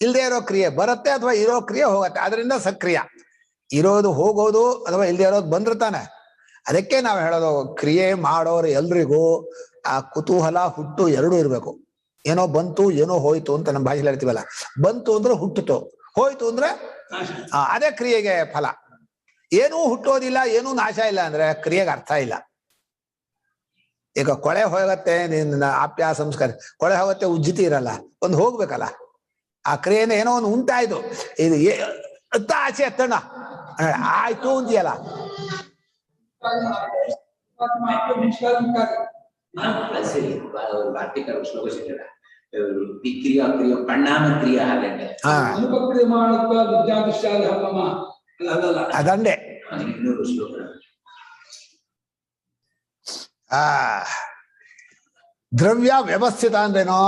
ಇಲ್ಲದೆ ಇರೋ ಕ್ರಿಯೆ ಬರುತ್ತೆ ಅಥವಾ ಇರೋ ಕ್ರಿಯೆ ಹೋಗತ್ತೆ, ಅದರಿಂದ ಸಕ್ರಿಯ. ಇರೋದು ಹೋಗೋದು ಅಥವಾ ಇಲ್ಲದೆ ಇರೋದು ಬಂದಿರ್ತಾನೆ. ಅದಕ್ಕೆ ನಾವು ಹೇಳೋದು, ಕ್ರಿಯೆ ಮಾಡೋರು ಎಲ್ರಿಗೂ ಆ ಕುತೂಹಲ ಹುಟ್ಟು ಎರಡೂ ಇರಬೇಕು. ಏನೋ ಬಂತು ಏನೋ ಹೋಯ್ತು ಅಂತ ನಮ್ಮ ಭಾಷೆಯಲ್ಲಿ ಹೇಳ್ತೀವಲ್ಲ, ಬಂತು ಅಂದ್ರೆ ಹುಟ್ಟಿತು, ಹೋಯ್ತು ಅಂದ್ರೆ ಅದೇ ಕ್ರಿಯೆಗೆ ಫಲ. ಏನೂ ಹುಟ್ಟೋದಿಲ್ಲ ಏನೂ ನಾಶ ಇಲ್ಲ ಅಂದ್ರೆ ಕ್ರಿಯೆಗೆ ಅರ್ಥ ಇಲ್ಲ. ಈಗ ಕೊಳೆ ಹೋಗತ್ತೆ, ನಿನ್ನ ಆಪ್ಯ ಸಂಸ್ಕಾರ ಕೊಳೆ ಹೋಗತ್ತೆ, ಉಜ್ಜಿತಿ ಇರಲ್ಲ, ಒಂದು ಹೋಗ್ಬೇಕಲ್ಲ. ಆ ಕ್ರಿಯೆನ ಏನೋ ಒಂದು ಉಂಟಾಯ್ತು, ಇದು ಅತ್ತ ಆಚೆ ಎತ್ತಣ್ಣ ಆಯ್ತು ಅಂತೀಯಲ್ಲ. ಸರಿ, ವಾರ್ತಿಕರು ಶ್ಲೋಕ ಸಿಗಲ್ಲ. ಕ್ರಿಯಾ ಕ್ರಿಯಾ ಪರಿಣಾಮ ಕ್ರಿಯಾ ಹಾಗಂತೆ ಅನುಪಕ್ರಿಯಮಾಣತ್ವ ವಿದ್ಯಾದೃಶ್ಯಾದಿ ಹಬ್ಬಮ ಅದಲ್ಲ, ಅದಂಡೆ. ಇನ್ನೂರು ಶ್ಲೋಕ. ದ್ರವ್ಯ ವ್ಯವಸ್ಥಿತ ಅಂದ್ರೇನೋ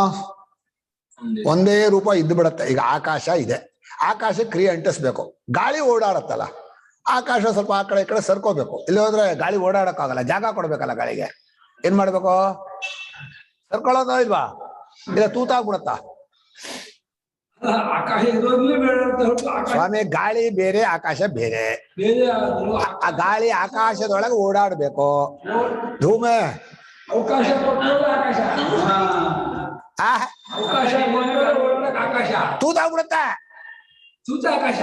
ಒಂದೇ ರೂಪ ಇದ್ದು ಬಿಡತ್ತೆ. ಈಗ ಆಕಾಶ ಇದೆ, ಆಕಾಶ ಕ್ರಿಯೆ ಅಂಟಿಸ್ಬೇಕು. ಗಾಳಿ ಓಡಾಡತ್ತಲ್ಲ, ಆಕಾಶ ಸ್ವಲ್ಪ ಆ ಕಡೆ ಈ ಕಡೆ ಸರ್ಕೋಬೇಕು. ಇಲ್ಲಿ ಹೋದ್ರೆ ಗಾಳಿ ಓಡಾಡಕ್ಕಾಗಲ್ಲ, ಜಾಗ ಕೊಡ್ಬೇಕಲ್ಲ ಗಾಳಿಗೆ. ಏನ್ ಮಾಡ್ಬೇಕು? ಸರ್ಕೊಳ್ಳೋದ ಇಲ್ವಾ? ಇಲ್ಲ ತೂತಾಗ್ಬಿಡತ್ತ? ಆಕಾಶ ಇರೋದ್ಲೇ ಬೇಡ ಅಂತ ಹೇಳ್ತು. ಸ್ವಾಮಿ, ಗಾಳಿ ಬೇರೆ ಆಕಾಶ ಬೇರೆ. ಬೇರೆ ಆ ಗಾಳಿ ಆಕಾಶದೊಳಗೆ ಓಡಾಡ್ಬೇಕು. ಧೂಮೆ ಅವಕಾಶ ಕೊಟ್ಟರೆ ಆಕಾಶ, ಅವಕಾಶ ಕೊಟ್ಟರೆ ಆಕಾಶ ತೂತಾಗ್ಬಿಡತ್ತ. ತೂತ ಆಕಾಶ,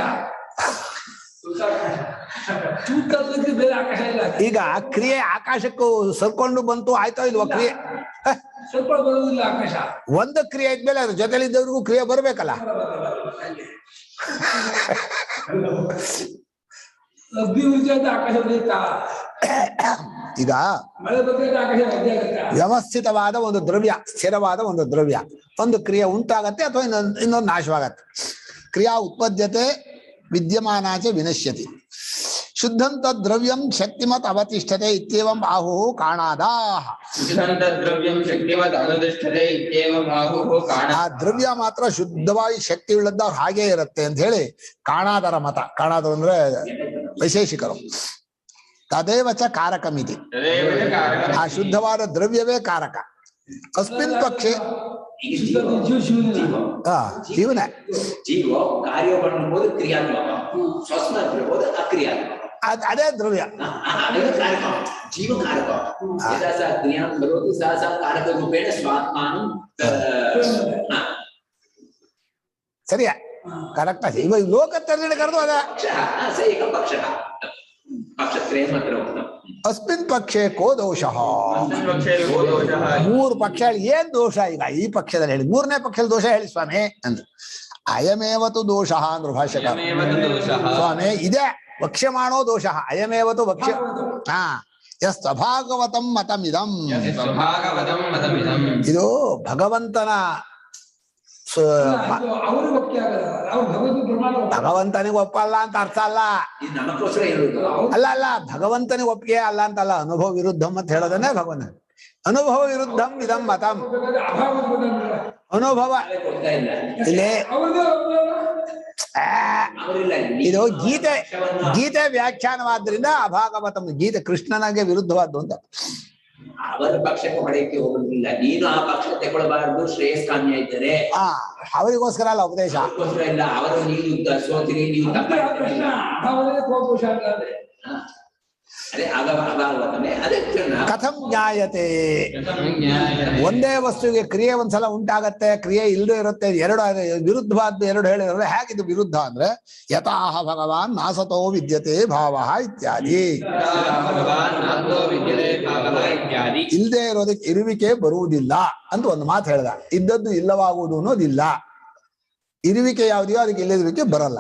ತೂತಕ್ಕೆ ಬೇರೆ ಆಕಾಶ ಇಲ್ಲ. ಈಗ ಕ್ರಿಯೆ ಆಕಾಶಕ್ಕೂ ಸರ್ಕೊಂಡು ಬಂತು, ಆಯ್ತೋ ಇಲ್ವಾ? ಕ್ರಿಯೆ ಸ್ವಲ್ಪ ಬರುವುದಿಲ್ಲ ಆಕಾಶ. ಒಂದು ಕ್ರಿಯೆ ಇದ್ಮೇಲೆ ಅದ್ರ ಜೊತೆಲಿದ್ದವ್ರಿಗೂ ಕ್ರಿಯೆ ಬರ್ಬೇಕಲ್ಲ. ಅಭಿವೃದ್ಧಿ ಅಂತ ಆಕಾಶ ಬೆಳೆಯುತ್ತಾ, ಈಗ ಮಳೆ ಬಗ್ಗೆ ಆಕಾಶ ವೃದ್ಧಿ ಆಗುತ್ತೆ. ವ್ಯವಸ್ಥಿತವಾದ ಒಂದು ದ್ರವ್ಯ, ಸ್ಥಿರವಾದ ಒಂದು ದ್ರವ್ಯ, ಒಂದು ಕ್ರಿಯೆ ಉಂಟಾಗತ್ತೆ ಅಥವಾ ಇನ್ನೊಂದು ನಾಶವಾಗತ್ತೆ. ಕ್ರಿಯಾ ಉತ್ಪದ್ಯತೆ ವಿದ್ಯಮಾನಾಚ ವಿನಶ್ಯತಿ. ಶುದ್ಧಂತ ದ್ರವ್ಯಂ ಶಕ್ತಿಮತ್ ಅವತಿಷ್ಠತೆ ಇತ್ಯೇವಂ ಆಹುಃ ಕಾಣಾದಾಃ. ಆ ದ್ರವ್ಯ ಮಾತ್ರ ಶುದ್ಧವಾಗಿ ಶಕ್ತಿ ಉಳ್ಳದ್ದು ಹಾಗೇ ಇರುತ್ತೆ ಅಂತ ಹೇಳಿ ಕಾಣಾದರ ಮತ. ಕಾಣಾದರು ಅಂದ್ರೆ ವೈಶೇಷಿಕರು. ತದೇವ ಚ ಕಾರಕಮಿತಿ. ಆ ಶುದ್ಧವಾದ ದ್ರವ್ಯವೇ ಕಾರಕ. ಅಸ್ಮಿನ್ ಪಕ್ಷೆ ಜೀವನ ಜೀವ ಕಾರ್ಯವನ್ನು ಕ್ರಿಯಾತ್ಮಕ, ಸ್ವಸ್ನ ದ್ರವ್ಯ ಅಕ್ರಿಯಾತ್ಮಕ. ಅದೇ ದ್ರವ್ಯ ಜೀವ ಕಾರಕ. ಕ್ರಿಯಾ ಬರೋದು ಸಹ ಕಾರಕ ರೂಪೇಣ ಸ್ವಾತ್ಮಾನು. ಸರಿಯಾ? ಕರೆಕ್ಟ್. ಇವಾಗ ಲೋಕತ್ತರ್ಜನೆ ಕರೆದು ಅದ ಪಕ್ಷ ಪಕ್ಷತ್ರಯ ಮಾತ್ರ. ಅಸ್ಮಿನ್ ಪಕ್ಷೆ ಕೋ ದೋಷಃ. ಮೂರು ಪಕ್ಷ ಹೇಳಿ ಏನ್ ದೋಷ ಈಗ ಈ ಪಕ್ಷದಲ್ಲಿ ಹೇಳಿ. ಮೂರನೇ ಪಕ್ಷದಲ್ಲಿ ದೋಷ ಹೇಳಿ ಸ್ವಾಮಿ ಅಂದ್ರು. ಅಯಮೇವತು ದೋಷ ಅಂದ್ರು ಭಾಷ್ಯಕಾರ. ಸ್ವಾಮಿ ಇದೇ ವಕ್ಷ್ಯ ಮಾಡೋ ದೋಷ. ಅಯಮೇವತು ವಕ್ಷ್ಯ. ಸ್ವಭಾಗವತಂ ಮತಮಿದಂ. ಇದು ಭಗವಂತನ ಭಗವಂತನಿಗೆ ಒಪ್ಪಲ್ಲ ಅಂತ ಅರ್ಥ ಅಲ್ಲ. ಅಲ್ಲ ಅಲ್ಲ, ಭಗವಂತನಿಗೆ ಒಪ್ಪಿಗೆ ಅಲ್ಲ ಅಂತಲ್ಲ. ಅನುಭವ ವಿರುದ್ಧಂ ಅಂತ ಹೇಳೋದನ್ನೇ ಭಗವಂತ. ಅನುಭವ ವಿರುದ್ಧಂ ಇದಂ ಮತಂ. ಅನುಭವ ಇಲ್ಲೇ ಇದು ಗೀತೆ ವ್ಯಾಖ್ಯಾನವಾದ್ರಿಂದ ಅಭಾಗವತಂ. ಗೀತೆ ಕೃಷ್ಣನಿಗೆ ವಿರುದ್ಧವಾದ್ದು ಅಂತ. ಅವರ ಪಕ್ಷಕ್ಕೆ ಹೊಡೆಯಕ್ಕೆ ಹೋಗುದಿಲ್ಲ. ನೀನು ಆ ಪಕ್ಷ ತಗೊಳ್ಬಾರ್ದು, ಶ್ರೇಯಸ್ಕಾಮ್ಯ ಇದ್ದಾರೆ ಅವರಿಗೋಸ್ಕರ ಅಲ್ಲ ಉಪದೇಶ. ಅದಕ್ಕೋಸ್ಕರ ಇಲ್ಲ, ಅವರು ನೀವು ಸೋತಿರಿ, ನೀವು ಕೃಷ್ಣ ಅಭಾವದಲ್ಲಿ ಕೋಪೋಷ ಆಗ್ತದೆ. ಅದೇ ಅಭಾವತಮೆ. ಅದೇ ಕಥಂ ಜ್ಞಾಯತೆ, ಒಂದೇ ವಸ್ತುವಿಗೆ ಕ್ರಿಯೆ ಒಂದ್ಸಲ ಉಂಟಾಗತ್ತೆ, ಕ್ರಿಯೆ ಇಲ್ಲದೆ ಇರುತ್ತೆ, ಎರಡು ವಿರುದ್ಧವಾದ್ದು ಎರಡು ಹೇಳಿದ್ರೆ ಹೇಗಿದು ವಿರುದ್ಧ ಅಂದ್ರೆ ಯಥಾಹ ಭಗವಾನ್ ನಾಸತೋ ವಿದ್ಯತೆ ಭಾವ ಇತ್ಯಾದಿ. ಇಲ್ಲದೆ ಇರೋದಕ್ಕೆ ಇರುವಿಕೆ ಬರುವುದಿಲ್ಲ ಅಂತ ಒಂದು ಮಾತು ಹೇಳ್ದ. ಇದ್ದದ್ದು ಇಲ್ಲವಾಗುವುದು ಅನ್ನೋದಿಲ್ಲ. ಇರುವಿಕೆ ಯಾವುದೆಯೋ ಅದಕ್ಕೆ ಇಲ್ಲದಿರುವಿಕೆ ಬರಲ್ಲ,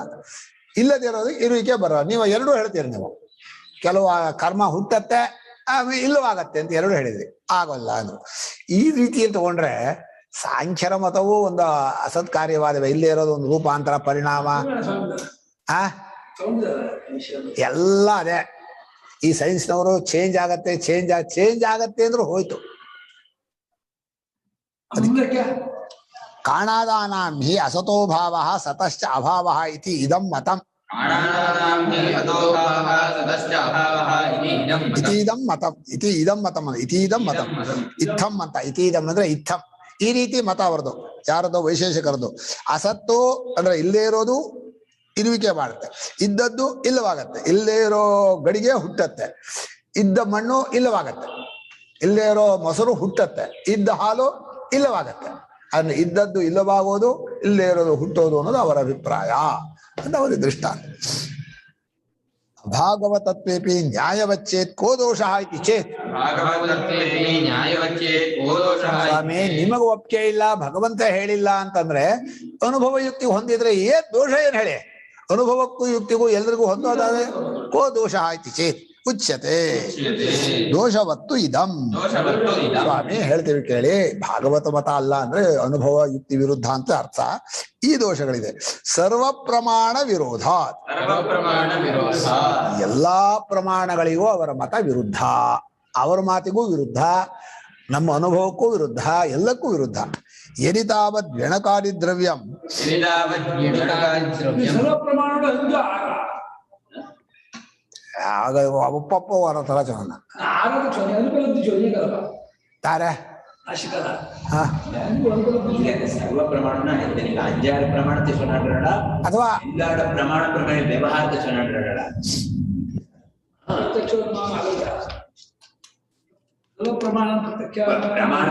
ಇಲ್ಲದೆ ಇರೋದಕ್ಕೆ ಇರುವಿಕೆ ಬರಲ್ಲ. ನೀವು ಎರಡೂ ಹೇಳ್ತೀರಿ. ನೀವು ಕೆಲವು ಕರ್ಮ ಹುಟ್ಟತ್ತೆ ಆಮೇಲೆ ಇಲ್ಲವಾಗತ್ತೆ ಅಂತ ಎರಡು ಹೇಳಿದ್ರಿ, ಆಗೋಲ್ಲ ಅಂದ್ರು. ಈ ರೀತಿಯಲ್ಲಿ ತಗೊಂಡ್ರೆ ಸಾಂಖ್ಯರ ಮತವೂ ಒಂದು ಅಸತ್ ಕಾರ್ಯವಾದವೇ. ಇಲ್ಲೇ ಇರೋದು ಒಂದು ರೂಪಾಂತರ ಪರಿಣಾಮ ಎಲ್ಲ ಅದೇ. ಈ ಸೈನ್ಸ್ನವರು ಚೇಂಜ್ ಆಗತ್ತೆ ಅಂದ್ರೂ ಹೋಯ್ತು. ಕಾಣಾದಾನಾಂ ಹಿ ಅಸತೋ ಭಾವ ಸತಶ್ಚ ಅಭಾವ ಇತಿ ಇದಂ ಮತಂ. ಇತೀದಂ ಮತಂ ಇತ್ತಂ ಅಂತ. ಇತೀದಂ ಅಂದ್ರೆ ಇತ್ತಂ. ಈ ರೀತಿ ಮತ ಅವರದು, ಯಾರದೋ ವೈಶೇಷಿಕರದು. ಅಸತ್ತು ಅಂದ್ರೆ ಇಲ್ಲೇ ಇರೋದು ಇರುವಿಕೆ ಮಾಡುತ್ತೆ, ಇದ್ದದ್ದು ಇಲ್ಲವಾಗತ್ತೆ. ಇಲ್ಲೇ ಇರೋ ಗಡಿಗೆ ಹುಟ್ಟತ್ತೆ, ಇದ್ದ ಮಣ್ಣು ಇಲ್ಲವಾಗತ್ತೆ. ಇಲ್ಲೇ ಇರೋ ಮೊಸರು ಹುಟ್ಟತ್ತೆ, ಇದ್ದ ಹಾಲು ಇಲ್ಲವಾಗತ್ತೆ. ಅಂದ್ರೆ ಇದ್ದದ್ದು ಇಲ್ಲವಾಗೋದು, ಇಲ್ಲೇ ಇರೋದು ಹುಟ್ಟೋದು ಅನ್ನೋದು ಅವರ ಅಭಿಪ್ರಾಯ ಅಂತ ಅವರಿಗೆ ದೃಷ್ಟಾಂತ. ಭಾಗವತತ್ವೇಪಿ ನ್ಯಾಯವಚ್ಚೇತ್ ಕೋ ದೋಷ ಇತಿ ಚೇತ್. ಸ್ವಾಮಿ ನಿಮಗ ಒಪ್ಪಿಗೆ ಇಲ್ಲ, ಭಗವಂತ ಹೇಳಿಲ್ಲ ಅಂತಂದ್ರೆ ಅನುಭವ ಯುಕ್ತಿ ಹೊಂದಿದ್ರೆ ಏನ್ ದೋಷ ಏನ್ ಹೇಳಿ. ಅನುಭವಕ್ಕೂ ಯುಕ್ತಿಗೂ ಎಲ್ರಿಗೂ ಹೊಂದೋದಾದ್ರೆ ಕೋ ದೋಷ ಇತಿ ಚೇತ್ ಉಚ್ಯತೆ ದೋಷವತ್ತು ಇದಂ. ಸ್ವಾಮಿ ಹೇಳ್ತೀವಿ ಕೇಳಿ, ಭಾಗವತ ಮತ ಅಲ್ಲ ಅಂದ್ರೆ ಅನುಭವ ಯುಕ್ತಿ ವಿರುದ್ಧ ಅಂತ ಅರ್ಥ. ಈ ದೋಷಗಳಿದೆ. ಸರ್ವ ಪ್ರಮಾಣ ವಿರೋಧ, ಎಲ್ಲಾ ಪ್ರಮಾಣಗಳಿಗೂ ಅವರ ಮತ ವಿರುದ್ಧ, ಅವರ ಮಾತಿಗೂ ವಿರುದ್ಧ, ನಮ್ಮ ಅನುಭವಕ್ಕೂ ವಿರುದ್ಧ, ಎಲ್ಲಕ್ಕೂ ವಿರುದ್ಧ. ಯದಿತಾವದ್ ವ್ಯಣಕಾದಿ ದ್ರವ್ಯಂ ಆಗ ಒಪ್ಪಪ್ಪ ಅವರ ತರ ಚಂದ ತಾರೆ ಸರ್ವ ಪ್ರಮಾಣ அஞ்சாறு பிரமாணத்தை சொன்னார்களா ಅಥವಾ எல்லாட பிரமாண பிரமாண ವ್ಯವಹಾರத்தை சொன்னார்களா ಪ್ರಮಾಣ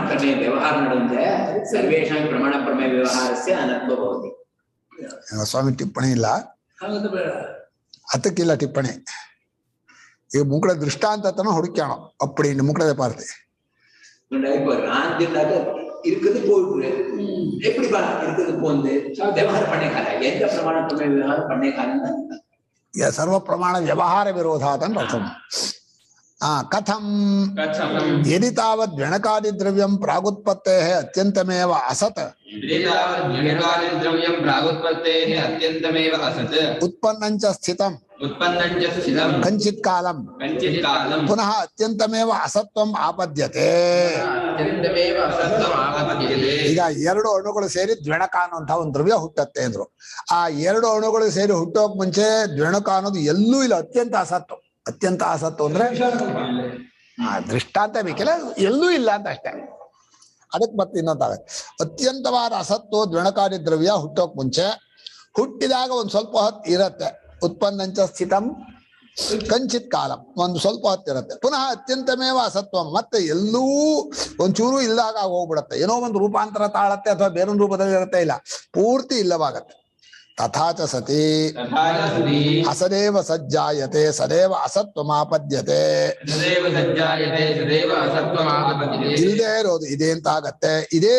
ಪ್ರಮೇಯ ವ್ಯವಹಾರ ನಡೆಯುತ್ತೆ. ಸರ್ವೇಷಾಂ ಪ್ರಮಾಣ ಪ್ರಮೇಯ ವ್ಯವಹಾರಸ್ಯ ಅನತ್ವ ಭವತಿ. ಸ್ವಾಮಿ ಟಿಪ್ಪಣಿ ಇಲ್ಲ, ಅದಕ್ಕಿಲ್ಲ ಟಿಪ್ಪಣಿ. ಈಗ ಮುಕ್ಕಳ ದೃಷ್ಟಾಂತನ ಹುಡುಕ್ಯಾಣ ಅಪ್ಪಡಿ ಮುಕ್ಕಳದ ಪಾರ್ತಿ இருக்குது போயிட்டு எப்படிப்பா இருக்குது போந்து ವ್ಯವಹಾರ பண்ணைக்கால எந்த பிரமாண பிரಮೇಯ ವ್ಯವಹಾರ பண்ணைக்கால ಸರ್ವ ಪ್ರಮಾಣ ವ್ಯವಹಾರ ವಿರೋಧ ಅಂತ ಅರ್ಥ. ಕಥಂ ಯದಿ ತಾವದ್ ವ್ಯಣಕಾದಿ ದ್ರವ್ಯಂ ಪ್ರಾಗುತ್ಪತ್ತೇ ಅತ್ಯಂತಮೇವ ಅಸತ್ ಉತ್ಪನ್ನಂಚ ಸ್ಥಿತಂ ಕಂಚಿತ್ ಕಾಲಂ ಪುನಃ ಅತ್ಯಂತಮೇವ ಅಸತ್ವಂ ಆಪದ್ಯತೆ. ಈಗ ಎರಡು ಅಣುಗಳು ಸೇರಿ ದ್ವಿಣಕ ಅನ್ನುವಂತ ಒಂದು ದ್ರವ್ಯ ಹುಟ್ಟತ್ತೆ ಅಂದ್ರು. ಆ ಎರಡು ಅಣುಗಳು ಸೇರಿ ಹುಟ್ಟೋಕ್ ಮುಂಚೆ ದ್ವಿಣಕ ಅನ್ನೋದು ಎಲ್ಲೂ ಇಲ್ಲ, ಅತ್ಯಂತ ಅಸತ್ತು. ಅತ್ಯಂತ ಅಸತ್ತು ಅಂದ್ರೆ ದೃಷ್ಟಾಂತ ಬೇಕಿಲ್ಲ, ಎಲ್ಲೂ ಇಲ್ಲ ಅಂತ ಅಷ್ಟೇ. ಅದಕ್ಕೆ ಮತ್ತೆ ಇನ್ನೊಂದಾಗತ್ತೆ. ಅತ್ಯಂತವಾದ ಅಸತ್ತು ದ್ವಿಣಕಾದಿ ದ್ರವ್ಯ ಹುಟ್ಟೋಕ್ ಮುಂಚೆ, ಹುಟ್ಟಿದಾಗ ಒಂದ್ ಸ್ವಲ್ಪ ಹೊತ್ತು ಇರತ್ತೆ. ಉತ್ಪನ್ನಂಚ ಸ್ಥಿತಂ ಕಂಚಿತ್ ಕಾಲಂ, ಒಂದು ಸ್ವಲ್ಪ ಹೊತ್ತಿರುತ್ತೆ. ಪುನಃ ಅತ್ಯಂತಮೇವ ಅಸತ್ವಂ, ಮತ್ತೆ ಎಲ್ಲೂ ಒಂಚೂರು ಇಲ್ದಾಗ ಹೋಗ್ಬಿಡತ್ತೆ. ಏನೋ ಒಂದು ರೂಪಾಂತರ ತಾಳತ್ತೆ ಅಥವಾ ಬೇರೊಂದು ರೂಪದಲ್ಲಿ ಇರುತ್ತೆ, ಇಲ್ಲ ಪೂರ್ತಿ ಇಲ್ಲವಾಗತ್ತೆ. ತಥಾಚ ಸತಿ ಅಸದೇವ ಸಜ್ಜಾಯತೆ ಸದೇವ ಅಸತ್ವಮಾಪದ್ಯತೆ. ಇಲ್ಲದೆ ಇರೋದು ಇದೆ ಅಂತ ಆಗತ್ತೆ, ಇದೇ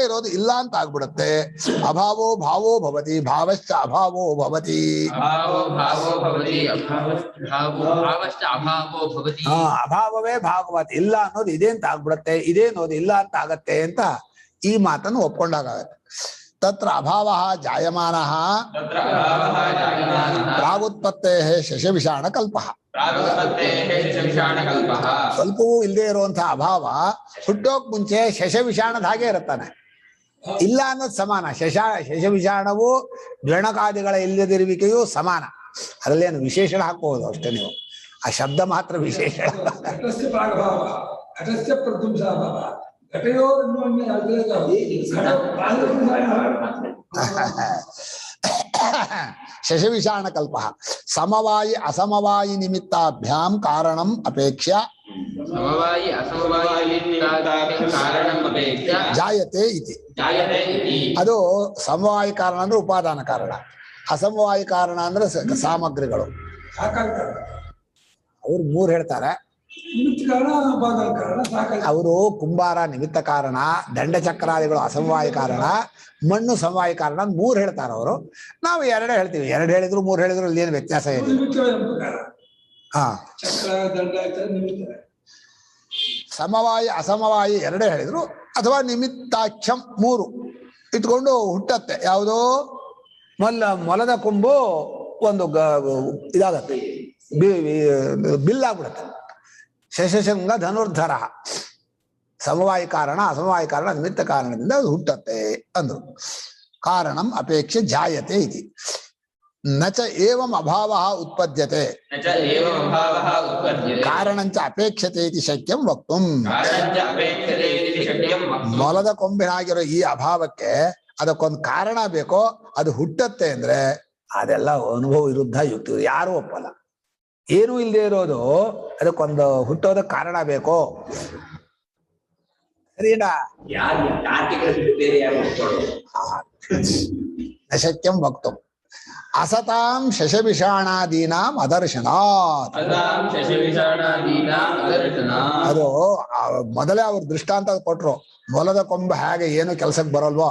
ಇರೋದು ಇಲ್ಲ ಅಂತ ಆಗ್ಬಿಡುತ್ತೆ. ಅಭಾವೋ ಭಾವೋ ಭವತಿ, ಭಾವಶ್ಚ ಅಭಾವೋ ಭವತಿ. ಅಭಾವವೇ ಭಾಗವತ್, ಇಲ್ಲ ಅನ್ನೋದು ಇದೆ ಅಂತ ಆಗ್ಬಿಡುತ್ತೆ, ಇದೇ ಅನ್ನೋದು ಇಲ್ಲ ಅಂತ ಆಗತ್ತೆ ಅಂತ ಈ ಮಾತನ್ನು ಒಪ್ಕೊಂಡಾಗತ್ತೆ. ತತ್ರ ಅಭಾವ ಜಾಯಮಾನಃ ಪ್ರಾಗುತ್ಪತ್ತೇಃ ಶಶವಿಷಾಣ ಕಲ್ಪಃ. ಸ್ವಲ್ಪವೂ ಇಲ್ಲದೆ ಇರುವಂತಹ ಅಭಾವ ಹುಟ್ಟೋಕ್ ಮುಂಚೆ ಶಶವಿಷಾಣದ ಹಾಗೆ ಇರುತ್ತಾನೆ. ಇಲ್ಲ ಅನ್ನೋದು ಸಮಾನ. ಶಶವಿಷಾಣವು ದ್ವಿಣಕಾದಿಗಳ ಇಲ್ಲದಿರುವಿಕೆಯೂ ಸಮಾನ. ಅದರಲ್ಲೇನು ವಿಶೇಷಣ ಹಾಕಬಹುದು ಅಷ್ಟೇ ನೀವು. ಆ ಶಬ್ದ ಮಾತ್ರ ವಿಶೇಷ. ಘಟಸ್ಯ ಪ್ರಾಗಭಾವ ಘಟಸ್ಯ ಪ್ರಧ್ವಂಸಾಭಾವ ಘಟಯೋರನ್ಯೋನ್ಯ ಶಶವಿಷಾಣ ಕಲ್ಪ ಸಮವಾಯಿ ಅಸಮವಾಯಿ ನಿಮಿತ್ತಾಭ್ಯಾಂ ಕಾರಣಂ ಅಪೇಕ್ಷ ಸಮವಾಯಿ ಅಸಮವಾಯಿ ಕಾರಣಂ ಅಪೇಕ್ಷ ಜಾಯತೆ ಇತಿ. ಜಾಯತೆ ಇತಿ. ಅದು ಸಮವಾಯಿ ಕಾರಣ ಅಂದ್ರೆ ಉಪಾದಾನ ಕಾರಣ, ಅಸಮವಾಯಿ ಕಾರಣ ಅಂದ್ರೆ ಸಾಮಗ್ರಿಗಳು. ಸಾಕಾಗ್ತಾರೆ. ಅವ್ರು 3 ಹೇಳ್ತಾರೆ. ನಿಮಿತ್ತ ಕಾರಣ ಉಪಾದಾನ ಕಾರಣ ಸಾಕಾಗ್ತದೆ. ಅವರು ಕುಂಬಾರ ನಿಮಿತ್ತ ಕಾರಣ, ದಂಡಚಕ್ರಾದಿಗಳು ಅಸಮವಾಯಿ ಕಾರಣ, ಮಣ್ಣು ಸಮವಾಯಿ ಕಾರಣ 3 ಹೇಳ್ತಾರೆ ಅವರು. ನಾವು 2 ಹೇಳ್ತೀವಿ. 2 ಹೇಳಿದ್ರು 3 ಹೇಳಿದ್ರು ಅಲ್ಲಿ ಏನು ವ್ಯತ್ಯಾಸ ಇದೆ? ನಿಮಿತ್ತವೇ ನಮ್ಮ ಪ್ರಕಾರ. ಹಾ, ಚಕ್ರ ದಂಡ ಆಯ್ತಾರೆ ನಿಮಿತ್ತ. ಸಮವಾಯಿ ಅಸಮವಾಯಿ 2 ಹೇಳಿದ್ರು, ಅಥವಾ ನಿಮಿತ್ತಾಖ್ಯಂ 3 ಇಟ್ಕೊಂಡು ಹುಟ್ಟತ್ತೆ. ಯಾವುದೋ ಮೊಲದ ಕೊಂಬು ಒಂದು ಇದಾಗತ್ತೆ, ಬಿಲ್ಲಾಗ್ಬಿಡುತ್ತೆ. ಶಶಶೃಂಗ ಧನುರ್ಧರ ಸಮವಾಯಿ ಕಾರಣ ಅಸಮವಾಯಿ ಕಾರಣ ನಿಮಿತ್ತ ಕಾರಣದಿಂದ ಅದು ಹುಟ್ಟತ್ತೆ ಅಂದ್ರು. ಕಾರಣಂ ಅಪೇಕ್ಷೆ ಜಾಯತೆ ಇತಿ. ನಚ ಏವಂ ಅಭಾವಃ ಉತ್ಪದ್ಯತೆ ನ ಚ ಏವಂ ಅಭಾವಃ ಉತ್ಪದ್ಯತೆ ಕಾರಣಂಚ ಅಪೇಕ್ಷತೆ ಇತಿ ಶಕ್ಯಂ ವಕ್ತುಂ. ಕಾರಣಂಚ ಅಪೇಕ್ಷತೆ ಇತಿ ಶಕ್ಯಂ ವಕ್ತುಂ. ಮೊಲದ ಕೊಂಬಿನಾಗಿರೋ ಈ ಅಭಾವಕ್ಕೆ ಅದಕ್ಕೊಂದು ಕಾರಣ ಬೇಕೋ, ಅದು ಹುಟ್ಟತ್ತೆ ಅಂದ್ರೆ ಅದೆಲ್ಲ ಅನುಭವ ವಿರುದ್ಧ ಯುಕ್ತಿ, ಯಾರು ಒಪ್ಪಲ್ಲ. ಏನೂ ಇಲ್ಲದೆ ಇರೋದು ಅದಕ್ಕೊಂದು ಹುಟ್ಟೋದಕ್ಕೆ ಕಾರಣ ಬೇಕೋ, ಸರಿನಾ? ಯಾರು ತಾರ್ಕಿಕರು ಬಿಟ್ಟು ಬೇರೆ ಯಾರು ಒಪ್ಕೊಳ್ಳೋದು? ಅಶಕ್ಯಂ ವಕ್ತುಂ ಅಸತಾಂ ಶಶವಿಷಾಣಾದೀನಾಂ ಅದರ್ಶನಾತ್. ಅದಾಂ ಶಶವಿಷಾಣಾದೀನಾಂ ಅದರ್ಶನಾತ್. ಅದು ಮೊದಲೇ ಅವ್ರು ದೃಷ್ಟಾಂತ ಕೊಟ್ರು. ಮೊಲದ ಕೊಂಬು ಹೇಗೆ ಏನು ಕೆಲ್ಸಕ್ಕೆ ಬರಲ್ವೋ,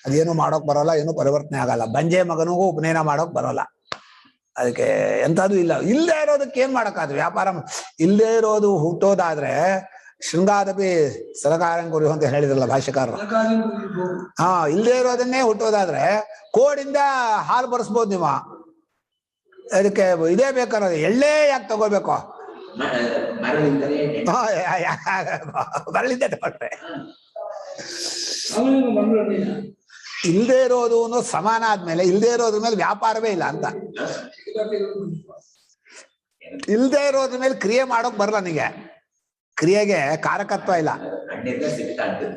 ಅದೇನು ಮಾಡೋಕ್ ಬರೋಲ್ಲ, ಏನು ಪರಿವರ್ತನೆ ಆಗಲ್ಲ. ಬಂಜೆ ಮಗನಿಗೂ ಉಪನಯನ ಮಾಡೋಕ್ ಬರೋಲ್ಲ. ಅದಕ್ಕೆ ಎಂಥದ್ದು ಇಲ್ಲ. ಇಲ್ಲದೆ ಇರೋದಕ್ಕೆ ಏನ್ ಮಾಡಕ್ಕಾದ್ರು? ವ್ಯಾಪಾರ ಇಲ್ಲದೆ ಇರೋದು ಹುಟ್ಟೋದಾದ್ರೆ ಶೃಂಗಾದಪಿ ಸರಕಾರಂ ಕುರಿಯು ಅಂತ ಹೇಳಿದ್ರಲ್ಲ ಭಾಷ್ಯಕಾರರು. ಹಾ, ಇಲ್ಲದೆ ಇರೋದನ್ನೇ ಹುಟ್ಟೋದಾದ್ರೆ ಕೋಡಿಂದ ಹಾಲು ಬರ್ಸ್ಬೋದು ನೀವು. ಅದಕ್ಕೆ ಇದೇ ಬೇಕಾದ್ರೆ ಎಳ್ಳೇ ಯಾಕೆ ತಗೋಬೇಕು? ಮರಳಿಂದಲೇ ಬರಲಿದ್ದೆ ತಗೊಂಡ್ರೆ ಅವನೇನು ಮಂಗಳನೇ ಇಲ್ಲದೆ ಇರೋದು ಸಮಾನ ಆದ್ಮೇಲೆ ಇಲ್ಲದೆ ಇರೋದ್ರ ಮೇಲೆ ವ್ಯಾಪಾರವೇ ಇಲ್ಲ ಅಂತ. ಇಲ್ಲದೆ ಇರೋದ್ರ ಮೇಲೆ ಕ್ರಿಯೆ ಮಾಡೋಕ್ ಬರಲ್ಲ. ನಿಮಗೆ ಕ್ರಿಯೆಗೆ ಕಾರಕತ್ವ ಇಲ್ಲ. ಕಣ್ಣಿಂದ ಸಿಗ್ತಾ ಇರ್ತದೆ.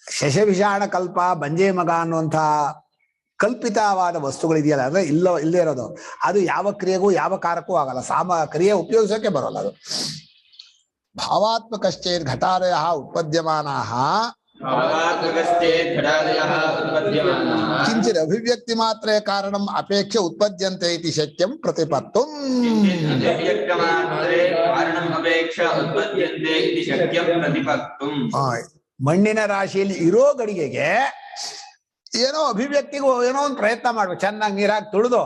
ಶಶವಿಷಾಣ ಕಲ್ಪ ಬಂಜೆ ಮಗ ಅನ್ನುವಂಥ ಕಲ್ಪಿತವಾದ ವಸ್ತುಗಳಿದೆಯಲ್ಲ, ಅಂದ್ರೆ ಇಲ್ಲದೆ ಇರೋದು ಅದು ಯಾವ ಕ್ರಿಯೆಗೂ ಯಾವ ಕಾರಕ್ಕೂ ಆಗಲ್ಲ. ಕ್ರಿಯೆ ಉಪಯೋಗಿಸೋಕೆ ಬರೋಲ್ಲ ಅದು. ಭಾವಾತ್ಮಕಶ್ಚೇತ್ ಘಟಾದಯ ಉತ್ಪದ್ಯಮಾನಾಃ ಭಾವಾತ್ಮಕಶ್ಚೇತ್ ಘಟಾದಯಃ ಉತ್ಪದ್ಯಮಾನಾಃ ಕಿಂಚಿತ್ ಅಭಿವ್ಯಕ್ತಿ ಮಾತ್ರೇ ಕಾರಣಂ ಅಪೇಕ್ಷೆ ಉತ್ಪದ್ಯಂತೆ ಇತಿ ಶಕ್ಯಂ ಪ್ರತಿಪತ್ತುಂ. ಅಭಿವ್ಯಕ್ತಮಾತ್ರೇ ಕಾರಣಂ ಅಪೇಕ್ಷ ಉತ್ಪದ್ಯಂತೆ ಇತಿ ಶಕ್ಯಂ ಪ್ರತಿಪತ್ತುಂ. ಮಣ್ಣಿನ ರಾಶಿಯಲ್ಲಿ ಇರೋ ಗಡಿಗೆಗೆ ಏನೋ ಅಭಿವ್ಯಕ್ತಿಗೂ ಏನೋ ಒಂದು ಪ್ರಯತ್ನ ಮಾಡ್ಬೇಕು. ಚೆನ್ನಾಗಿ ನೀರಾಗಿ ತುಳಿದು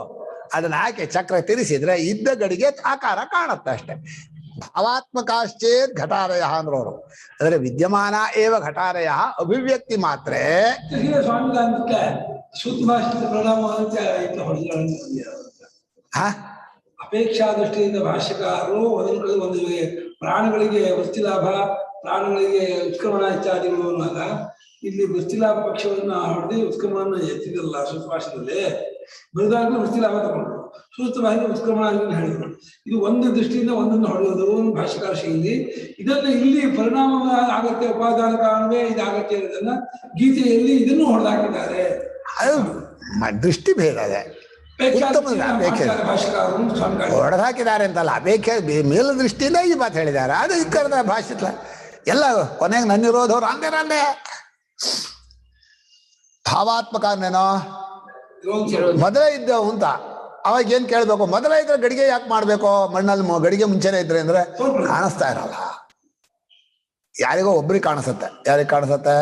ಅದನ್ನ ಹಾಕಿ ಚಕ್ರ ತಿರುಗಿಸಿದ್ರೆ ಇದ್ದ ಗಡಿಗೆ ಆಕಾರ ಕಾಣುತ್ತೆ ಅಷ್ಟೇ. ಭಾವಾತ್ಮಕಾಶ್ಚೇತ್ ಘಟಾರಯ ಅಂದ್ರವರು ಅಂದ್ರೆ ವಿದ್ಯಮಾನ ಏವ ಘಟಾರಯ ಅಭಿವ್ಯಕ್ತಿ ಮಾತ್ರ. ಸ್ವಾಮಿಗೆ ಶುದ್ಧ ಭಾಷೆ ಪ್ರಣಾಮ ಅಂತ ಹೊಡೆದ ಅಪೇಕ್ಷಾ ದೃಷ್ಟಿಯಿಂದ ಭಾಷ್ಯಕಾರರು ಒಂದು ಪ್ರಾಣಿಗಳಿಗೆ ವೃತ್ತಿ ಲಾಭ, ಪ್ರಾಣಿಗಳಿಗೆ ಉತ್ಕ್ರಮಣ ಇತ್ಯಾದಿಗಳು ಅನ್ನುವಾಗ ಇಲ್ಲಿ ವೃತ್ತಿ ಲಾಭ ಪಕ್ಷವನ್ನ ಹೊಡೆದು ಉತ್ಕ್ರಮಣ ಎತ್ತಿದಲ್ಲ ಸೂತ್ರ ಭಾಷೆಯಲ್ಲಿ. ಬರೆದಾಗಲೂ ವೃತ್ತಿ ಲಾಭ ತಗೊಂಡ್ರು, ಸೂತ್ರ ಭಾಷೆ ಉತ್ಕ್ರಮಣ ಹೇಳಿದ್ರು. ಇದು ಒಂದು ದೃಷ್ಟಿಯಿಂದ ಒಂದನ್ನು ಹೊಡೆಯೋದು ಒಂದು ಭಾಷೆಕಾರ ಶೈಲಿ. ಇದನ್ನ ಇಲ್ಲಿ ಪರಿಣಾಮ ಆಗತ್ತೆ, ಉಪಾದಾನ ಕಾರಣವೇ ಇದಾಗತ್ತೆ ಅನ್ನೋದನ್ನ ಗೀತೆಯಲ್ಲಿ ಇದನ್ನು ಹೊಡೆದಾಕಿದ್ದಾರೆ. ಅದು ದೃಷ್ಟಿ ಭೇದ ಇದೆ. ಹೊಡೆದಾಕಿದ್ದಾರೆ ಅಂತಲ್ಲ, ಅಪೇಕ್ಷೆ ಮೇಲ ದೃಷ್ಟಿಯಿಂದ ಈ ಮಾತು ಹೇಳಿದ್ದಾರೆ. ಅದು ಈ ಕರೆದ ಭಾಷೆ ಎಲ್ಲ ಕೊನೆಗೆ ನನ್ನಿರೋದವ್ರು ಅಂದೇನಂದೆ ಭಾವಾತ್ಮಕನೇನೋ ಮೊದಲೇ ಇದ್ದವು ಅಂತ. ಅವಾಗ ಏನ್ ಕೇಳ್ಬೇಕು? ಮೊದಲೇ ಇದ್ರೆ ಗಡಿಗೆ ಯಾಕೆ ಮಾಡ್ಬೇಕು? ಮಣ್ಣಲ್ಲಿ ಗಡಿಗೆ ಮುಂಚೆನೆ ಇದ್ರೆ ಅಂದ್ರೆ ಕಾಣಿಸ್ತಾ ಇರಲ್ಲ. ಯಾರಿಗೋ ಒಬ್ರಿಗೆ ಕಾಣಿಸುತ್ತೆ. ಯಾರಿಗೆ ಕಾಣಿಸುತ್ತೆ?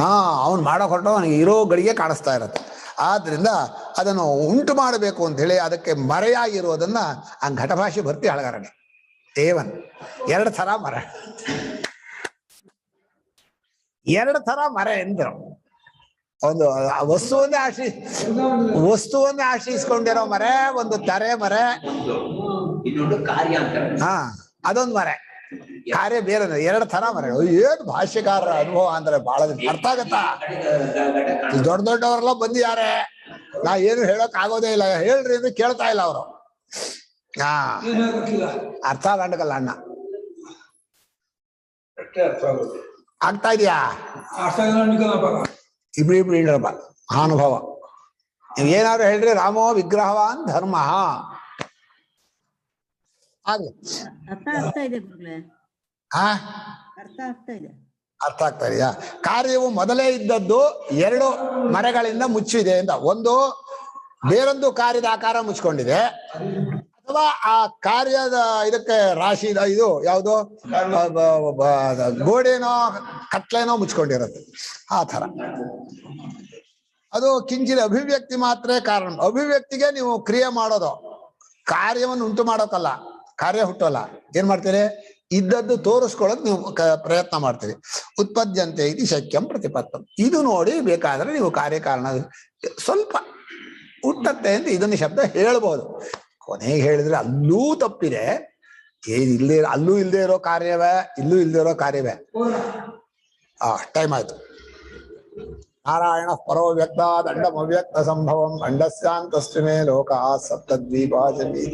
ಹಾ, ಅವ್ನು ಮಾಡಕ್ ಹೊರಟು ಅವನಿಗೆ ಇರೋ ಗಡಿಗೆ ಕಾಣಿಸ್ತಾ ಇರತ್ತೆ. ಆದ್ರಿಂದ ಅದನ್ನು ಉಂಟು ಮಾಡಬೇಕು ಅಂತ ಹೇಳಿ ಅದಕ್ಕೆ ಮರೆಯಾಗಿರೋದನ್ನ ಆ ಘಟಭಾಷೆ ಭರ್ತಿ ಹಳಗಾರನೆ ಏವನ್ 2 ಥರ ಮರೆ, 2 ಥರ ಮರೆ ಎಂದ್ರು. ಒಂದು ವಸ್ತುವನ್ನೇ ಆಶ್ರಯಿಸ್ಕೊಂಡಿರೋ ಮರೆ, ಒಂದು ತರೆ ಮರೆ, ಇನ್ನೊಂದು ಕಾರ್ಯ ಅಂತ. ಹಾ, ಅದೊಂದು ಮರೆ. ಕಾರ್ಯ ಬೇರೆ. 2 ಥರ ಮರೆ. ಏನು ಭಾಷ್ಯಕಾರರ ಅನುಭವ ಅಂದ್ರೆ ಬಹಳ ಅರ್ಥ ಆಗತ್ತಾ? ದೊಡ್ಡ ದೊಡ್ಡವರೆಲ್ಲ ಬಂದಿದ್ದಾರೆ, ನಾ ಏನು ಹೇಳಕ್ ಆಗೋದೇ ಇಲ್ಲ, ಹೇಳ್ರಿ ಅಂದ್ರೆ ಕೇಳ್ತಾ ಇಲ್ಲ ಅವರು. ಹಾ ಏನು ಗೊತ್ತಿಲ್ಲ, ಅರ್ಥ ಆಗಂಡಕಲ್ಲ ಅಣ್ಣ. ಅಷ್ಟೇ ಅರ್ಥ ಆಗುತ್ತೆ. ಆಗ್ತಾ ಇದೆಯಾ? ಅರ್ಥ ಆಗಿಲ್ಲ ಇಬ್ರು ಹೇಳಪ್ಪ ಅನುಭವ. ನೀವು ಏನಾದ್ರು ಹೇಳ್ರಿ ರಾಮೋ ವಿಗ್ರಹವಾನ್ ಧರ್ಮ ಆಗ್ಲಿ. ಅರ್ಥ ಆಗ್ತಾ ಇದೆ ಗುರುಗಳೇ, ಹಾ ಅರ್ಥ ಆಗ್ತಾ ಇದೆ. ಅರ್ಥ ಆಗ್ತಾ ಇದೆಯಾ? ಕಾರ್ಯವು ಮೊದಲೇ ಇದ್ದದ್ದು 2 ಮರಗಳಿಂದ ಮುಚ್ಚಿದೆ ಅಂತ. ಒಂದು ಬೇರೊಂದು ಕಾರ್ಯದ ಆಕಾರ ಮುಚ್ಕೊಂಡಿದೆ, ಅಥವಾ ಆ ಕಾರ್ಯದ ಇದಕ್ಕೆ ರಾಶಿ ಇದು ಯಾವುದು ಗೋಡೆನೋ ಕಟ್ಲೆನೋ ಮುಚ್ಕೊಂಡಿರುತ್ತೆ. ಆ ತರ ಅದು ಕಿಂಚಿನ ಅಭಿವ್ಯಕ್ತಿ ಮಾತ್ರ ಕಾರಣ. ಅಭಿವ್ಯಕ್ತಿಗೆ ನೀವು ಕ್ರಿಯೆ ಮಾಡೋದು, ಕಾರ್ಯವನ್ನು ಉಂಟು ಮಾಡೋಕಲ್ಲ. ಕಾರ್ಯ ಹುಟ್ಟೋಲ್ಲ. ಏನ್ ಮಾಡ್ತೀರಿ? ಇದ್ದದ್ದು ತೋರಿಸ್ಕೊಳ್ಳೋದು ನೀವು ಪ್ರಯತ್ನ ಮಾಡ್ತೀರಿ. ಉತ್ಪದ್ಯಂತೆ ಇದು ಶಕ್ಯಂ ಪ್ರತಿಪತ್ತಂ. ಇದು ನೋಡಿ ಬೇಕಾದ್ರೆ ನೀವು ಕಾರ್ಯಕಾರಣ ಸ್ವಲ್ಪ ಹುಟ್ಟತ್ತೆ ಅಂತ ಇದನ್ನ ಶಬ್ದ ಹೇಳ್ಬೋದು. ಕೊನೆಗೆ ಹೇಳಿದ್ರೆ ಅಲ್ಲೂ ತಪ್ಪಿದೆ. ಇಲ್ಲದೆ ಅಲ್ಲೂ ಇಲ್ಲದೆ ಇರೋ ಕಾರ್ಯವೇ, ಇಲ್ಲೂ ಇಲ್ಲದೆ ಇರೋ ಕಾರ್ಯವೇ. ಟೈಮ್ ಆಯ್ತು. ನಾರಾಯಣ ಪರೋ ವ್ಯಕ್ತ ದಂಡಮವ್ಯಕ್ತ ಸಂಭವಂ ಅಂಡಸ್ಯಾಂತಸ್ಮೇ ಲೋಕ ಸಪ್ತದ್ವೀಪಾಜಮಿ